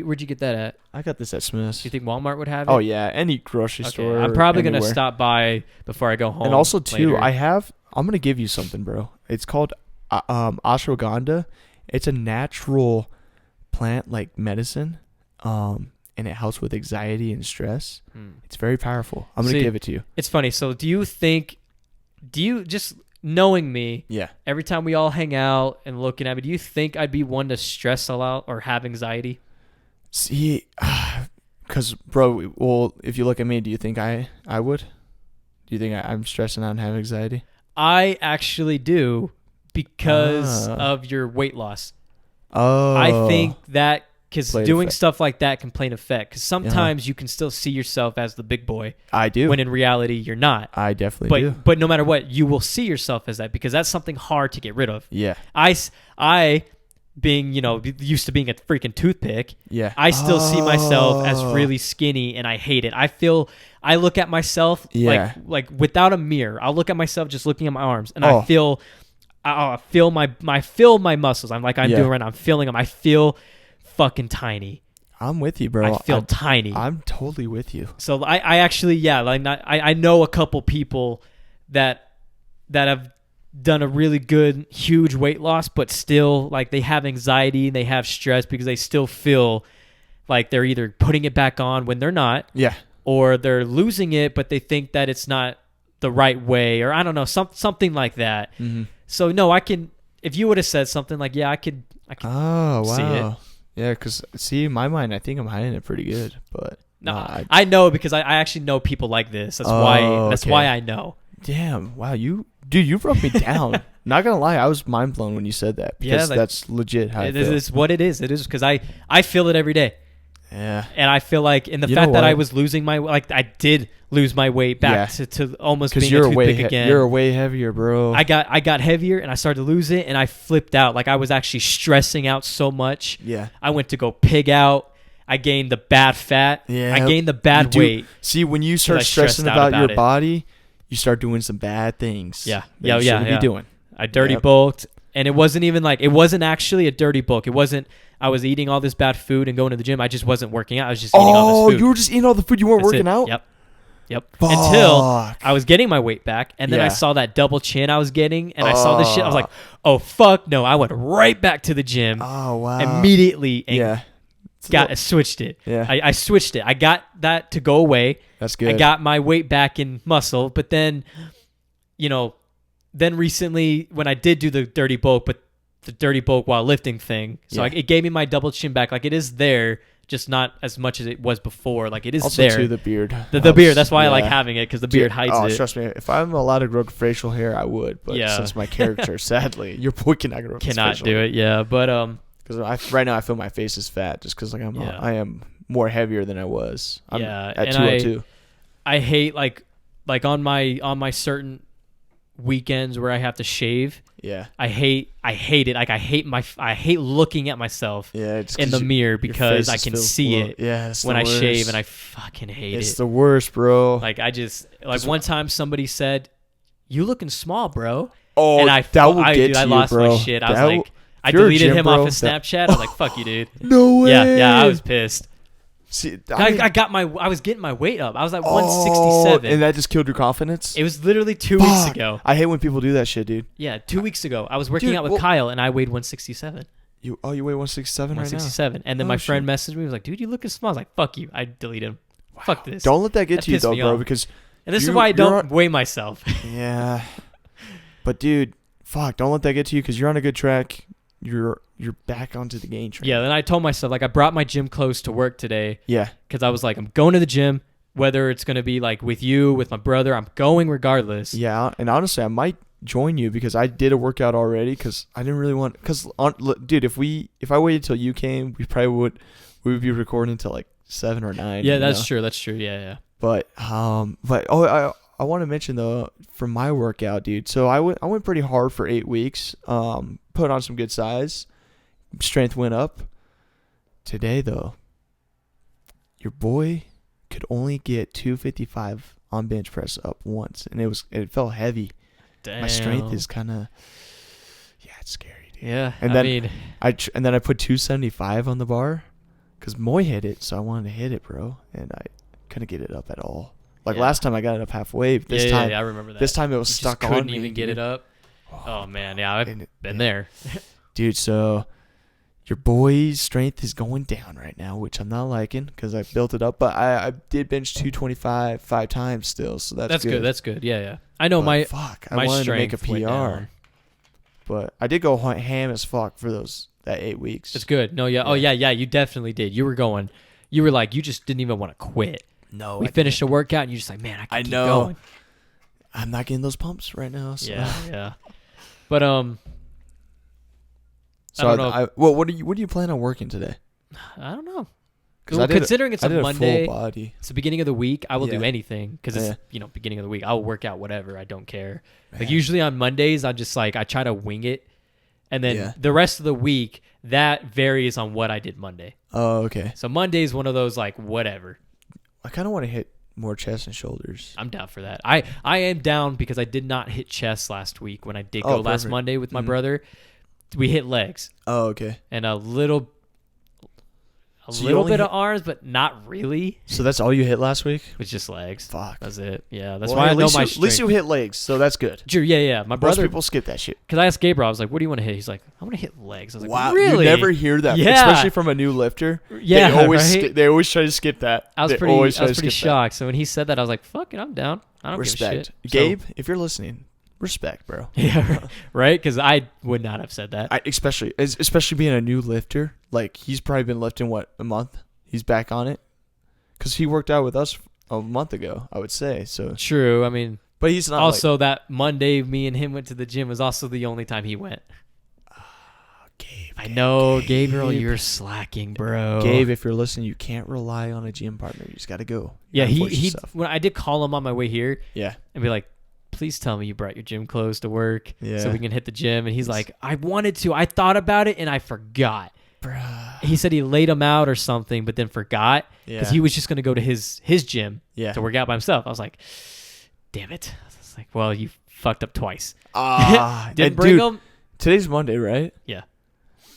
Speaker 2: Where'd you get that at?
Speaker 1: I got this at Smith's.
Speaker 2: Do you think Walmart would have it?
Speaker 1: Oh yeah, any grocery
Speaker 2: Okay,
Speaker 1: store.
Speaker 2: I'm probably going to
Speaker 1: anywhere.
Speaker 2: stop by before I go home.
Speaker 1: And also too,
Speaker 2: later.
Speaker 1: I'm gonna give you something, bro. It's called ashwagandha. It's a natural plant like medicine, and it helps with anxiety and stress. It's very powerful. I'm gonna
Speaker 2: See,
Speaker 1: give it to you.
Speaker 2: It's funny. So do you just knowing me,
Speaker 1: Yeah.
Speaker 2: every time we all hang out and looking at me, do you think I'd be one to stress a lot or have anxiety?
Speaker 1: See, because bro, well, if you look at me, do you think I would? Do you think I'm stressing out and have anxiety?
Speaker 2: I actually do because
Speaker 1: Ah.
Speaker 2: of your weight loss.
Speaker 1: Oh,
Speaker 2: I think that because
Speaker 1: Played
Speaker 2: doing
Speaker 1: effect.
Speaker 2: stuff like that can play an effect. Because sometimes you can still see yourself as the big boy
Speaker 1: I do.
Speaker 2: when in reality you're not.
Speaker 1: I definitely do.
Speaker 2: But no matter what, you will see yourself as that because that's something hard to get rid of.
Speaker 1: Yeah.
Speaker 2: I being, used to being a freaking toothpick,
Speaker 1: Yeah.
Speaker 2: I still see myself as
Speaker 1: Oh.
Speaker 2: really skinny and I hate it. I look at myself
Speaker 1: Yeah.
Speaker 2: like without a mirror. I'll look at myself just looking at my arms and
Speaker 1: Oh.
Speaker 2: I feel my muscles. I'm
Speaker 1: Yeah.
Speaker 2: doing right now. I'm feeling them. I feel fucking tiny.
Speaker 1: I'm with you, bro.
Speaker 2: I feel tiny.
Speaker 1: I'm totally with you.
Speaker 2: So I actually, yeah, like I know a couple people that have done a really good huge weight loss, but still like they have anxiety and they have stress because they still feel like they're either putting it back on when they're not,
Speaker 1: Yeah.
Speaker 2: or they're losing it, but they think that it's not the right way, or I don't know, something like that.
Speaker 1: Mm-hmm.
Speaker 2: So no, I can. If you would have said something like, yeah, I could
Speaker 1: Oh, wow.
Speaker 2: see it.
Speaker 1: Yeah, because, see, in my mind, I think I'm hiding it pretty good, but
Speaker 2: No,
Speaker 1: nah,
Speaker 2: I know because I actually know people like this. That's why. That's
Speaker 1: okay.
Speaker 2: why I know.
Speaker 1: damn, wow, you broke me down. Not gonna lie, I was mind blown when you said that, because
Speaker 2: like,
Speaker 1: that's legit how I
Speaker 2: It
Speaker 1: feel.
Speaker 2: is what it is. It is because I feel it every day,
Speaker 1: Yeah.
Speaker 2: and I feel like in the
Speaker 1: You
Speaker 2: fact
Speaker 1: know
Speaker 2: that I
Speaker 1: what?
Speaker 2: was losing I did lose my weight back to almost
Speaker 1: Because
Speaker 2: being a toothpick again.
Speaker 1: you're way heavier, bro.
Speaker 2: I got heavier and I started to lose it and I flipped out. Like I was actually stressing out so much.
Speaker 1: yeah.
Speaker 2: I went to go pig out. I gained the bad fat.
Speaker 1: Yeah.
Speaker 2: I gained the bad
Speaker 1: You do-
Speaker 2: weight.
Speaker 1: See, when you start
Speaker 2: I stressed
Speaker 1: stressing
Speaker 2: out
Speaker 1: about
Speaker 2: about
Speaker 1: your
Speaker 2: it.
Speaker 1: body, you start doing some bad things.
Speaker 2: Yeah.
Speaker 1: that
Speaker 2: Yeah,
Speaker 1: you
Speaker 2: yeah,
Speaker 1: shouldn't
Speaker 2: yeah.
Speaker 1: be doing.
Speaker 2: I dirty
Speaker 1: Yep.
Speaker 2: bulked, and it wasn't actually a dirty bulk. It wasn't. I was eating all this bad food and going to the gym. I just wasn't working out. I was just eating all
Speaker 1: Oh,
Speaker 2: this food.
Speaker 1: you were just eating all the food. You weren't
Speaker 2: That's
Speaker 1: working
Speaker 2: it.
Speaker 1: out?
Speaker 2: Yep. Yep. Until
Speaker 1: Fuck.
Speaker 2: I was getting my weight back, and then I
Speaker 1: Yeah.
Speaker 2: saw that double chin I was getting, and I saw this shit. I was like, oh, fuck no. I went right back to the gym
Speaker 1: Oh wow.
Speaker 2: immediately and
Speaker 1: Yeah.
Speaker 2: switched it.
Speaker 1: Yeah.
Speaker 2: I switched it. I got that to go away.
Speaker 1: That's good.
Speaker 2: I got my weight back in muscle, but then, then recently when I did do the dirty bulk, but the dirty bulk while lifting thing, so
Speaker 1: Yeah.
Speaker 2: it gave me my double chin back. Like it is there, just not as much as it was before. Like it is
Speaker 1: also
Speaker 2: there.
Speaker 1: too the beard.
Speaker 2: The beard. That's why I like
Speaker 1: Yeah.
Speaker 2: having it because the beard hides
Speaker 1: oh,
Speaker 2: it.
Speaker 1: trust me, if I'm allowed to grow facial hair, I would. But
Speaker 2: Yeah.
Speaker 1: since my character, sadly, your boy cannot grow.
Speaker 2: Cannot do it. Yeah, but
Speaker 1: Because right now I feel my face is fat just because like
Speaker 2: Yeah.
Speaker 1: I am more heavier than I was. I'm
Speaker 2: Yeah,
Speaker 1: at
Speaker 2: and
Speaker 1: 202.
Speaker 2: I hate like on my certain weekends where I have to shave.
Speaker 1: Yeah,
Speaker 2: I hate it. Like I hate looking at myself
Speaker 1: yeah. It's
Speaker 2: in
Speaker 1: 'cause
Speaker 2: the
Speaker 1: your
Speaker 2: mirror
Speaker 1: face
Speaker 2: because I
Speaker 1: is
Speaker 2: can
Speaker 1: filled
Speaker 2: see
Speaker 1: full-
Speaker 2: it
Speaker 1: Yeah, it's
Speaker 2: when
Speaker 1: the
Speaker 2: I shave,
Speaker 1: worst.
Speaker 2: and I fucking hate
Speaker 1: It's
Speaker 2: it.
Speaker 1: the worst, bro.
Speaker 2: Like I just like
Speaker 1: 'Cause-
Speaker 2: one time somebody said, "You looking small, bro,"
Speaker 1: oh,
Speaker 2: and I
Speaker 1: that will get
Speaker 2: dude,
Speaker 1: to
Speaker 2: I
Speaker 1: you,
Speaker 2: lost
Speaker 1: bro.
Speaker 2: my shit. I was
Speaker 1: That
Speaker 2: like,
Speaker 1: will-
Speaker 2: I
Speaker 1: if you're a
Speaker 2: deleted
Speaker 1: gym
Speaker 2: him
Speaker 1: bro,
Speaker 2: off of Snapchat. I was like, "Fuck you, dude."
Speaker 1: no way.
Speaker 2: Yeah, I was pissed.
Speaker 1: See,
Speaker 2: I was getting my weight up. I was like
Speaker 1: oh,
Speaker 2: 167.
Speaker 1: and that just killed your confidence.
Speaker 2: It was literally 2 weeks
Speaker 1: Fuck.
Speaker 2: ago.
Speaker 1: I hate when people do that shit, dude.
Speaker 2: Yeah, 2 weeks ago. I was working
Speaker 1: Dude,
Speaker 2: out with
Speaker 1: well-
Speaker 2: Kyle, and I weighed 167.
Speaker 1: You weigh 167 right now.
Speaker 2: 167. And then
Speaker 1: Oh,
Speaker 2: my
Speaker 1: shit.
Speaker 2: friend messaged me. He was like, dude, you looking small. I was like, fuck you. I deleted him. Fuck this.
Speaker 1: Don't let that get
Speaker 2: That
Speaker 1: to you
Speaker 2: pissed
Speaker 1: though,
Speaker 2: me
Speaker 1: bro.
Speaker 2: off.
Speaker 1: Because
Speaker 2: And this is
Speaker 1: you-
Speaker 2: why I
Speaker 1: you're
Speaker 2: don't
Speaker 1: on-
Speaker 2: weigh myself.
Speaker 1: yeah, but dude, fuck, don't let that get to you because you're on a good track. You're back onto the game train.
Speaker 2: Yeah, then I told myself, like, I brought my gym clothes to work today
Speaker 1: Yeah.
Speaker 2: because I was like, I'm going to the gym, whether it's going to be like with you, with my brother, I'm going regardless.
Speaker 1: Yeah, and honestly, I might join you because I did a workout already because I didn't really want. Because, dude, if I waited till you came, we would be recording until like 7 or 9.
Speaker 2: Yeah,
Speaker 1: you
Speaker 2: that's
Speaker 1: know?
Speaker 2: true. That's true. Yeah, yeah.
Speaker 1: But I want to mention though for my workout, dude. So I went pretty hard for 8 weeks. Put on some good size, strength went up. Today though, your boy could only get 255 on bench press up once, and it felt heavy.
Speaker 2: Damn.
Speaker 1: My strength is kind of, yeah, it's scary, dude.
Speaker 2: Yeah,
Speaker 1: And
Speaker 2: I
Speaker 1: then
Speaker 2: mean,
Speaker 1: and then I put 275 on the bar, cause Moy hit it, so I wanted to hit it, bro, and I couldn't get it up at all. Like
Speaker 2: Yeah.
Speaker 1: last time I got it up halfway. This
Speaker 2: yeah,
Speaker 1: time,
Speaker 2: I remember that.
Speaker 1: this time it was
Speaker 2: You just
Speaker 1: stuck on
Speaker 2: couldn't
Speaker 1: me.
Speaker 2: even get
Speaker 1: dude.
Speaker 2: it up. Oh man, yeah, I've
Speaker 1: And
Speaker 2: been
Speaker 1: yeah.
Speaker 2: there.
Speaker 1: Dude. So your boy's strength is going down right now, which I'm not liking because I built it up, but I did bench 225 5 times still, so that's
Speaker 2: That's good. That's good. Yeah, yeah. I know
Speaker 1: But
Speaker 2: my
Speaker 1: fuck. I
Speaker 2: my
Speaker 1: wanted to make a
Speaker 2: strength went
Speaker 1: PR,
Speaker 2: down.
Speaker 1: but I did go ham as fuck for that 8 weeks.
Speaker 2: It's good. No, yeah. Oh,
Speaker 1: Yeah.
Speaker 2: yeah. You definitely did. You were going. You were like, you just didn't even want to quit.
Speaker 1: No,
Speaker 2: We finished a workout, and you're just like, man, I can
Speaker 1: I
Speaker 2: keep
Speaker 1: know.
Speaker 2: going.
Speaker 1: I'm not getting those pumps right now. So.
Speaker 2: Yeah, yeah. But
Speaker 1: So
Speaker 2: I don't know.
Speaker 1: well, what do you plan on working today?
Speaker 2: I don't know.
Speaker 1: 'Cause
Speaker 2: Well,
Speaker 1: I did
Speaker 2: considering it's
Speaker 1: I
Speaker 2: a
Speaker 1: did
Speaker 2: Monday,
Speaker 1: a full body.
Speaker 2: it's the beginning of the week. I will do
Speaker 1: Yeah.
Speaker 2: anything because it's
Speaker 1: Yeah.
Speaker 2: beginning of the week. I'll work out whatever. I don't care.
Speaker 1: Man.
Speaker 2: Like usually on Mondays, I just like I try to wing it, and then
Speaker 1: Yeah.
Speaker 2: the rest of the week that varies on what I did Monday.
Speaker 1: Oh, okay.
Speaker 2: So Monday is one of those like whatever.
Speaker 1: I kind of want to hit more chest and shoulders.
Speaker 2: I'm down for that. I am down because I did not hit chest last week when I did
Speaker 1: Oh,
Speaker 2: go last
Speaker 1: perfect.
Speaker 2: Monday with my
Speaker 1: Mhm.
Speaker 2: brother. We hit legs
Speaker 1: Oh, okay.
Speaker 2: and a little
Speaker 1: So you only
Speaker 2: bit
Speaker 1: hit-
Speaker 2: of arms, but not really.
Speaker 1: So that's all you hit last week?
Speaker 2: It was just legs.
Speaker 1: Fuck.
Speaker 2: That's it. Yeah, that's
Speaker 1: Well,
Speaker 2: why
Speaker 1: hey,
Speaker 2: I know my
Speaker 1: At least
Speaker 2: strength.
Speaker 1: you hit legs, so that's good.
Speaker 2: Sure, yeah. My
Speaker 1: Most
Speaker 2: brother,
Speaker 1: people skip that shit.
Speaker 2: because I asked Gabriel, I was like, "What do you want to hit?" He's like, "I want to hit legs." I was like,
Speaker 1: Wow,
Speaker 2: "Really?"
Speaker 1: you never hear that,
Speaker 2: Yeah.
Speaker 1: especially from a new lifter.
Speaker 2: Yeah,
Speaker 1: they always
Speaker 2: right?
Speaker 1: they always try to skip that.
Speaker 2: I was
Speaker 1: They
Speaker 2: pretty
Speaker 1: always try to skip that.
Speaker 2: shocked. So when he said that, I was like, "Fuck it, I'm down. I don't
Speaker 1: Respect,
Speaker 2: give a shit."
Speaker 1: Gabe. If you're listening, respect, bro.
Speaker 2: So, yeah, right? Because I would not have said that.
Speaker 1: Especially being a new lifter. Like he's probably been lifting a month. He's back on it because he worked out with us a month ago, I would say. So,
Speaker 2: True. I mean,
Speaker 1: but he's not
Speaker 2: also that Monday, me and him went to the gym was also the only time he went.
Speaker 1: Gabe.
Speaker 2: I know, Gabriel, you're slacking, bro.
Speaker 1: Gabe, if you're listening, you can't rely on a gym partner. You just got to go. You
Speaker 2: Yeah,
Speaker 1: gotta force
Speaker 2: he.
Speaker 1: yourself.
Speaker 2: When I did call him on my way here
Speaker 1: Yeah.
Speaker 2: and be like, "Please tell me you brought your gym clothes to work,
Speaker 1: Yeah.
Speaker 2: so we can hit the gym." And he's like, "I wanted to. I thought about it and I forgot."
Speaker 1: Bruh.
Speaker 2: He said he laid him out or something, but then forgot because
Speaker 1: Yeah.
Speaker 2: he was just gonna go to his gym
Speaker 1: Yeah.
Speaker 2: to work out by himself. I was like, "Damn it!" I was like, "Well, you fucked up twice."
Speaker 1: Ah,
Speaker 2: Didn't
Speaker 1: and
Speaker 2: bring
Speaker 1: dude,
Speaker 2: him.
Speaker 1: Today's Monday, right?
Speaker 2: Yeah.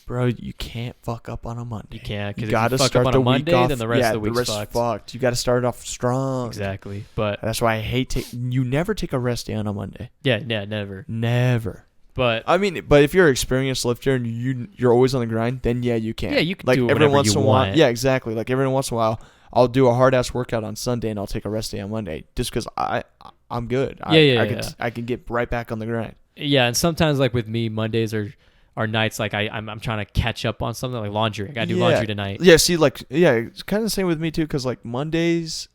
Speaker 1: Bro, you can't fuck up on a Monday.
Speaker 2: You can't, because
Speaker 1: You
Speaker 2: if
Speaker 1: gotta
Speaker 2: you fuck
Speaker 1: start
Speaker 2: up on
Speaker 1: the
Speaker 2: a
Speaker 1: week
Speaker 2: Monday,
Speaker 1: off.
Speaker 2: then the rest
Speaker 1: yeah,
Speaker 2: of the week's
Speaker 1: rest
Speaker 2: fucked.
Speaker 1: fucked. You got to start off strong.
Speaker 2: Exactly. But
Speaker 1: That's why I hate you never take a rest day on a Monday.
Speaker 2: yeah, never.
Speaker 1: Never.
Speaker 2: But
Speaker 1: I mean, but if you're an experienced lifter and you're always on the grind, then yeah, you can.
Speaker 2: yeah, you can
Speaker 1: like
Speaker 2: do it
Speaker 1: every
Speaker 2: whenever
Speaker 1: once
Speaker 2: you
Speaker 1: in a while.
Speaker 2: want.
Speaker 1: Yeah, exactly. Like every once in a while, I'll do a hard ass workout on Sunday and I'll take a rest day on Monday just because I'm good. I can get right back on the grind.
Speaker 2: Yeah, and sometimes like with me, Mondays are nights like I'm trying to catch up on something like laundry. I gotta do laundry tonight.
Speaker 1: Yeah, see, like it's kind of the same with me too, because like Mondays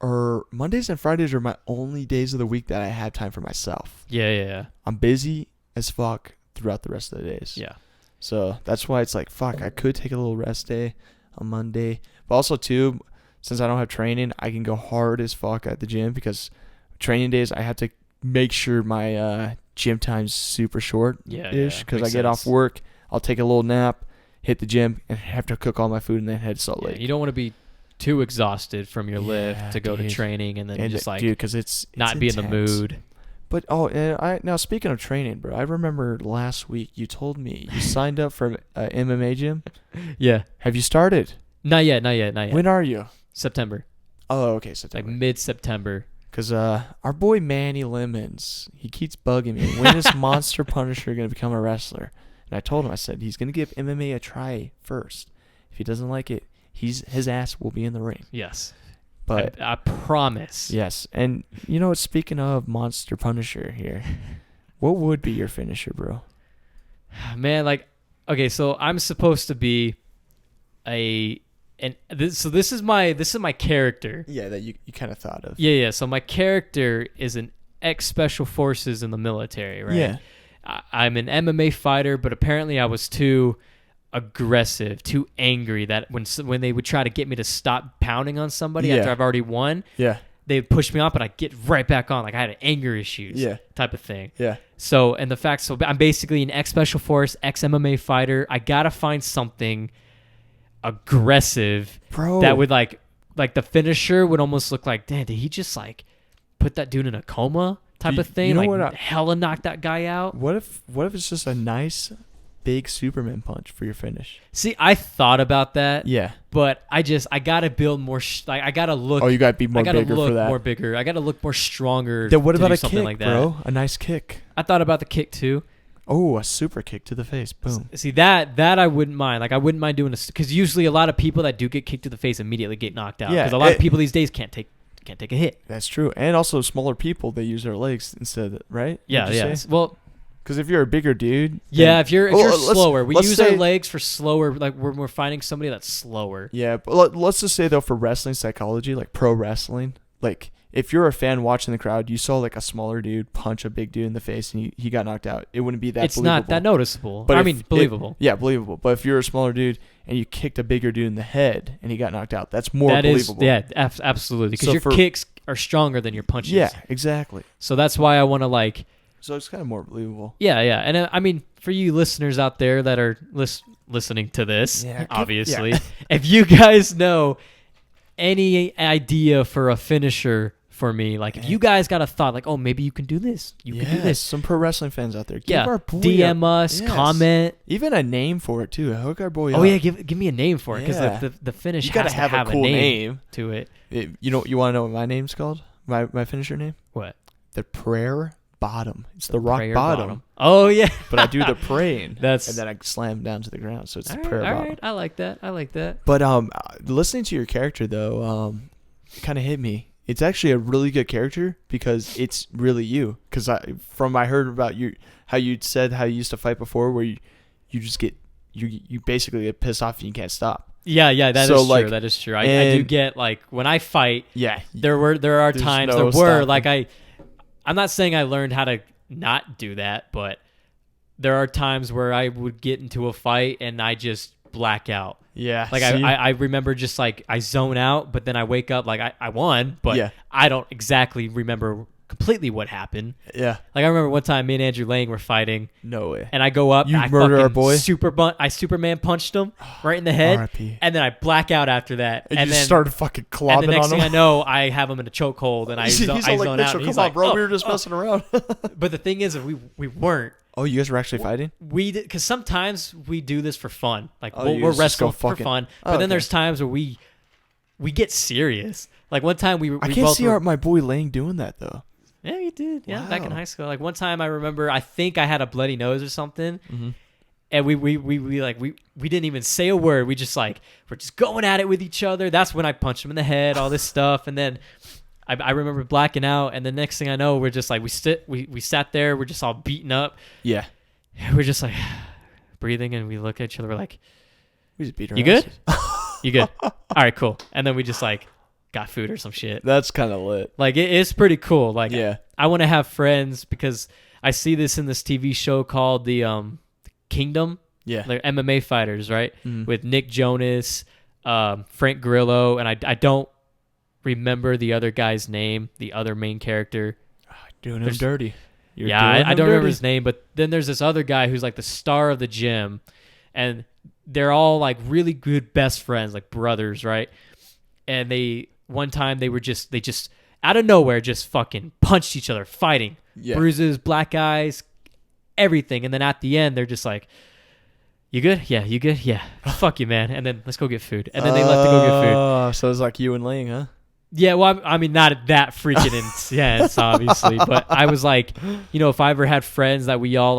Speaker 1: and Fridays are my only days of the week that I have time for myself.
Speaker 2: Yeah.
Speaker 1: I'm busy as fuck throughout the rest of the days.
Speaker 2: Yeah.
Speaker 1: So that's why it's like, fuck, I could take a little rest day on Monday. But also, too, since I don't have training, I can go hard as fuck at the gym because training days, I have to make sure my gym time's super short-ish because I get off work, I'll take a little nap, hit the gym, and have to cook all my food and then head to Salt Lake.
Speaker 2: You don't want to be too exhausted from your lift to go to training and then just like
Speaker 1: dude, because it's
Speaker 2: not be in the mood.
Speaker 1: But now speaking of training, bro, I remember last week you told me you signed up for an MMA gym.
Speaker 2: Yeah.
Speaker 1: Have you started?
Speaker 2: Not yet.
Speaker 1: When are you?
Speaker 2: September.
Speaker 1: Oh, okay, September.
Speaker 2: Like mid-September.
Speaker 1: Because our boy Manny Lemons, he keeps bugging me. When is Monster Punisher going to become a wrestler? And I told him, I said, he's going to give MMA a try first. If he doesn't like it, his ass will be in the ring.
Speaker 2: Yes.
Speaker 1: But
Speaker 2: I promise.
Speaker 1: Yes. And, speaking of Monster Punisher here, what would be your finisher, bro?
Speaker 2: Man, like, okay, so I'm supposed to be this is my character.
Speaker 1: Yeah, that you kind of thought of.
Speaker 2: Yeah. So my character is an ex-special forces in the military, right?
Speaker 1: Yeah.
Speaker 2: I'm an MMA fighter, but apparently I was too aggressive, too angry that when they would try to get me to stop pounding on somebody after I've already won, they'd push me off, but I'd get right back on. Like I had anger issues, type of thing.
Speaker 1: Yeah.
Speaker 2: So I'm basically an ex-special force, ex-MMA fighter. I gotta find something aggressive,
Speaker 1: bro,
Speaker 2: that would like the finisher would almost look like, damn, did he just like put that dude in a coma type of thing?
Speaker 1: You know
Speaker 2: like
Speaker 1: what
Speaker 2: hella knock that guy out.
Speaker 1: What if it's just a nice big Superman punch for your finish?
Speaker 2: See, I thought about that.
Speaker 1: Yeah.
Speaker 2: But I gotta build more. I gotta look.
Speaker 1: Oh, you gotta be more bigger for that.
Speaker 2: More bigger. I gotta look more stronger.
Speaker 1: Then what about a
Speaker 2: something
Speaker 1: kick,
Speaker 2: like that.
Speaker 1: bro? A nice kick.
Speaker 2: I thought about the kick too.
Speaker 1: Oh, a super kick to the face. Boom.
Speaker 2: See, that I wouldn't mind. Like I wouldn't mind doing this because usually a lot of people that do get kicked to the face immediately get knocked out.
Speaker 1: Yeah,
Speaker 2: Because a lot of people these days can't take a hit.
Speaker 1: That's true. And also smaller people, they use their legs instead of, right?
Speaker 2: Yeah. Well,
Speaker 1: because if you're a bigger dude.
Speaker 2: Yeah, if you're slower, we use our
Speaker 1: say,
Speaker 2: legs for slower. Like we're finding somebody that's slower.
Speaker 1: Yeah, but let's just say though, for wrestling psychology, like pro wrestling, like if you're a fan watching the crowd, you saw like a smaller dude punch a big dude in the face and he got knocked out. It wouldn't be that.
Speaker 2: It's
Speaker 1: believable.
Speaker 2: not that noticeable.
Speaker 1: But
Speaker 2: believable.
Speaker 1: Believable. But if you're a smaller dude and you kicked a bigger dude in the head and he got knocked out, that's more believable.
Speaker 2: Absolutely. Because your kicks are stronger than your punches.
Speaker 1: Yeah, exactly.
Speaker 2: So that's why I want to like.
Speaker 1: So it's kind of more believable.
Speaker 2: Yeah. And I mean, for you listeners out there that are listening to this, obviously, if you guys know any idea for a finisher for me, like if you guys got a thought, like, oh, maybe you can do this. You can do this.
Speaker 1: Some pro wrestling fans out there. Give our boy
Speaker 2: DM us, comment.
Speaker 1: Even a name for it too. Hook our boy up.
Speaker 2: Oh yeah, give me a name for it because the finish
Speaker 1: you gotta
Speaker 2: has to have
Speaker 1: a cool
Speaker 2: name to it.
Speaker 1: You want to know what my name's called? My finisher name?
Speaker 2: What?
Speaker 1: The prayer bottom. It's the rock bottom.
Speaker 2: Oh yeah.
Speaker 1: But I do the praying.
Speaker 2: And
Speaker 1: then I slam down to the ground. So it's the
Speaker 2: all
Speaker 1: prayer bottom.
Speaker 2: Right. I like that.
Speaker 1: But listening to your character though, it kind of hit me. It's actually a really good character because it's really you. Because I heard about you, how you said how you used to fight before, where you just get you basically get pissed off and you can't stop.
Speaker 2: Yeah, that is true. That is true. I do get like when I fight.
Speaker 1: Yeah,
Speaker 2: there are times I'm not saying I learned how to not do that, but there are times where I would get into a fight and I just black out.
Speaker 1: Yeah.
Speaker 2: Like I remember just like I zone out, but then I wake up like I won, but I don't exactly remember completely what happened.
Speaker 1: Yeah.
Speaker 2: Like I remember one time me and Andrew Lang were fighting.
Speaker 1: No way.
Speaker 2: And I go up
Speaker 1: you
Speaker 2: and I
Speaker 1: murder our boy?
Speaker 2: I Superman punched him right in the head.
Speaker 1: RIP.
Speaker 2: And then I black out after that.
Speaker 1: And then started fucking clobbing on him.
Speaker 2: And the next thing I know, I have him in a chokehold and I zone out.
Speaker 1: Come on, bro. We were just messing around.
Speaker 2: But the thing is, we weren't.
Speaker 1: Oh, you guys were actually fighting?
Speaker 2: We did, because sometimes we do this for fun. Like
Speaker 1: Oh, you
Speaker 2: we're
Speaker 1: just go
Speaker 2: wrestling for
Speaker 1: fucking-
Speaker 2: fun,
Speaker 1: Oh,
Speaker 2: but then
Speaker 1: okay.
Speaker 2: there's times where we get serious. Like one time we
Speaker 1: I
Speaker 2: we
Speaker 1: can't
Speaker 2: both
Speaker 1: see
Speaker 2: were-
Speaker 1: my boy Lang doing that though.
Speaker 2: Yeah, you did. Yeah, back in
Speaker 1: Wow.
Speaker 2: high school. Like one time I remember, I think I had a bloody nose or something,
Speaker 1: Mm-hmm.
Speaker 2: and we didn't even say a word. We just like we're just going at it with each other. That's when I punched him in the head, all this stuff, and then I remember blacking out. And the next thing I know, we're just like we sat there, we're just all beaten up.
Speaker 1: Yeah.
Speaker 2: We're just like breathing, and we look at each other. We're like,
Speaker 1: We just beat her.
Speaker 2: "You good?
Speaker 1: asses.
Speaker 2: You good? All right, cool." And then we just like got food or some shit.
Speaker 1: That's kind of lit.
Speaker 2: Like it's pretty cool. Like
Speaker 1: Yeah.
Speaker 2: I want to have friends because I see this in this TV show called the Kingdom.
Speaker 1: Yeah.
Speaker 2: They're MMA fighters, right?
Speaker 1: Mhm.
Speaker 2: With Nick Jonas, Frank Grillo, and I don't remember the other guy's name, the other main character.
Speaker 1: Doing him
Speaker 2: There's-
Speaker 1: dirty. You're
Speaker 2: yeah,
Speaker 1: doing
Speaker 2: I
Speaker 1: him
Speaker 2: don't remember
Speaker 1: dirty.
Speaker 2: his name, but then there's this other guy who's like the star of the gym, and they're all like really good best friends, like brothers, right? And one time they just out of nowhere just fucking punched each other, fighting,
Speaker 1: Yeah.
Speaker 2: bruises, black eyes, everything, and then at the end they're just like, "You good? Yeah, you good? Yeah, fuck you, man." And then let's go get food, and then they left to go get food.
Speaker 1: Oh, so it's like you and Lang, huh?
Speaker 2: Yeah, well, I mean, not that freaking intense, obviously, but I was like, if I ever had friends that we all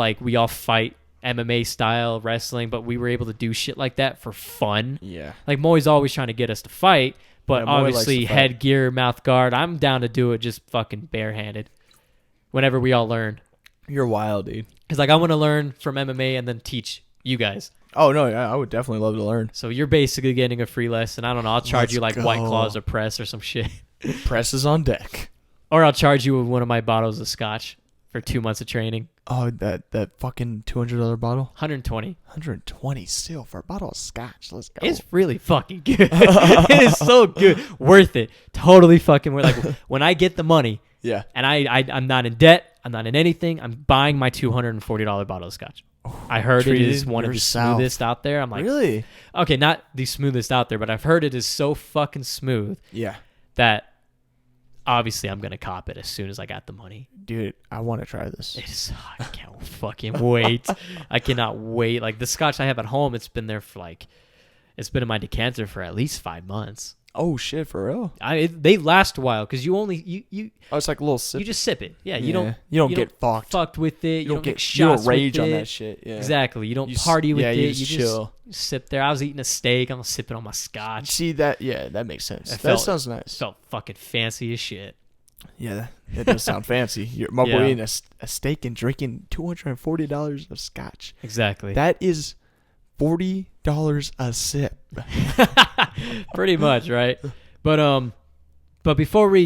Speaker 2: fight MMA style wrestling, but we were able to do shit like that for fun.
Speaker 1: Yeah.
Speaker 2: Like Moy's always trying to get us to fight, but
Speaker 1: Yeah, Moy likes
Speaker 2: obviously
Speaker 1: to fight.
Speaker 2: headgear, mouth guard, I'm down to do it just fucking barehanded. Whenever we all learn,
Speaker 1: You're wild, dude.
Speaker 2: because like I want to learn from MMA and then teach you guys.
Speaker 1: Oh no, yeah, I would definitely love to learn.
Speaker 2: So you're basically getting a free lesson. I don't know. I'll charge
Speaker 1: Let's
Speaker 2: you like White
Speaker 1: go.
Speaker 2: Claws a press or some shit.
Speaker 1: Presses on deck.
Speaker 2: Or I'll charge you with one of my bottles of scotch for 2 months of training.
Speaker 1: Oh, that fucking $200 bottle.
Speaker 2: 120.
Speaker 1: 120 still for a bottle of scotch. Let's go.
Speaker 2: It's really fucking good. It is so good. Worth it. Totally fucking worth it. Like when I get the money
Speaker 1: yeah.
Speaker 2: and I'm not in debt, I'm not in anything, I'm buying my $240 bottle of scotch. I heard it is
Speaker 1: treated
Speaker 2: one of the
Speaker 1: yourself.
Speaker 2: smoothest out there. I'm like,
Speaker 1: Really?
Speaker 2: okay, not the smoothest out there, but I've heard it is so fucking smooth
Speaker 1: Yeah.
Speaker 2: that obviously I'm going to cop it as soon as I got the money.
Speaker 1: Dude, I want to try this.
Speaker 2: I can't fucking wait. I cannot wait. Like the scotch I have at home, it's been there for it's been in my decanter for at least 5 months.
Speaker 1: Oh shit, for real?
Speaker 2: They last a while because you only you
Speaker 1: Oh, it's like a little sip.
Speaker 2: you just sip it. Yeah,
Speaker 1: Yeah.
Speaker 2: you don't
Speaker 1: You don't get fucked.
Speaker 2: fucked with it. You don't get
Speaker 1: you don't
Speaker 2: shots
Speaker 1: rage
Speaker 2: with
Speaker 1: on
Speaker 2: it.
Speaker 1: that shit. Yeah.
Speaker 2: Exactly. You don't
Speaker 1: You s-
Speaker 2: party with
Speaker 1: yeah,
Speaker 2: it.
Speaker 1: you
Speaker 2: You
Speaker 1: just
Speaker 2: just
Speaker 1: chill.
Speaker 2: sip there. I was eating a steak. I'm sipping on my scotch.
Speaker 1: See that? Yeah, that makes sense.
Speaker 2: It
Speaker 1: That
Speaker 2: felt-
Speaker 1: sounds nice.
Speaker 2: Felt fucking fancy as shit.
Speaker 1: Yeah, that does sound fancy. My boy
Speaker 2: Yeah.
Speaker 1: eating a steak and drinking $240 of scotch.
Speaker 2: Exactly.
Speaker 1: That is $40 a sip.
Speaker 2: Pretty much, right? But before we,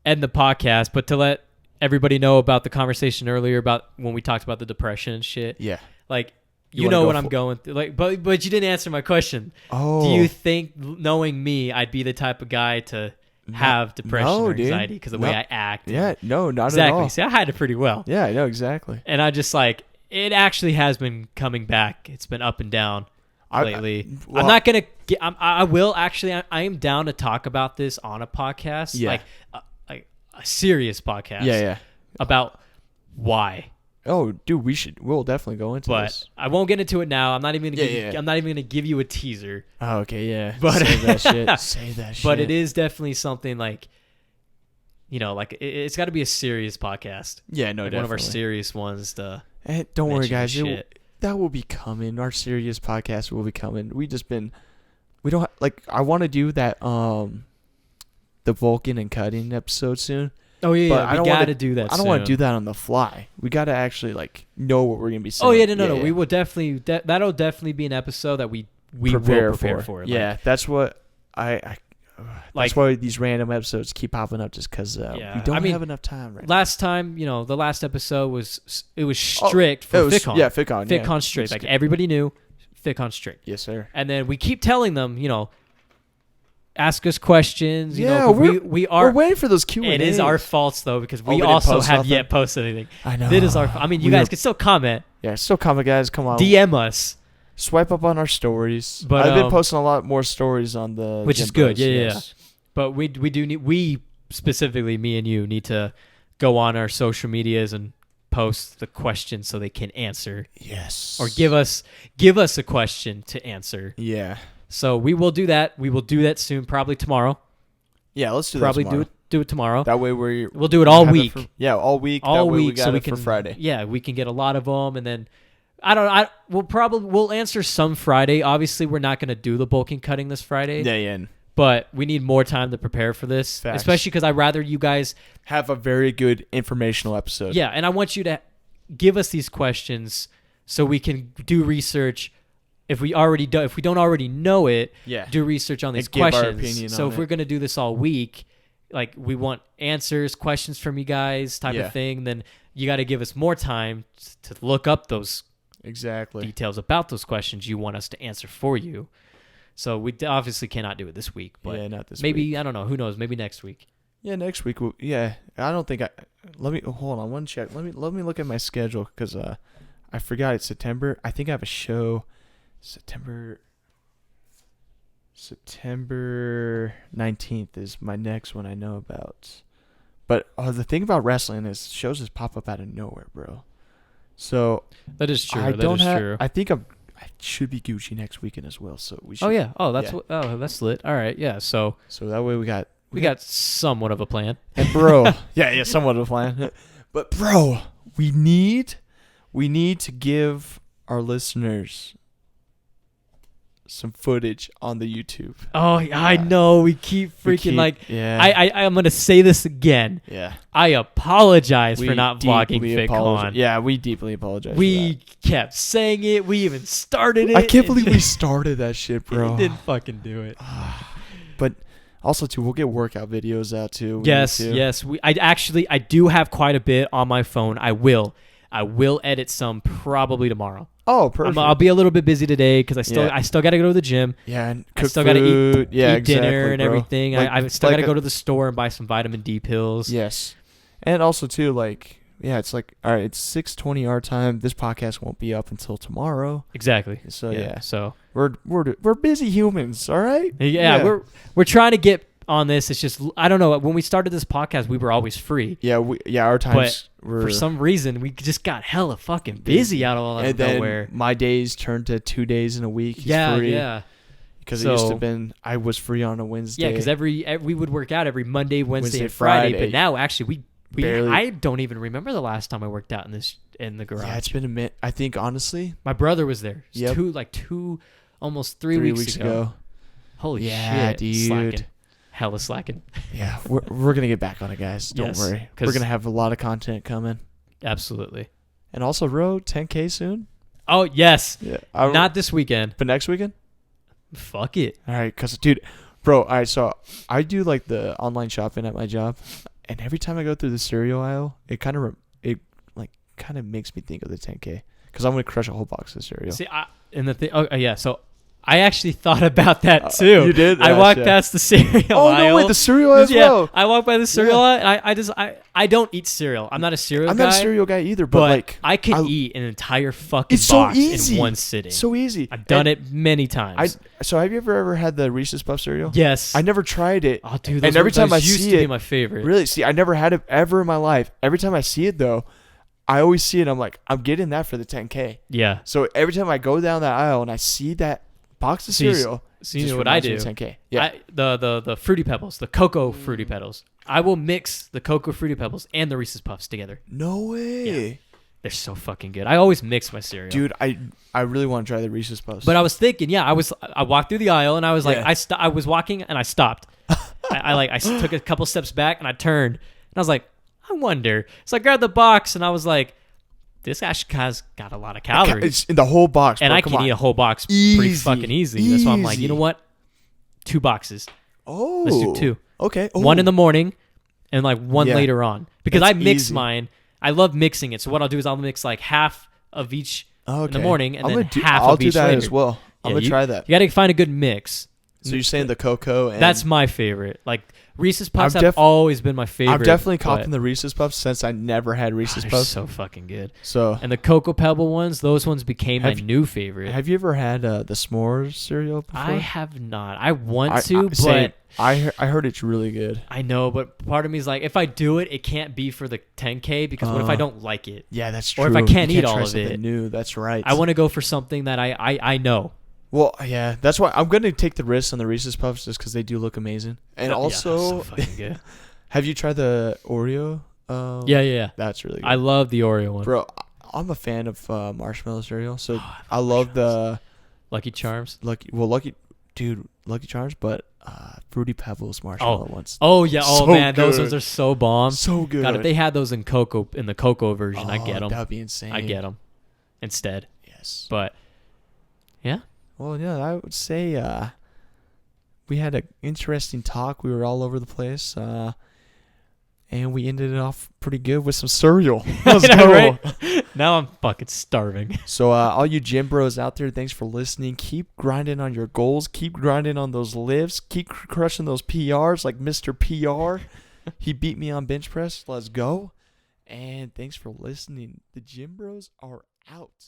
Speaker 2: end the podcast, but to let everybody know about the conversation earlier about when we talked about the depression and shit,
Speaker 1: Yeah.
Speaker 2: like
Speaker 1: You
Speaker 2: you
Speaker 1: wanna
Speaker 2: know
Speaker 1: go
Speaker 2: what I'm
Speaker 1: for-
Speaker 2: going through. Like, but you didn't answer my question.
Speaker 1: Oh.
Speaker 2: Do you think, knowing me, I'd be the type of guy to have depression
Speaker 1: no,
Speaker 2: or
Speaker 1: dude.
Speaker 2: anxiety because of the
Speaker 1: No.
Speaker 2: way I act?
Speaker 1: Yeah, no, not
Speaker 2: exactly.
Speaker 1: at all.
Speaker 2: See, I hide it pretty well,
Speaker 1: Yeah, I know exactly.
Speaker 2: and I just like it. Actually, has been coming back. It's been up and down lately.
Speaker 1: well-
Speaker 2: I'm not gonna get. I will actually. I am down to talk about this on a podcast,
Speaker 1: Yeah.
Speaker 2: like a serious podcast.
Speaker 1: Yeah, yeah.
Speaker 2: About why.
Speaker 1: Oh, dude, we'll definitely go into
Speaker 2: But
Speaker 1: this.
Speaker 2: I won't get into it now. I'm not even gonna.
Speaker 1: Yeah.
Speaker 2: I'm not even gonna give you a teaser.
Speaker 1: Oh, okay, yeah.
Speaker 2: But-
Speaker 1: Say that shit. Say that shit.
Speaker 2: But it is definitely something like. Like it's got to be a serious podcast.
Speaker 1: Yeah, no,
Speaker 2: Like
Speaker 1: definitely.
Speaker 2: one of our serious ones.
Speaker 1: Don't worry,
Speaker 2: mention
Speaker 1: guys.
Speaker 2: shit.
Speaker 1: That will be coming. Our serious podcast will be coming. We don't I want to do that the Vulcan and cutting episode soon.
Speaker 2: Oh yeah,
Speaker 1: But
Speaker 2: yeah.
Speaker 1: I
Speaker 2: We
Speaker 1: don't
Speaker 2: gotta
Speaker 1: wanna-
Speaker 2: do that.
Speaker 1: I don't want to
Speaker 2: soon.
Speaker 1: do that on the fly. We got to actually know what we're gonna be saying.
Speaker 2: Oh yeah, no. We will definitely. That'll definitely be an episode that we will prepare for.
Speaker 1: Yeah, that's what I
Speaker 2: Like-
Speaker 1: that's why these random episodes keep popping up, just because
Speaker 2: Yeah,
Speaker 1: we don't
Speaker 2: I mean,
Speaker 1: have enough time right now.
Speaker 2: Last time, the last episode was strict
Speaker 1: It
Speaker 2: for
Speaker 1: was-
Speaker 2: FitCon.
Speaker 1: Yeah, FitCon. yeah.
Speaker 2: FitCon strict.
Speaker 1: It's
Speaker 2: Like
Speaker 1: good.
Speaker 2: everybody knew, FitCon strict.
Speaker 1: Yes, sir.
Speaker 2: And then we keep telling them, ask us questions.
Speaker 1: Yeah,
Speaker 2: 'cause
Speaker 1: we're-
Speaker 2: we
Speaker 1: We're
Speaker 2: are.
Speaker 1: waiting for those Q&As.
Speaker 2: It is our faults though because
Speaker 1: we
Speaker 2: we
Speaker 1: didn't
Speaker 2: also
Speaker 1: post
Speaker 2: have
Speaker 1: nothing?
Speaker 2: yet posted anything.
Speaker 1: I know.
Speaker 2: It is our. I mean, you
Speaker 1: We
Speaker 2: guys
Speaker 1: are-
Speaker 2: can still comment,
Speaker 1: Yeah, still comment, guys. Come on.
Speaker 2: DM us,
Speaker 1: Swipe up on our stories.
Speaker 2: But,
Speaker 1: I've been posting a lot more stories on the
Speaker 2: which
Speaker 1: gym
Speaker 2: is good.
Speaker 1: posts,
Speaker 2: Yeah,
Speaker 1: yes.
Speaker 2: but we do need. We specifically, me and you, need to go on our social medias and post the question so they can answer
Speaker 1: Yes.
Speaker 2: or give us a question to answer.
Speaker 1: Yeah.
Speaker 2: So we will do that. We will do that soon, probably tomorrow.
Speaker 1: Yeah, let's do
Speaker 2: Probably
Speaker 1: that tomorrow.
Speaker 2: do it tomorrow.
Speaker 1: That way we'll
Speaker 2: do it all
Speaker 1: have
Speaker 2: week.
Speaker 1: All week.
Speaker 2: All
Speaker 1: that way
Speaker 2: week,
Speaker 1: we got
Speaker 2: so we
Speaker 1: it
Speaker 2: can
Speaker 1: for Friday.
Speaker 2: Yeah, we can get a lot of them, and then we'll answer some Friday. Obviously, we're not going to do the bulking cutting this Friday.
Speaker 1: Yeah.
Speaker 2: But we need more time to prepare for this,
Speaker 1: Facts.
Speaker 2: especially because I'd rather you guys
Speaker 1: Have a very good informational episode.
Speaker 2: Yeah, and I want you to give us these questions so we can do research. If we don't already know it,
Speaker 1: Yeah.
Speaker 2: do research on these
Speaker 1: And give our
Speaker 2: questions.
Speaker 1: opinion
Speaker 2: So
Speaker 1: on
Speaker 2: if
Speaker 1: it.
Speaker 2: we're gonna do this all week, like we want answers, questions from you guys, type
Speaker 1: Yeah.
Speaker 2: of thing, then you got to give us more time to look up those
Speaker 1: Exactly.
Speaker 2: details about those questions you want us to answer for you. So we obviously cannot do it this week, but
Speaker 1: Yeah, not this
Speaker 2: maybe
Speaker 1: week.
Speaker 2: I don't know. Who knows? Maybe next week.
Speaker 1: Yeah, next week. Yeah, I don't think let me hold on one check. Let me look at my schedule because I forgot it's September. I think I have a show September 19th is my next one I know about. But the thing about wrestling is shows just pop up out of nowhere, bro. So
Speaker 2: That is true.
Speaker 1: I
Speaker 2: That
Speaker 1: don't
Speaker 2: is
Speaker 1: have.
Speaker 2: true.
Speaker 1: I think I should be Gucci next weekend as well. So we should.
Speaker 2: Oh yeah. Oh, that's
Speaker 1: yeah.
Speaker 2: that's lit. All right. Yeah. So
Speaker 1: So that way we got
Speaker 2: we got somewhat of a plan.
Speaker 1: And bro, yeah, somewhat of a plan. But bro, we need to give our listeners some footage on the YouTube.
Speaker 2: Oh, I know. We keep freaking
Speaker 1: yeah.
Speaker 2: I'm gonna say this again.
Speaker 1: Yeah.
Speaker 2: I apologize
Speaker 1: We
Speaker 2: for not vlogging
Speaker 1: deeply
Speaker 2: FitCon.
Speaker 1: Yeah, we deeply apologize.
Speaker 2: We kept saying it. We even started it.
Speaker 1: I can't believe we
Speaker 2: and
Speaker 1: started that shit, bro.
Speaker 2: it didn't fucking do it.
Speaker 1: But also too, we'll get workout videos out too. We
Speaker 2: Yes,
Speaker 1: need to.
Speaker 2: yes. I do have quite a bit on my phone. I will edit some probably tomorrow.
Speaker 1: Oh, perfect.
Speaker 2: I'll be a little bit busy today because I
Speaker 1: Yeah.
Speaker 2: still got to go to the gym.
Speaker 1: Yeah, and
Speaker 2: I
Speaker 1: cook
Speaker 2: still got to
Speaker 1: food. Yeah,
Speaker 2: eat dinner
Speaker 1: exactly,
Speaker 2: and
Speaker 1: bro.
Speaker 2: everything.
Speaker 1: Like-
Speaker 2: I still
Speaker 1: like
Speaker 2: got to
Speaker 1: a-
Speaker 2: go to the store and buy some vitamin D pills.
Speaker 1: Yes. And also too, it's like, all right, it's 6:20 our time. This podcast won't be up until tomorrow.
Speaker 2: Exactly.
Speaker 1: So yeah,
Speaker 2: So
Speaker 1: we're busy humans, all right?
Speaker 2: yeah, we're trying to get on this. It's just I don't know. When we started this podcast, we were always free.
Speaker 1: our times were
Speaker 2: For some reason, we just got hella fucking busy out of all
Speaker 1: and
Speaker 2: of
Speaker 1: then
Speaker 2: nowhere.
Speaker 1: my days turned to 2 days in a week. He's
Speaker 2: Yeah,
Speaker 1: free.
Speaker 2: yeah.
Speaker 1: Because it used to
Speaker 2: So-
Speaker 1: have been I was free on a Wednesday.
Speaker 2: Yeah, because we would work out every Monday, Wednesday,
Speaker 1: Wednesday,
Speaker 2: and Friday.
Speaker 1: Friday.
Speaker 2: But now, actually, we
Speaker 1: Barely-
Speaker 2: I don't even remember the last time I worked out in the garage.
Speaker 1: Yeah, it's been a minute. I think honestly,
Speaker 2: My brother was there. It's
Speaker 1: Yep.
Speaker 2: almost 3 weeks ago. Holy
Speaker 1: Yeah,
Speaker 2: shit,
Speaker 1: dude.
Speaker 2: slacking. Hella slacking.
Speaker 1: Yeah, we're gonna get back on it, guys. Don't
Speaker 2: Yes,
Speaker 1: worry.
Speaker 2: 'cause-
Speaker 1: We're gonna have a lot of content coming,
Speaker 2: Absolutely.
Speaker 1: and also road 10K soon.
Speaker 2: Oh yes,
Speaker 1: Yeah,
Speaker 2: not this weekend.
Speaker 1: but next weekend.
Speaker 2: Fuck it.
Speaker 1: All right, cause dude, bro, all right. So I do like the online shopping at my job, and every time I go through the cereal aisle, it kind of makes me think of the 10K, cause I'm gonna crush a whole box of cereal.
Speaker 2: See, oh yeah. So I actually thought about that too.
Speaker 1: You did?
Speaker 2: I
Speaker 1: Yeah,
Speaker 2: walked
Speaker 1: shit.
Speaker 2: past the cereal
Speaker 1: Oh
Speaker 2: aisle.
Speaker 1: no, wait, the cereal as
Speaker 2: yeah,
Speaker 1: well.
Speaker 2: I walked by the cereal
Speaker 1: Yeah.
Speaker 2: aisle, and I don't eat cereal. I'm not a cereal
Speaker 1: I'm
Speaker 2: guy.
Speaker 1: not a cereal guy either, but
Speaker 2: but
Speaker 1: like
Speaker 2: I can
Speaker 1: I-
Speaker 2: eat an entire fucking
Speaker 1: it's so
Speaker 2: box
Speaker 1: easy
Speaker 2: in one sitting.
Speaker 1: so easy.
Speaker 2: I've done
Speaker 1: And
Speaker 2: it many times.
Speaker 1: So have you ever had the Reese's Puff cereal?
Speaker 2: Yes.
Speaker 1: I never tried it.
Speaker 2: Oh, dude,
Speaker 1: and every time I
Speaker 2: used
Speaker 1: see
Speaker 2: to be
Speaker 1: it,
Speaker 2: my favorite.
Speaker 1: really, see, I never had it ever in my life. Every time I see it though, I always see it. I'm like, I'm getting that for the 10K.
Speaker 2: Yeah.
Speaker 1: So every time I go down that aisle and I see that box of cereal,
Speaker 2: So you
Speaker 1: just
Speaker 2: know what I
Speaker 1: reminds me
Speaker 2: do?
Speaker 1: of 10K. Yeah.
Speaker 2: The Fruity Pebbles, the Cocoa Fruity Pebbles. I will mix the Cocoa Fruity Pebbles and the Reese's Puffs together.
Speaker 1: No way.
Speaker 2: They're so fucking good. I always mix my cereal.
Speaker 1: Dude, I really want to try the Reese's Puffs.
Speaker 2: But I was thinking, I walked through the aisle and I was like,
Speaker 1: Yeah.
Speaker 2: I was walking and I stopped. I took a couple steps back and I turned and I was like, I wonder. So I grabbed the box and I was like, this actually has got a lot of calories.
Speaker 1: It's in the whole box,
Speaker 2: And
Speaker 1: bro.
Speaker 2: I
Speaker 1: Come
Speaker 2: can
Speaker 1: on.
Speaker 2: eat a whole box pretty
Speaker 1: Easy.
Speaker 2: fucking easy. That's why I'm like, you know
Speaker 1: Easy.
Speaker 2: what? 2 boxes.
Speaker 1: Oh.
Speaker 2: Let's do 2.
Speaker 1: Okay. Oh.
Speaker 2: One in the morning and like one
Speaker 1: Yeah.
Speaker 2: later on. Because
Speaker 1: That's
Speaker 2: I mix
Speaker 1: easy.
Speaker 2: mine. I love mixing it. So what I'll do is I'll mix like half of each in the morning and
Speaker 1: I'm
Speaker 2: then
Speaker 1: gonna do,
Speaker 2: half
Speaker 1: I'll
Speaker 2: of
Speaker 1: do
Speaker 2: each
Speaker 1: that
Speaker 2: later.
Speaker 1: as well. I'm
Speaker 2: Yeah,
Speaker 1: gonna try that.
Speaker 2: You got to find a good mix.
Speaker 1: So you're saying the cocoa and
Speaker 2: That's my favorite. Like Reese's Puffs
Speaker 1: I've
Speaker 2: have always been my favorite.
Speaker 1: I'm definitely
Speaker 2: but-
Speaker 1: copping the Reese's Puffs since I never had Reese's
Speaker 2: They're
Speaker 1: Puffs.
Speaker 2: so fucking good.
Speaker 1: So
Speaker 2: And the Cocoa Pebble ones, those ones became my
Speaker 1: Have-
Speaker 2: new favorite.
Speaker 1: have you ever had the s'mores cereal before?
Speaker 2: I have not. I want to,
Speaker 1: same.
Speaker 2: but
Speaker 1: I heard it's really good.
Speaker 2: I know. But part of me is like, if I do it, it can't be for the 10K because what if I don't like it?
Speaker 1: Yeah, that's true.
Speaker 2: Or if I can't
Speaker 1: You
Speaker 2: eat all
Speaker 1: try
Speaker 2: of
Speaker 1: something
Speaker 2: it.
Speaker 1: new. That's right.
Speaker 2: I want to go for something that I know.
Speaker 1: Well, yeah, that's why I'm gonna take the risk on the Reese's Puffs just because they do look amazing. And
Speaker 2: Yeah,
Speaker 1: also,
Speaker 2: so fucking good.
Speaker 1: have you tried the Oreo?
Speaker 2: Yeah.
Speaker 1: That's really good.
Speaker 2: I love the Oreo one.
Speaker 1: Bro, I'm a fan of marshmallow cereal, so
Speaker 2: Oh,
Speaker 1: I love the
Speaker 2: Lucky Charms.
Speaker 1: Lucky Charms, but Fruity Pebbles marshmallow ones.
Speaker 2: Oh yeah. Oh
Speaker 1: So
Speaker 2: man, those
Speaker 1: good.
Speaker 2: ones are so bomb.
Speaker 1: So good.
Speaker 2: God, if they had those in the cocoa version, I get them.
Speaker 1: That'd be insane.
Speaker 2: I get them instead.
Speaker 1: Yes.
Speaker 2: But yeah,
Speaker 1: Well, yeah, I would say we had an interesting talk. We were all over the place, and we ended it off pretty good with some cereal. Let's
Speaker 2: I know,
Speaker 1: go.
Speaker 2: right? Now I'm fucking starving.
Speaker 1: So, all you gym bros out there, thanks for listening. Keep grinding on your goals. Keep grinding on those lifts. Keep crushing those PRs like Mr. PR. He beat me on bench press. Let's go. And thanks for listening. The gym bros are out.